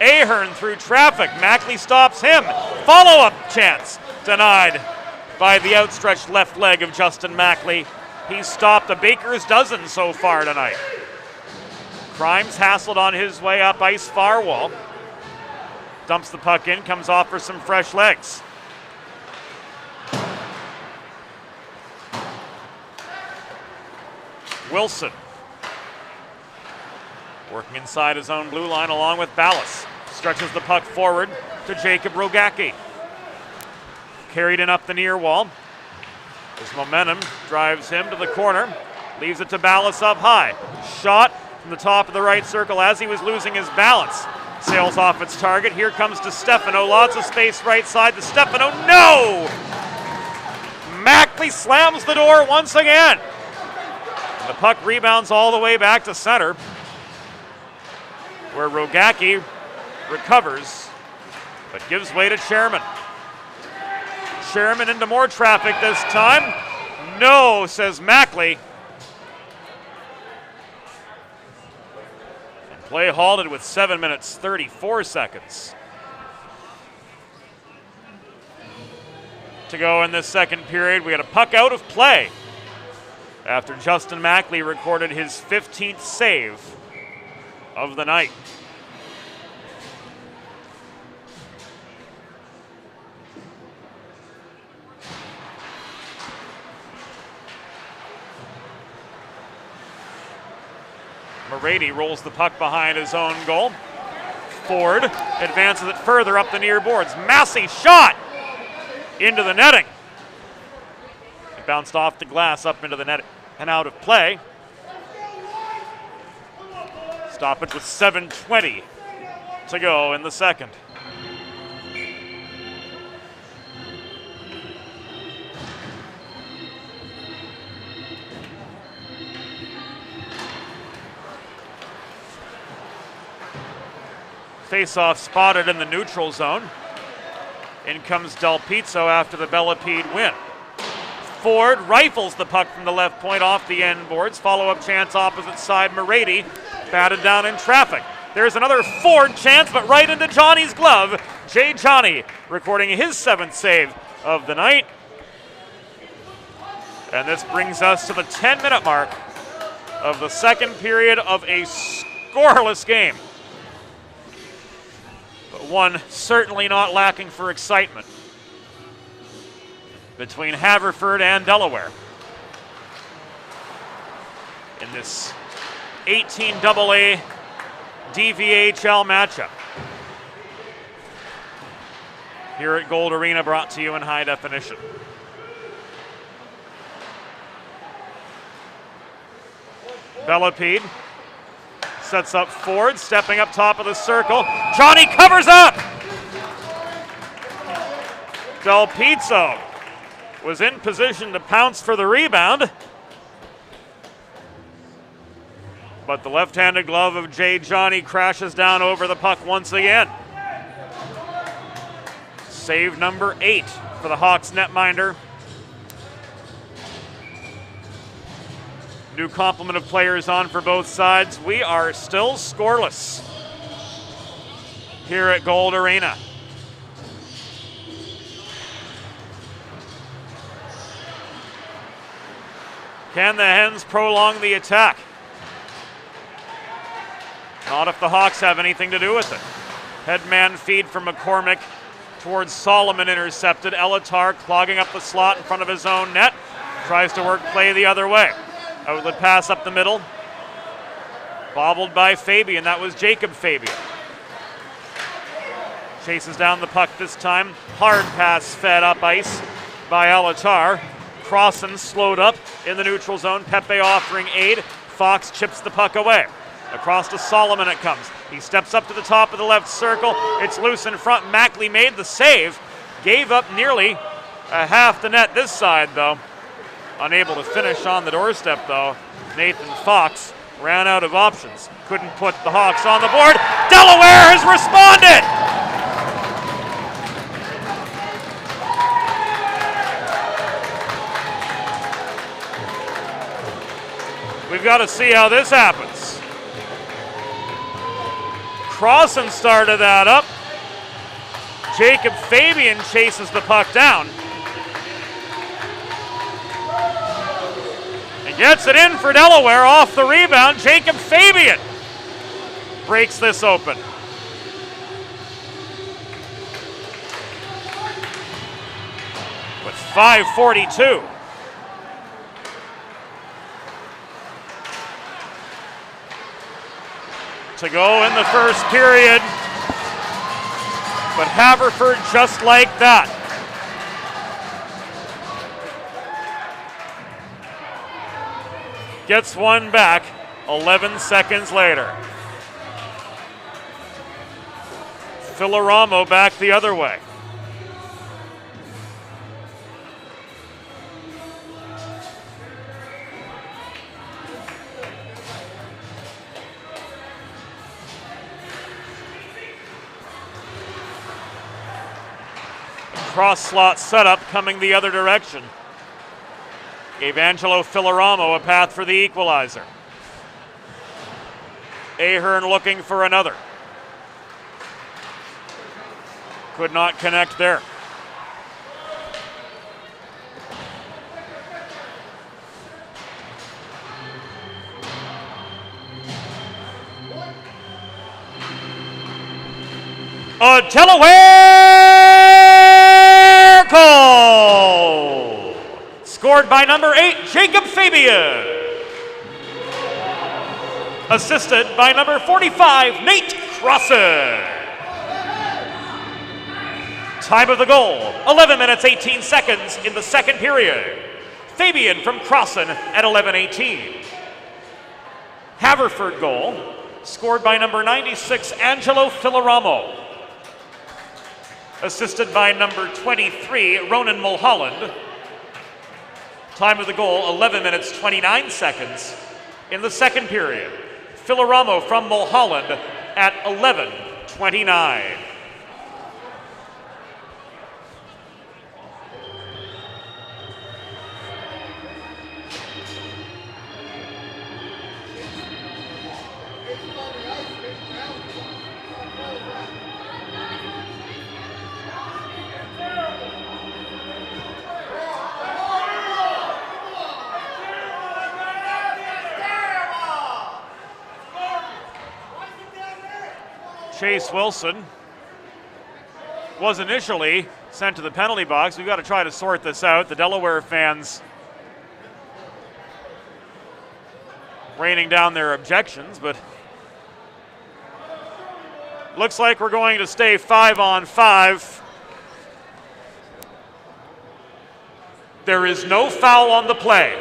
Ahern through traffic. Mackley stops him. Follow-up chance denied by the outstretched left leg of Justin Mackley. He's stopped a baker's dozen so far tonight. Crimes hassled on his way up ice far wall. Dumps the puck in, comes off for some fresh legs. Wilson working inside his own blue line along with Ballas. Stretches the puck forward to Jacob Rogacki. Carried in up the near wall. His momentum drives him to the corner. Leaves it to Ballas up high. Shot from the top of the right circle as he was losing his balance. Sails off its target. Here comes to Stefano. Lots of space right side to Stefano. No! Mackley slams the door once again. And the puck rebounds all the way back to center, where Rogacki recovers, but gives way to Chairman. Chairman into more traffic this time. No, says Mackley. And play halted with 7 minutes, 34 seconds to go in this second period. We had a puck out of play after Justin Mackley recorded his 15th save of the night. Morady rolls the puck behind his own goal. Ford advances it further up the near boards. Massey shot into the netting. It bounced off the glass up into the net and out of play. Stoppage with 7:20 to go in the second. Face-off spotted in the neutral zone. In comes Del Pizzo after the Bellapede win. Ford rifles the puck from the left point off the end boards. Follow-up chance opposite side. Morady batted down in traffic. There's another Ford chance, but right into Johnny's glove. Jay Johnny recording his 7th save of the night. And this brings us to the 10-minute mark of the second period of a scoreless game. But one certainly not lacking for excitement between Haverford and Delaware in this 18 AA DVHL matchup here at Gold Arena, brought to you in high definition. Bellapede sets up Ford, stepping up top of the circle. Johnny covers up! Del Pizzo was in position to pounce for the rebound, but the left-handed glove of Jay Johnny crashes down over the puck once again. Save number 8 for the Hawks netminder. New complement of players on for both sides. We are still scoreless here at Gold Arena. Can the Hens prolong the attack? Not if the Hawks have anything to do with it. Headman feed from McCormick towards Solomon, intercepted. Elatar clogging up the slot in front of his own net. Tries to work play the other way. Outlet pass up the middle. Bobbled by Fabian. That was Jacob Fabian. Chases down the puck this time. Hard pass fed up ice by Elatar. Crossan slowed up in the neutral zone. Pepe offering aid. Fox chips the puck away. Across to Solomon it comes. He steps up to the top of the left circle. It's loose in front. Mackley made the save. Gave up nearly a half the net this side, though. Unable to finish on the doorstep, though. Nathan Fox ran out of options. Couldn't put the Hawks on the board. Delaware has responded! We've got to see how this happens. Crossan started that up. Jacob Fabian chases the puck down. And gets it in for Delaware off the rebound. Jacob Fabian breaks this open. With 5:42. to go in the first period. But Haverford just like that. Gets one back 11 seconds later. Filoramo back the other way. Cross slot setup coming the other direction. Gave Angelo Filoramo a path for the equalizer. Ahern looking for another. Could not connect there. A Delaware goal! Scored by number 8, Jacob Fabian. Assisted by number 45, Nate Crossan. Time of the goal, 11 minutes, 18 seconds in the second period. Fabian from Crossan at 11:18. Haverford goal, scored by number 96, Angelo Filoramo. Assisted by number 23, Ronan Mulholland. Time of the goal, 11 minutes, 29 seconds in the second period. Filoramo from Mulholland at 11:29. Chase Wilson was initially sent to the penalty box. We've got to try to sort this out. The Delaware fans raining down their objections, but looks like we're going to stay 5-on-5. There is no foul on the play.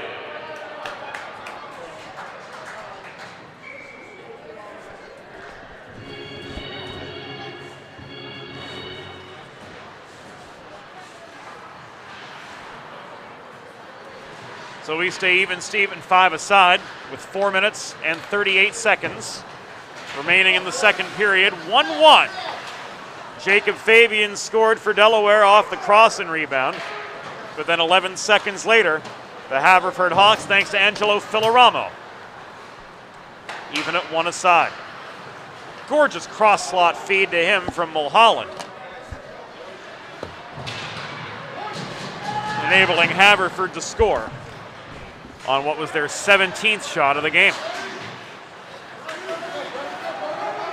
So we stay even Steven 5 aside with 4 minutes and 38 seconds remaining in the second period. 1-1. Jacob Fabian scored for Delaware off the Crossan rebound. But then 11 seconds later, the Haverford Hawks, thanks to Angelo Filoramo, even at 1 aside. Gorgeous cross slot feed to him from Mulholland, enabling Haverford to score on what was their 17th shot of the game.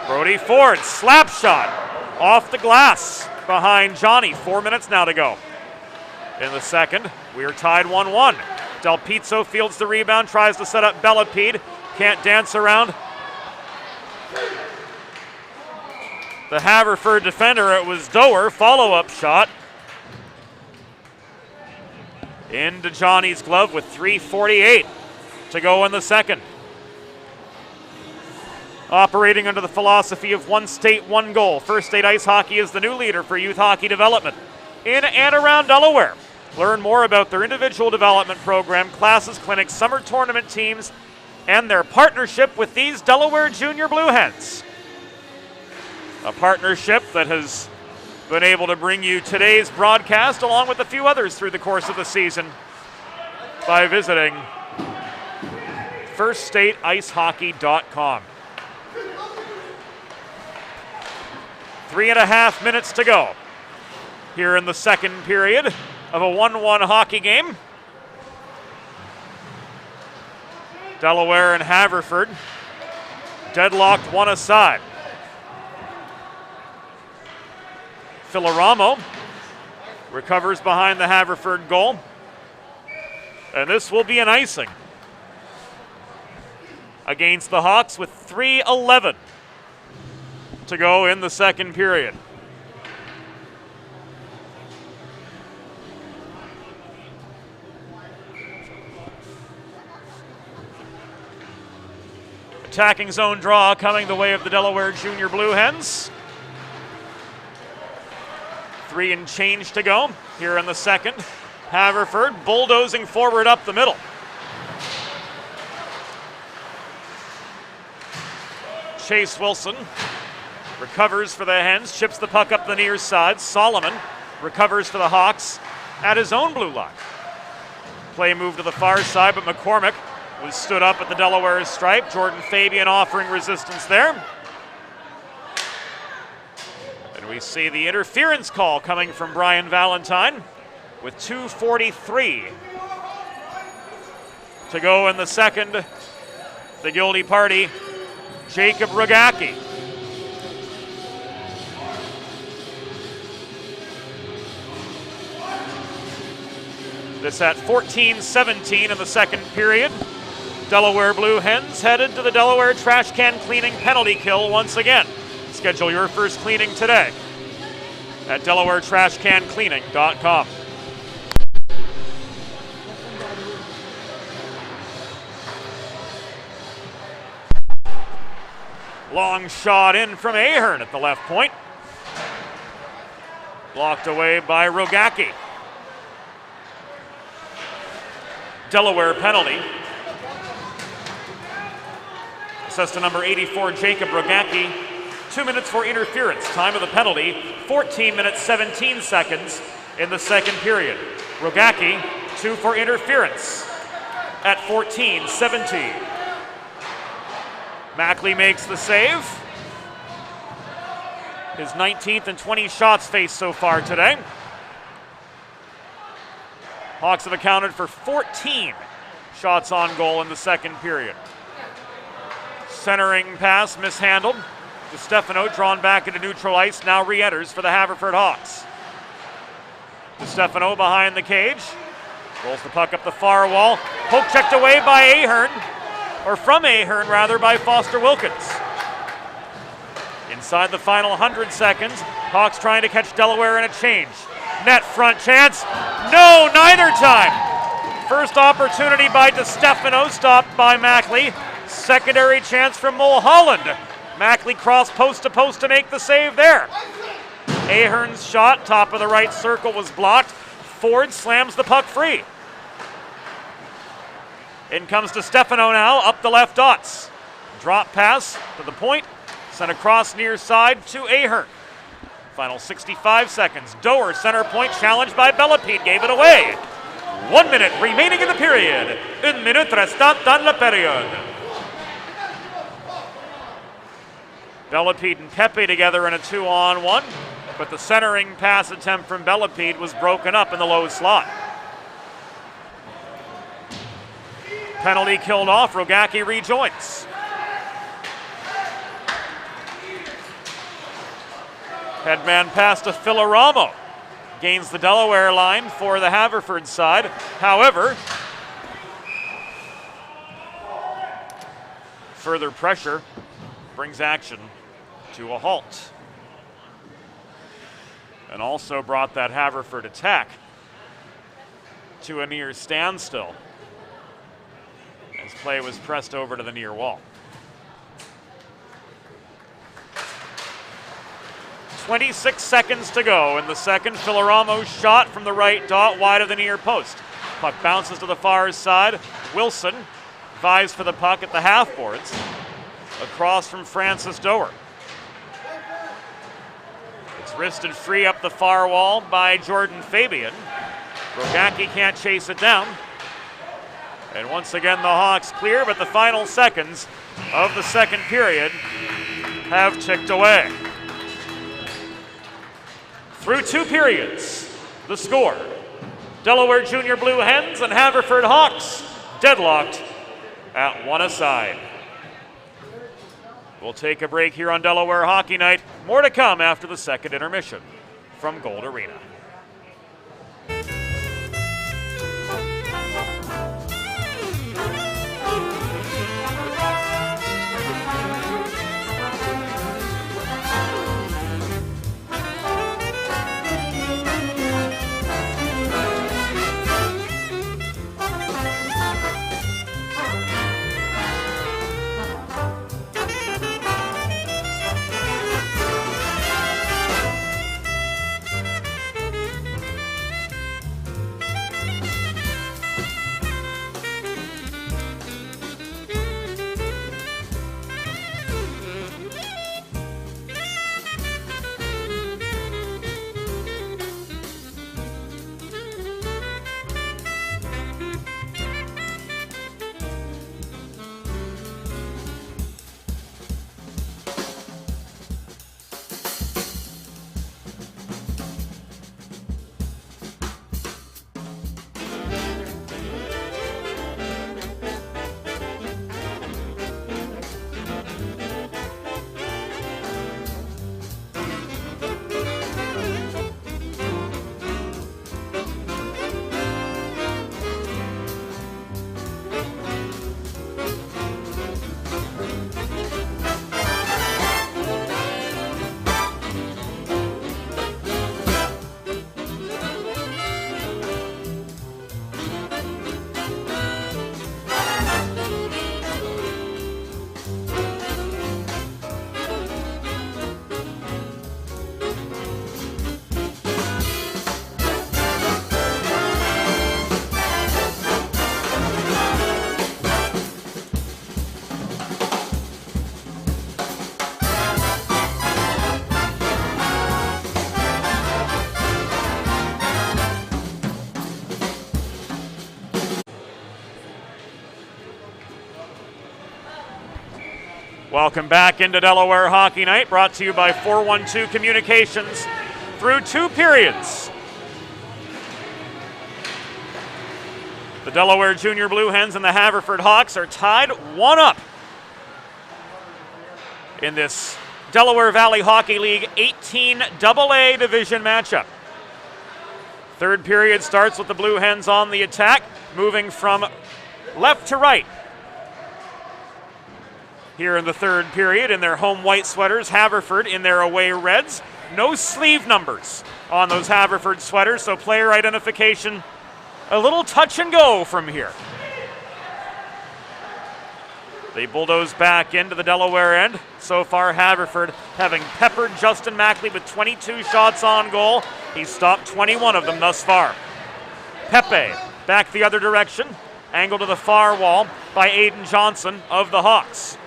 Brody Ford, slap shot off the glass behind Johnny. 4 minutes now to go in the second. We are tied 1-1. Del Pizzo fields the rebound, tries to set up Bellapede, can't dance around the Haverford defender. It was Doer, follow-up shot into Johnny's glove with 3:48 to go in the second. Operating under the philosophy of one state, one goal, First State Ice Hockey is the new leader for youth hockey development in and around Delaware. Learn more about their individual development program, classes, clinics, summer tournament teams, and their partnership with these Delaware Jr. Blue Hens. A partnership that has been able to bring you today's broadcast along with a few others through the course of the season by visiting firststateicehockey.com. 3.5 minutes to go here in the second period of a 1-1 hockey game. Delaware and Haverford deadlocked one aside. Filoramo recovers behind the Haverford goal. And this will be an icing against the Hawks with 3:11 to go in the second period. Attacking zone draw coming the way of the Delaware Jr. Blue Hens. 3 and change to go here in the second. Haverford bulldozing forward up the middle. Chase Wilson recovers for the Hens, chips the puck up the near side. Solomon recovers for the Hawks at his own blue line. Play move to the far side, but McCormick was stood up at the Delaware stripe. Jordan Fabian offering resistance there. And we see the interference call coming from Brian Valentine with 2:43 to go in the second. The guilty party, Jacob Rogacki. This at 14:17 in the second period. Delaware Blue Hens headed to the Delaware trash can cleaning penalty kill once again. Schedule your first cleaning today at DelawareTrashCanCleaning.com. Long shot in from Ahern at the left point. Blocked away by Rogacki. Delaware penalty. Assessed number 84, Jacob Rogacki. 2 minutes for interference. Time of the penalty, 14 minutes, 17 seconds in the second period. Rogacki, 2 for interference at 14:17. Mackley makes the save. His 19th and 20 shots faced so far today. Hawks have accounted for 14 shots on goal in the second period. Centering pass mishandled. DiStefano drawn back into neutral ice, now re-enters for the Haverford Hawks. DiStefano behind the cage. Rolls the puck up the far wall. Poke checked away by Ahern, or from Ahern rather, by Foster Wilkins. Inside the final 100 seconds, Hawks trying to catch Delaware in a change. Net front chance. No, neither time. First opportunity by DiStefano, stopped by Mackley. Secondary chance from Mulholland. Mackley crossed post to post to make the save there. Ahern's shot, top of the right circle, was blocked. Ford slams the puck free. In comes DiStefano now, up the left dots. Drop pass to the point, sent across near side to Ahern. Final 65 seconds. Doer, center point, challenged by Bellepede, gave it away. 1 minute remaining in the period. 1 minute restant dans la période. Bellepede and Pepe together in a 2-on-1, but the centering pass attempt from Bellepede was broken up in the low slot. Penalty killed off, Rogacki rejoins. Headman pass to Filoramo. Gains the Delaware line for the Haverford side. However, further pressure brings action to a halt. And also brought that Haverford attack to a near standstill as play was pressed over to the near wall. 26 seconds to go in the second. Filoramo's shot from the right dot wide of the near post. Puck bounces to the far side. Wilson Vies for the puck at the half boards, across from Francis Doer. It's wristed free up the far wall by Jordan Fabian. Rogacki can't chase it down. And once again, the Hawks clear, but the final seconds of the second period have ticked away. Through 2 periods, the score: Delaware Jr. Blue Hens and Haverford Hawks deadlocked at 1 aside. We'll take a break here on Delaware Hockey Night. More to come after the second intermission from Gold Arena. Welcome back into Delaware Hockey Night, brought to you by 412 Communications. Through 2 periods, the Delaware Jr. Blue Hens and the Haverford Hawks are tied 1-1 in this Delaware Valley Hockey League 18 AA division matchup. Third period starts with the Blue Hens on the attack, moving from left to right. Here in the third period, in their home white sweaters, Haverford in their away reds. No sleeve numbers on those Haverford sweaters, so player identification a little touch and go from here. They bulldoze back into the Delaware end. So far, Haverford having peppered Justin Mackley with 22 shots on goal. He's stopped 21 of them thus far. Pepe back the other direction, angled to the far wall by Aiden Johnson of the Hawks.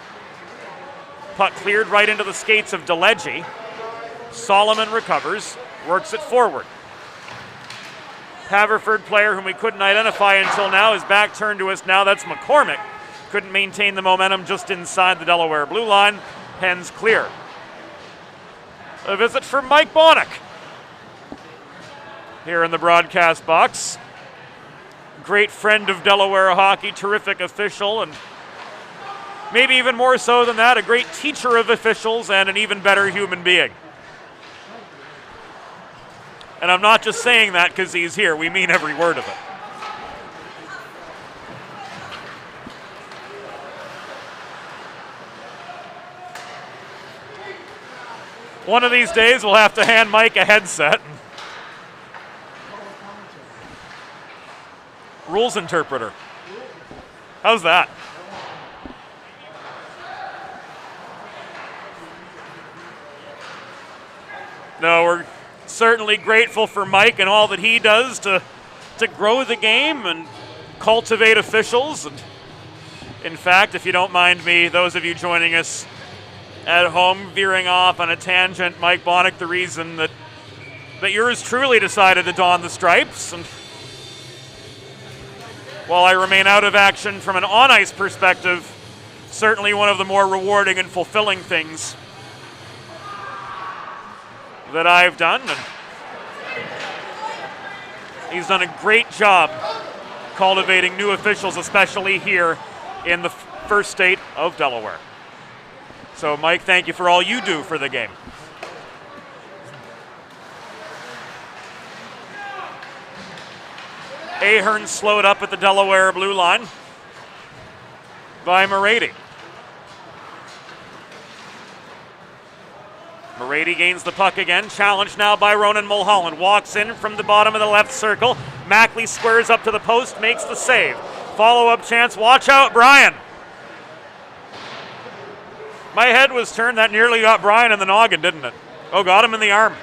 Puck cleared right into the skates of DeLegge. Solomon recovers, works it forward. Haverford player whom we couldn't identify until now is back turned to us now. That's McCormick. Couldn't maintain the momentum just inside the Delaware blue line. Hens clear. A visit for Mike Bonnick here in the broadcast box. Great friend of Delaware hockey, terrific official, and maybe even more so than that, a great teacher of officials and an even better human being. And I'm not just saying that because he's here. We mean every word of it. One of these days, we'll have to hand Mike a headset. Rules interpreter. How's that? No, we're certainly grateful for Mike and all that he does to grow the game and cultivate officials. And In fact, if you don't mind me, those of you joining us at home veering off on a tangent, Mike Bonnick, the reason that yours truly decided to don the stripes. And while I remain out of action from an on-ice perspective, certainly one of the more rewarding and fulfilling things that I've done. And he's done a great job cultivating new officials, especially here in the first state of Delaware. So, Mike, thank you for all you do for the game. Ahern slowed up at the Delaware blue line by Morady. Morady gains the puck again, challenged now by Ronan Mulholland. Walks in from the bottom of the left circle. Mackley squares up to the post, makes the save. Follow-up chance, watch out, Brian. My head was turned, that nearly got Brian in the noggin, didn't it? Oh, got him in the arm.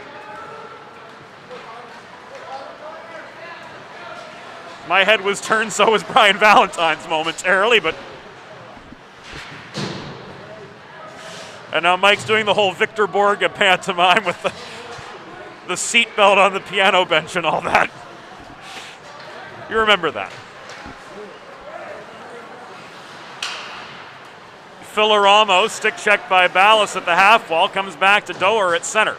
My head was turned, so was Brian Valentine's momentarily, but... And now Mike's doing the whole Victor Borga pantomime with the seatbelt on the piano bench and all that. You remember that. Filoramo, stick checked by Ballas at the half wall, comes back to Doer at center.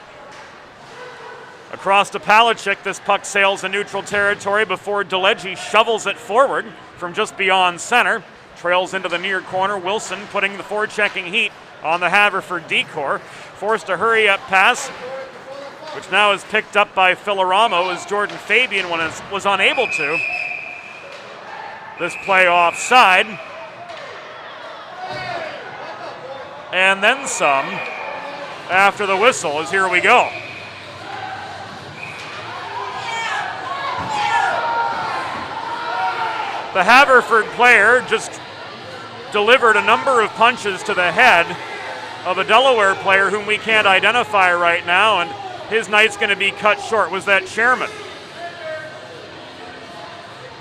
Across to Palachuk, this puck sails in neutral territory before Delegi shovels it forward from just beyond center. Trails into the near corner, Wilson putting the forechecking heat on the Haverford decor. Forced a hurry-up pass, which now is picked up by Filoramo as Jordan Fabian was unable to. This play offside. And then some after the whistle, as here we go. The Haverford player just delivered a number of punches to the head of a Delaware player whom we can't identify right now, and his night's going to be cut short. Was that Chairman?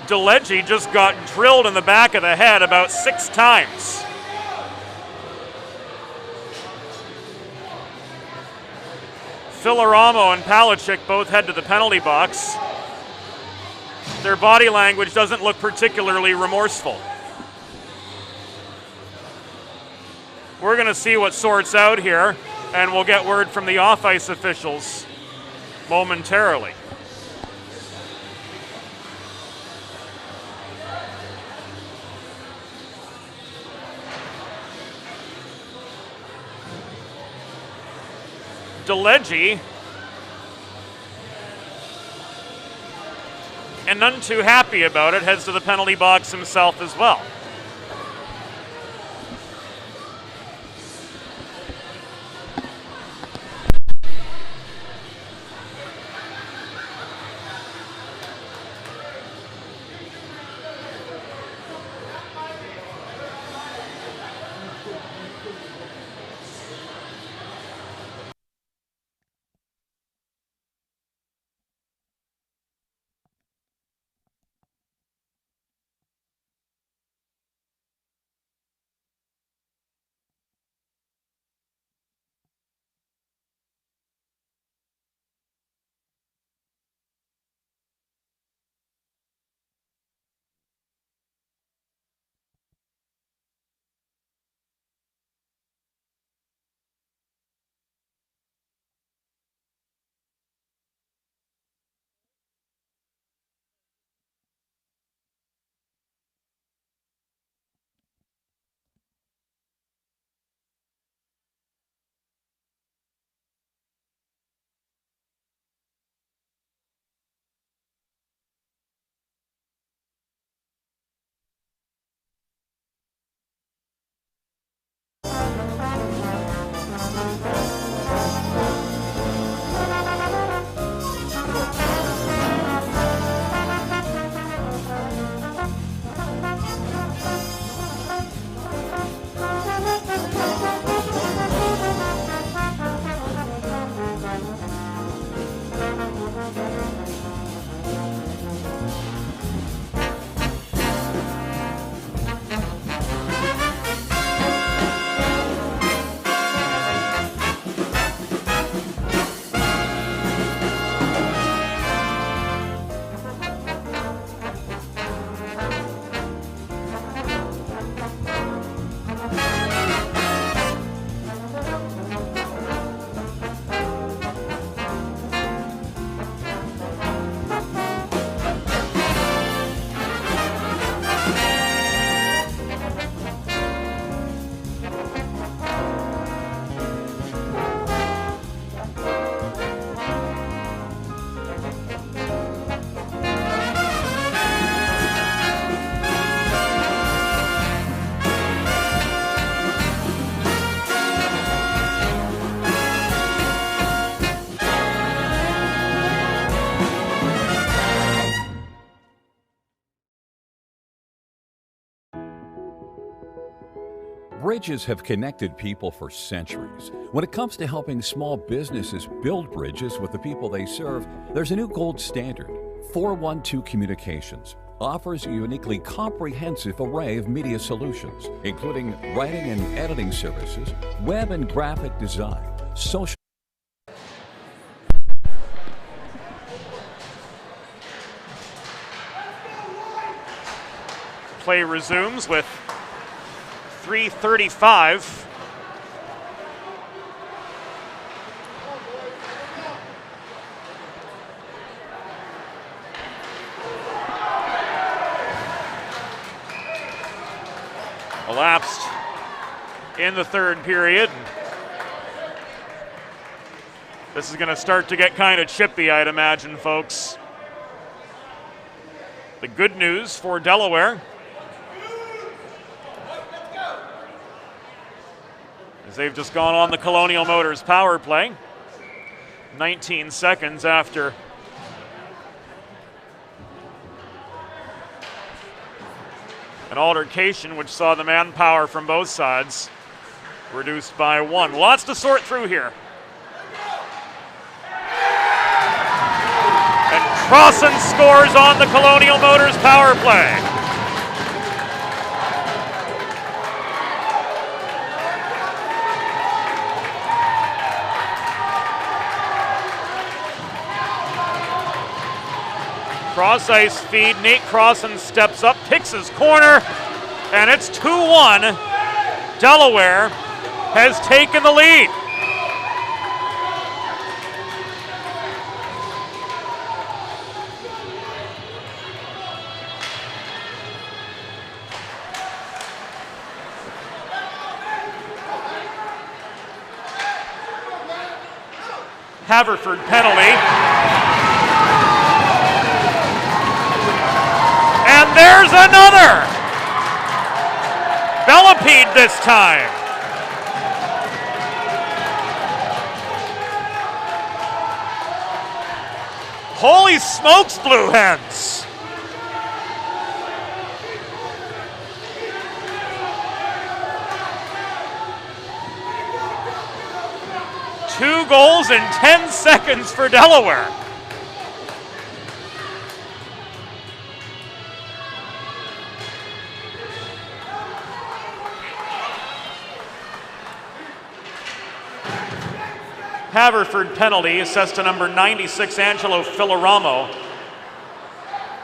Delegi just got drilled in the back of the head about 6 times. Filoramo and Palachuk both head to the penalty box. Their body language doesn't look particularly remorseful. We're going to see what sorts out here, and we'll get word from the off-ice officials momentarily. Delegi, and none too happy about it, heads to the penalty box himself as well. Bridges have connected people for centuries. When it comes to helping small businesses build bridges with the people they serve, there's a new gold standard. 412 Communications offers a uniquely comprehensive array of media solutions, including writing and editing services, web and graphic design, social. Play resumes with 3:35. Elapsed in the third period. This is going to start to get kind of chippy, I'd imagine, folks. The good news for Delaware is they've just gone on the Colonial Motors power play. 19 seconds after an altercation which saw the manpower from both sides reduced by 1. Lots to sort through here. And Crossan scores on the Colonial Motors power play. Cross ice feed, Nate Crossan steps up, picks his corner, and it's 2-1. Delaware has taken the lead. Haverford penalty. And there's another! Bellepede this time. Holy smokes, Blue Hens. Two goals in 10 seconds for Delaware. Haverford penalty assessed to number 96, Angelo Filoramo.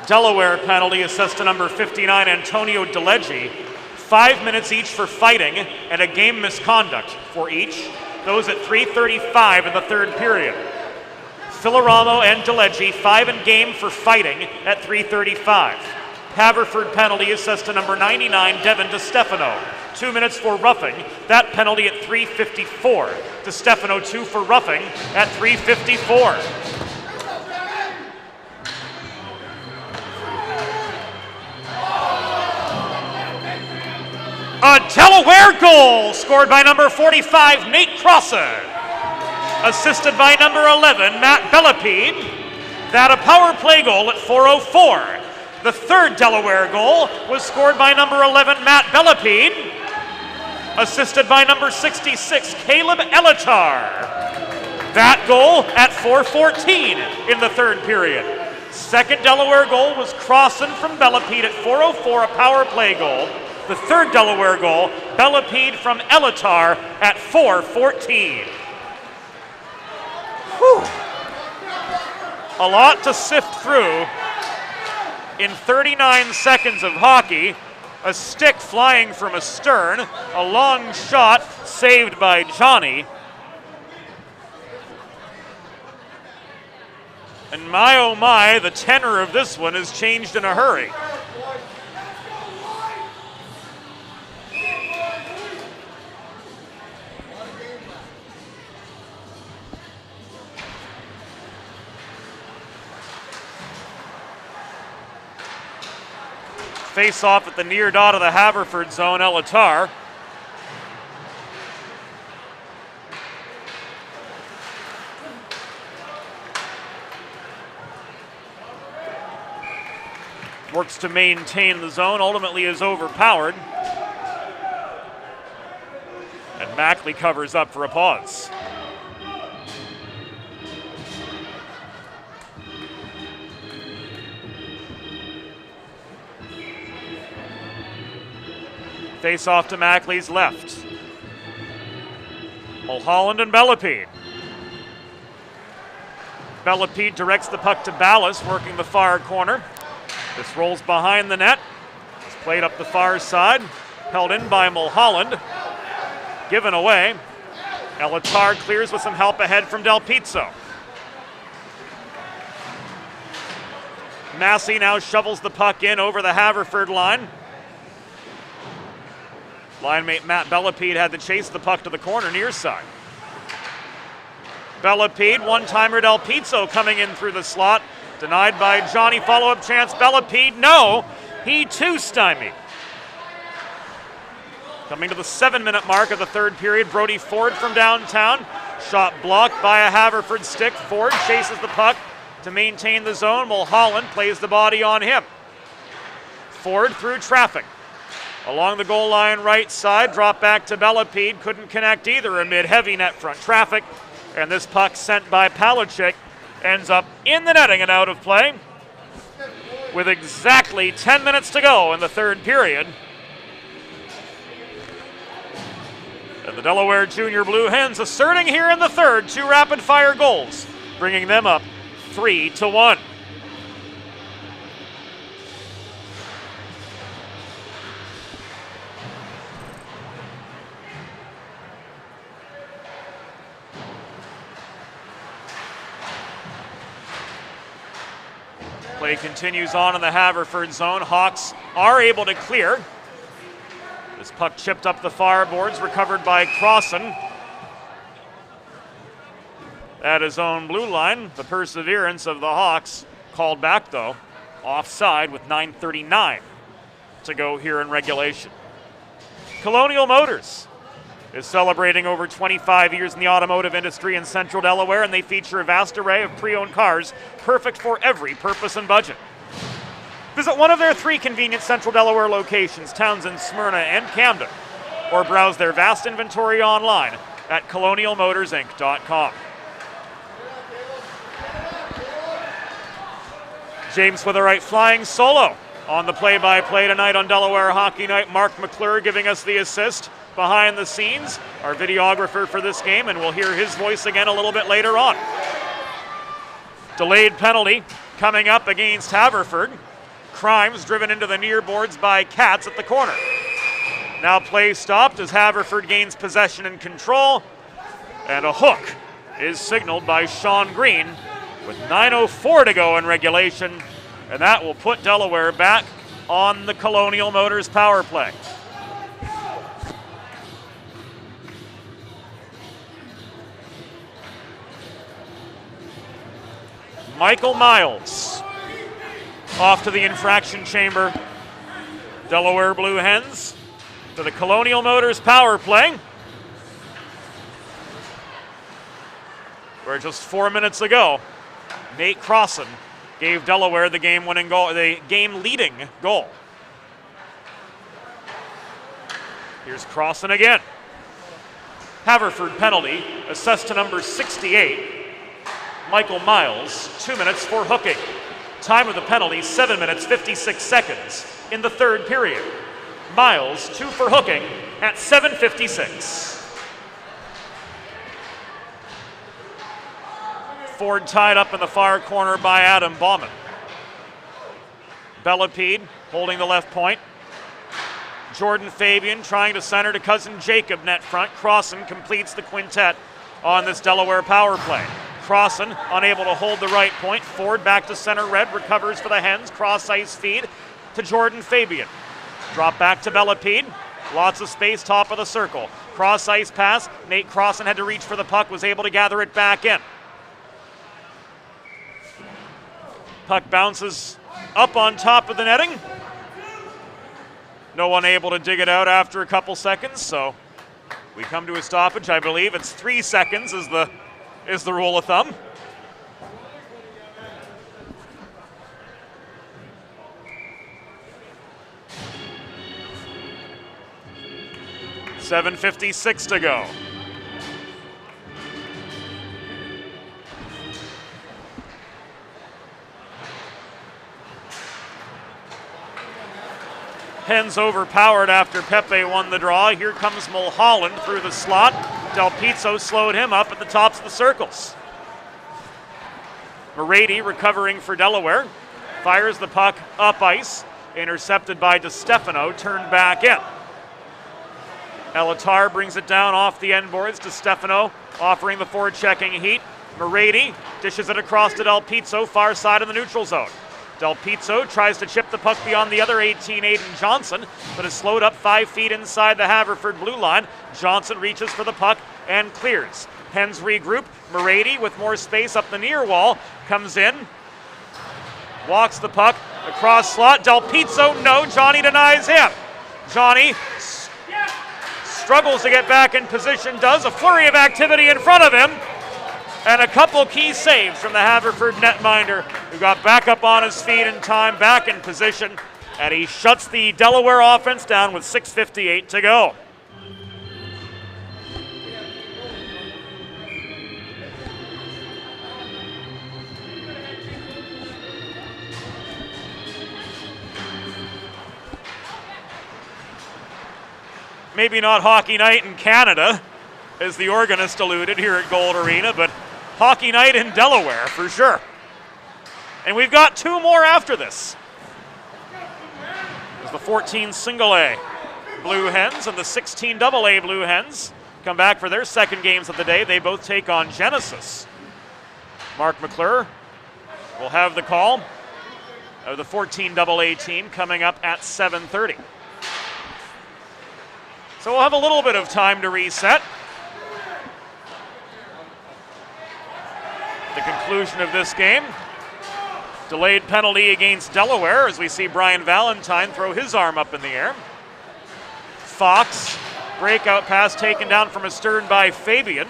Delaware penalty assessed to number 59, Antonio DeLeggi. 5 minutes each for fighting and a game misconduct for each. Those at 3:35 in the third period. Filoramo and DeLeggi, 5 in game for fighting at 3:35. Haverford penalty assessed to number 99, Devin DeStefano. 2 minutes for roughing. That penalty at 3:54. DeStefano 2 for roughing at 3:54. A Delaware goal scored by number 45, Nate Crossan. Assisted by number 11, Matt Bellepede. That a power play goal at 4:04. The third Delaware goal was scored by number 11, Matt Bellepede. Assisted by number 66, Caleb Elitar. That goal at 4:14 in the third period. Second Delaware goal was Crossan from Bellepede at 4:04, a power play goal. The third Delaware goal, Bellepede from Elitar at 4:14. Whew. A lot to sift through in 39 seconds of hockey. A stick flying from astern, a long shot saved by Johnny. And my oh my, the tenor of this one has changed in a hurry. Face off at the near dot of the Haverford zone, Elitar. Works to maintain the zone, ultimately is overpowered. Mackley covers up for a pause. Face off to Mackley's left. Mulholland and Bellepede. Bellepede directs the puck to Ballas, working the far corner. This rolls behind the net. It's played up the far side. Held in by Mulholland. Given away. Elatar clears with some help ahead from Del Pizzo. Massey now shovels the puck in over the Haverford line. Line-mate Matt Bellepede had to chase the puck to the corner near side. Bellepede, one-timer Del Pizzo coming in through the slot. Denied by Johnny, follow-up chance. Bellepede, no, he too stymied. Coming to the 7-minute mark of the third period, Brody Ford from downtown. Shot blocked by a Haverford stick. Ford chases the puck to maintain the zone. Mulholland plays the body on him. Ford through traffic. Along the goal line right side, drop back to Bellepede. Couldn't connect either amid heavy net front traffic. And this puck sent by Palachik ends up in the netting and out of play with exactly 10 minutes to go in the third period. And the Delaware Jr. Blue Hens asserting here in the third 2 rapid-fire goals, bringing them up 3-1. Play continues on in the Haverford zone. Hawks are able to clear. This puck chipped up the far boards, recovered by Crossan. At his own blue line, the perseverance of the Hawks called back though. Offside with 9:39 to go here in regulation. Colonial Motors is celebrating over 25 years in the automotive industry in central Delaware, and they feature a vast array of pre-owned cars, perfect for every purpose and budget. Visit one of their 3 convenient central Delaware locations, Townsend, Smyrna, and Camden, or browse their vast inventory online at colonialmotorsinc.com. James Witherite flying solo on the play-by-play tonight on Delaware Hockey Night. Mark McClure giving us the assist behind the scenes, our videographer for this game, and we'll hear his voice again a little bit later on. Delayed penalty coming up against Haverford. Crimes driven into the near boards by Katz at the corner. Now play stopped as Haverford gains possession and control, and a hook is signaled by Sean Green with 9:04 to go in regulation, and that will put Delaware back on the Colonial Motors power play. Michael Miles off to the infraction chamber. Delaware Blue Hens to the Colonial Motors power play, where just 4 minutes ago, Nate Crossan gave Delaware the game-winning goal, the game-leading goal. Here's Crossan again. Haverford penalty, assessed to number 68. Michael Miles, 2 minutes for hooking. Time of the penalty, 7 minutes, 56 seconds in the third period. Miles, 2 for hooking at 7:56. Ford tied up in the far corner by Adam Bauman. Bellepede holding the left point. Jordan Fabian trying to center to cousin Jacob net front. Crossan completes the quintet on this Delaware power play. Crossan unable to hold the right point. Ford back to center red, recovers for the Hens. Cross ice feed to Jordan Fabian. Drop back to Bellepede. Lots of space, top of the circle. Cross ice pass. Nate Crossan had to reach for the puck, was able to gather it back in. Puck bounces up on top of the netting. No one able to dig it out after a couple seconds, so we come to a stoppage. I believe it's 3 seconds is the rule of thumb. 7:56 to go. Hens overpowered after Pepe won the draw. Here comes Mulholland through the slot. Del Pizzo slowed him up at the tops of the circles. Morady recovering for Delaware. Fires the puck up ice. Intercepted by DiStefano, turned back in. Elatar brings it down off the end boards. DiStefano offering the forechecking heat. Morady dishes it across to Del Pizzo, far side of the neutral zone. Del Pizzo tries to chip the puck beyond the other 18, Aiden Johnson, but is slowed up 5 feet inside the Haverford blue line. Johnson reaches for the puck and clears. Hens regroup. Morady with more space up the near wall comes in, walks the puck across slot. Del Pizzo, no, Johnny denies him. Johnny struggles to get back in position, does a flurry of activity in front of him, and a couple key saves from the Haverford netminder, who got back up on his feet in time, back in position, and he shuts the Delaware offense down with 6:58 to go. Maybe not hockey night in Canada, as the organist alluded here at Gold Arena, but hockey night in Delaware for sure. And we've got 2 more after this. There's the 14 single A Blue Hens and the 16 double A Blue Hens come back for their second games of the day. They both take on Genesis. Mark McClure will have the call of the 14 double A team coming up at 7:30. So we'll have a little bit of time to reset. The conclusion of this game. Delayed penalty against Delaware as we see Brian Valentine throw his arm up in the air. Fox, breakout pass taken down from astern by Fabian.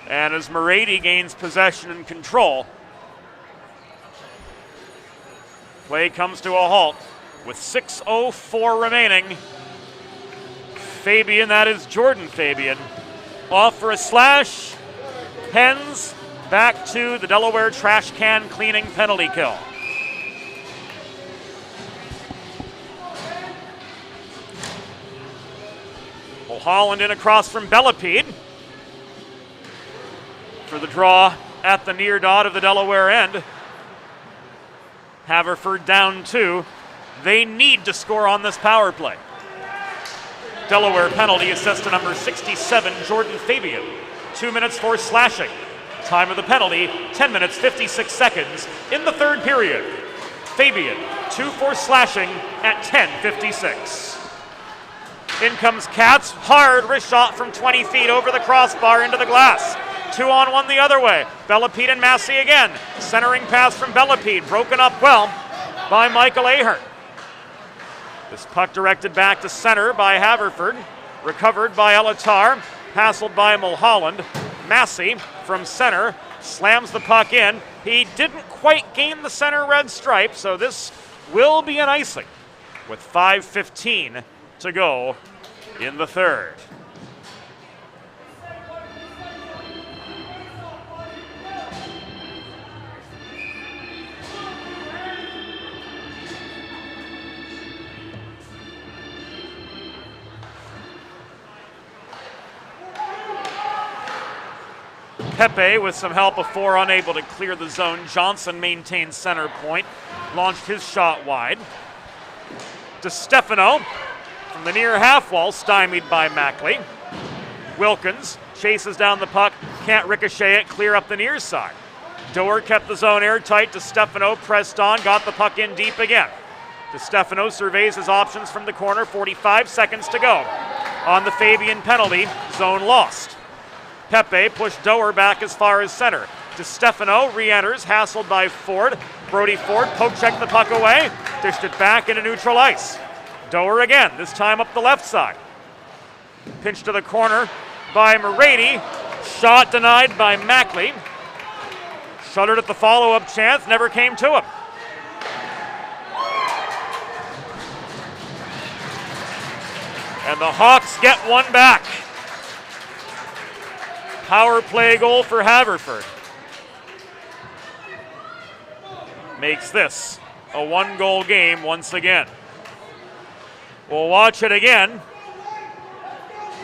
And as Morady gains possession and control, play comes to a halt with 6:04 remaining. Fabian, that is Jordan Fabian, off for a slash. Hens back to the Delaware trash can cleaning penalty kill. Mulholland in across from Bellepede for the draw at the near dot of the Delaware end. Haverford down 2. They need to score on this power play. Delaware penalty assessed to number 67, Jordan Fabian. 2 minutes for slashing. Time of the penalty, 10 minutes, 56 seconds in the third period. Fabian, 2 for slashing at 10:56. In comes Katz, hard wrist shot from 20 feet over the crossbar into the glass. 2-on-1 the other way. Bellepede and Massey again. Centering pass from Bellepede, broken up well by Michael Ahern. This puck directed back to center by Haverford, recovered by Elatar, hassled by Mulholland. Massey from center slams the puck in. He didn't quite gain the center red stripe, so this will be an icing with 5:15 to go in the third. Pepe with some help of 4 unable to clear the zone. Johnson maintains center point, launched his shot wide. DiStefano from the near half wall, stymied by Mackley. Wilkins chases down the puck, can't ricochet it, clear up the near side. Doer kept the zone airtight. DiStefano pressed on, got the puck in deep again. DiStefano surveys his options from the corner, 45 seconds to go. On the Fabian penalty, zone lost. Pepe pushed Doer back as far as center. DiStefano re-enters, hassled by Ford. Brody Ford poke-checked the puck away, dished it back into neutral ice. Doer again, this time up the left side. Pinch to the corner by Morady. Shot denied by Mackley. Shuddered at the follow-up chance, never came to him. And the Hawks get one back. Power play goal for Haverford. Makes this a 1-goal game once again. We'll watch it again.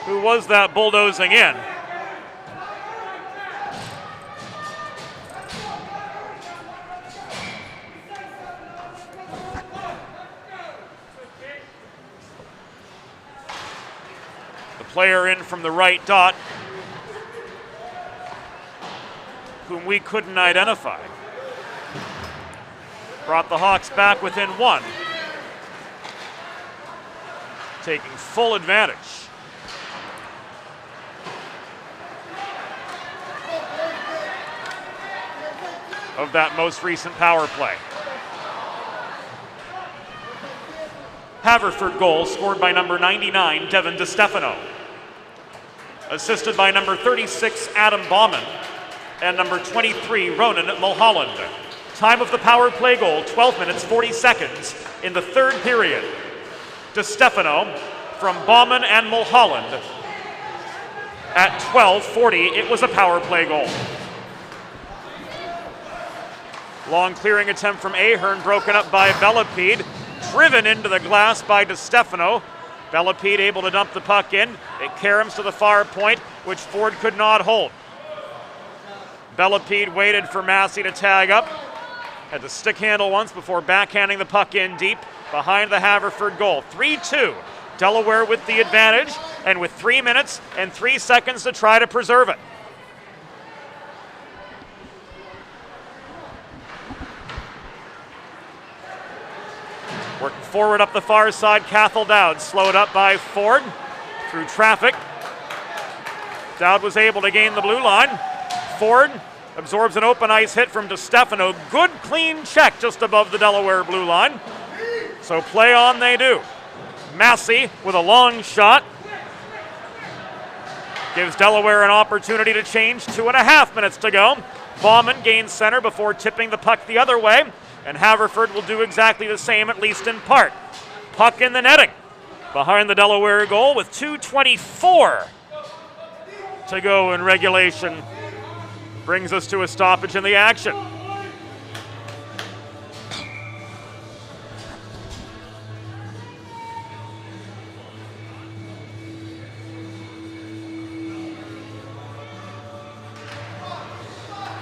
Who was that bulldozing in? The player in from the right dot, whom we couldn't identify. Brought the Hawks back within 1. Taking full advantage. Of that most recent power play. Haverford goal scored by number 99, Devin DeStefano. Assisted by number 36, Adam Bauman, and number 23, Ronan Mulholland. Time of the power play goal, 12 minutes, 40 seconds in the third period. DeStefano from Bauman and Mulholland. At 12:40, it was a power play goal. Long clearing attempt from Ahern, broken up by Bellepede. Driven into the glass by DeStefano. Bellepede able to dump the puck in. It caroms to the far point, which Ford could not hold. Bellepede waited for Massey to tag up. Had the stick handle once before backhanding the puck in deep behind the Haverford goal. 3-2. Delaware with the advantage, and with 3 minutes and 3 seconds to try to preserve it. Working forward up the far side, Cathal Dowd slowed up by Ford through traffic. Dowd was able to gain the blue line. Ford absorbs an open ice hit from DeStefano. Good clean check just above the Delaware blue line. So play on they do. Massey with a long shot. Gives Delaware an opportunity to change. 2.5 minutes to go. Bauman gains center before tipping the puck the other way. And Haverford will do exactly the same, at least in part. Puck in the netting behind the Delaware goal with 2:24 to go in regulation. Brings us to a stoppage in the action.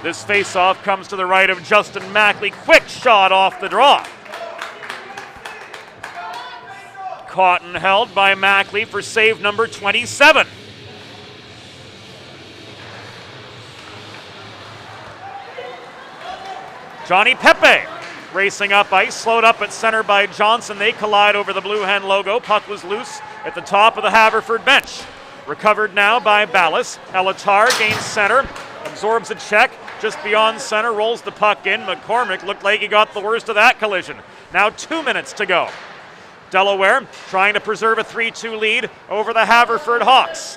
This face-off comes to the right of Justin Mackley. Quick shot off the draw. Caught and held by Mackley for save number 27. Johnny Pepe racing up ice, slowed up at center by Johnson. They collide over the Blue Hen logo. Puck was loose at the top of the Haverford bench. Recovered now by Ballas. Elatar gains center, absorbs a check. Just beyond center, rolls the puck in. McCormick looked like he got the worst of that collision. Now 2 minutes to go. Delaware trying to preserve a 3-2 lead over the Haverford Hawks.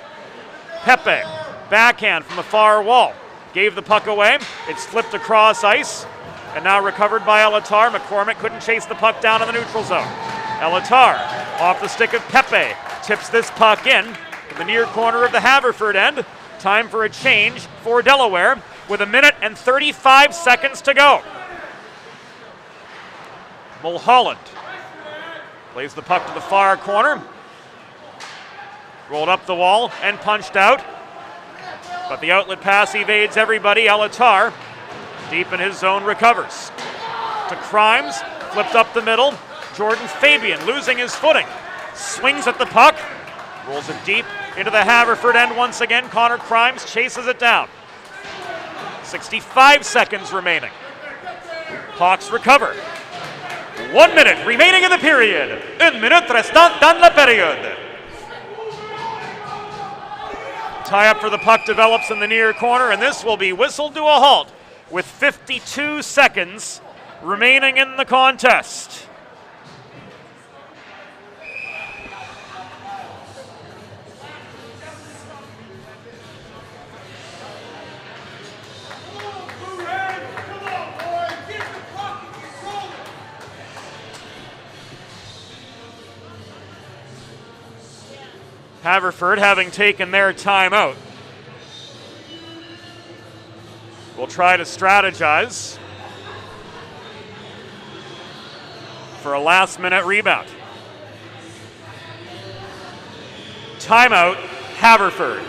Pepe, backhand from the far wall. Gave the puck away. It's flipped across ice. And now recovered by Elatar. McCormick couldn't chase the puck down in the neutral zone. Elatar off the stick of Pepe. Tips this puck in the near corner of the Haverford end. Time for a change for Delaware with 1 minute and 35 seconds to go. Mulholland plays the puck to the far corner. Rolled up the wall and punched out. But the outlet pass evades everybody. Elatar, deep in his zone, recovers. To Crimes, flipped up the middle. Jordan Fabian losing his footing. Swings at the puck. Rolls it deep into the Haverford end once again. Connor Crimes chases it down. 65 seconds remaining. Hawks recover. 1 minute remaining in the period. 1 minute restant dans la période. Tie-up for the puck develops in the near corner, and this will be whistled to a halt with 52 seconds remaining in the contest. Haverford, having taken their timeout, will try to strategize for a last-minute rebound. Timeout, Haverford.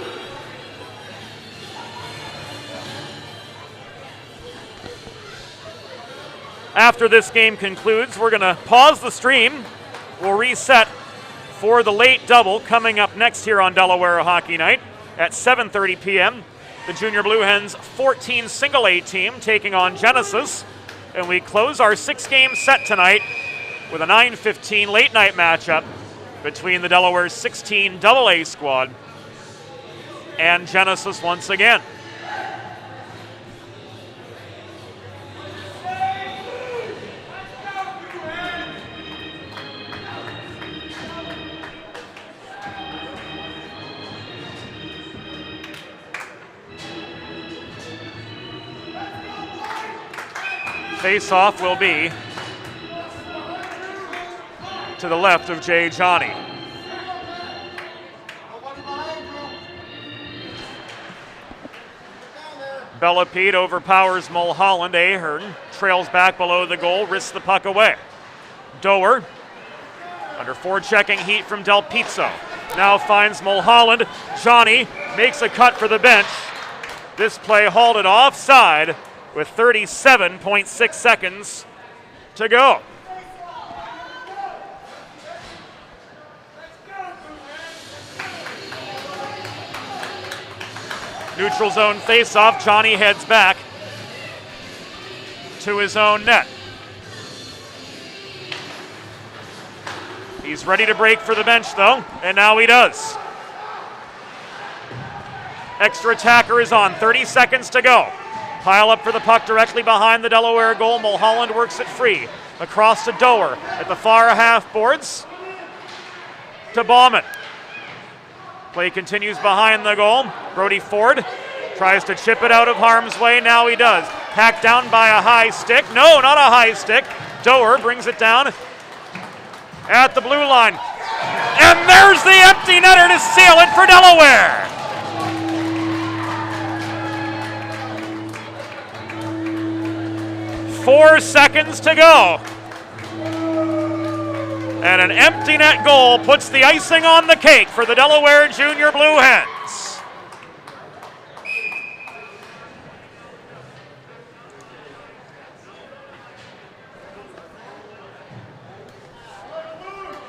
After this game concludes, we're going to pause the stream. We'll reset for the late double coming up next here on Delaware Hockey Night at 7:30 p.m. The Junior Blue Hens 14 single A team taking on Genesis. And we close our 6-game set tonight with a 9:15 late night matchup between the Delaware 16 double A squad and Genesis once again. Face-off will be to the left of Jay Johnny. Bellapede overpowers Mulholland. Ahern trails back below the goal, risks the puck away. Doer, under forechecking heat from Del Pizzo, now finds Mulholland. Johnny makes a cut for the bench. This play halted offside with 37.6 seconds to go. Neutral zone face-off. Johnny heads back to his own net. He's ready to break for the bench, though, and now he does. Extra attacker is on. 30 seconds to go. Pile up for the puck directly behind the Delaware goal. Mulholland works it free. Across to Doer at the far half boards to Bauman. Play continues behind the goal. Brody Ford tries to chip it out of harm's way. Now he does. Hacked down by a high stick. No, not a high stick. Doer brings it down at the blue line. And there's the empty netter to seal it for Delaware. Four seconds to go. And an empty net goal puts the icing on the cake for the Delaware Junior Blue Hens.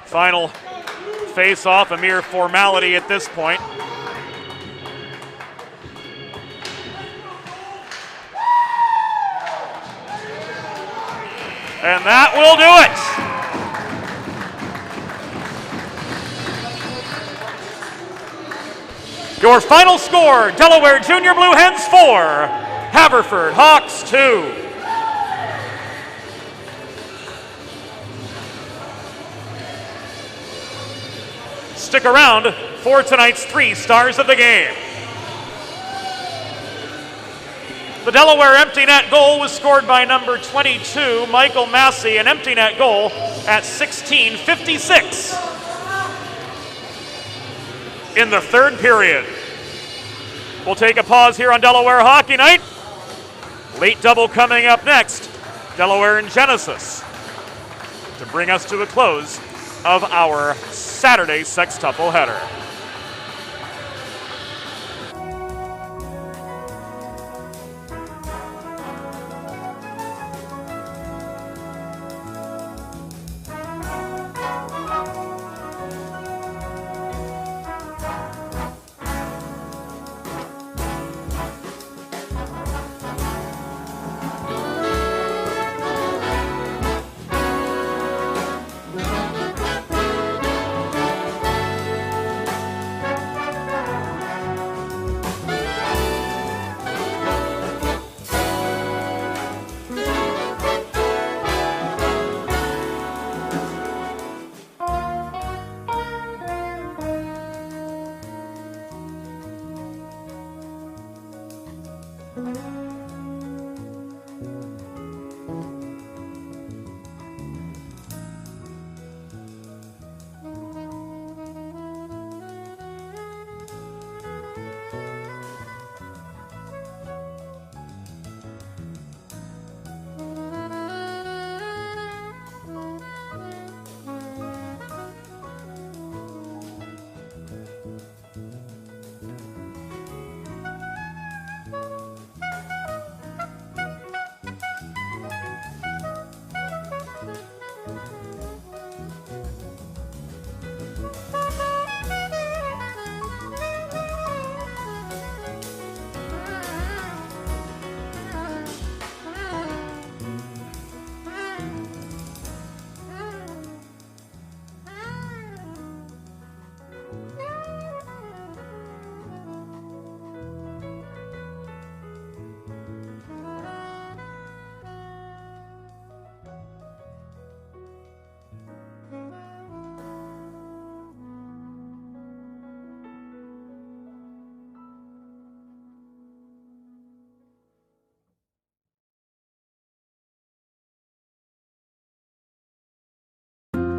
Final face-off, a mere formality at this point. And that will do it. Your final score, Delaware Junior Blue Hens 4, Haverford Hawks 2. Stick around for tonight's 3 stars of the game. The Delaware empty net goal was scored by number 22, Michael Massey, an empty net goal at 16:56 in the third period. We'll take a pause here on Delaware Hockey Night. Late double coming up next, Delaware and Genesis, to bring us to a close of our Saturday sextuple header.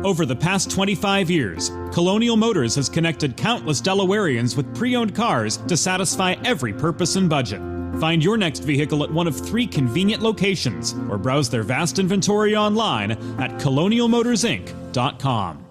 Over the past 25 years, Colonial Motors has connected countless Delawareans with pre-owned cars to satisfy every purpose and budget. Find your next vehicle at one of 3 convenient locations or browse their vast inventory online at colonialmotorsinc.com.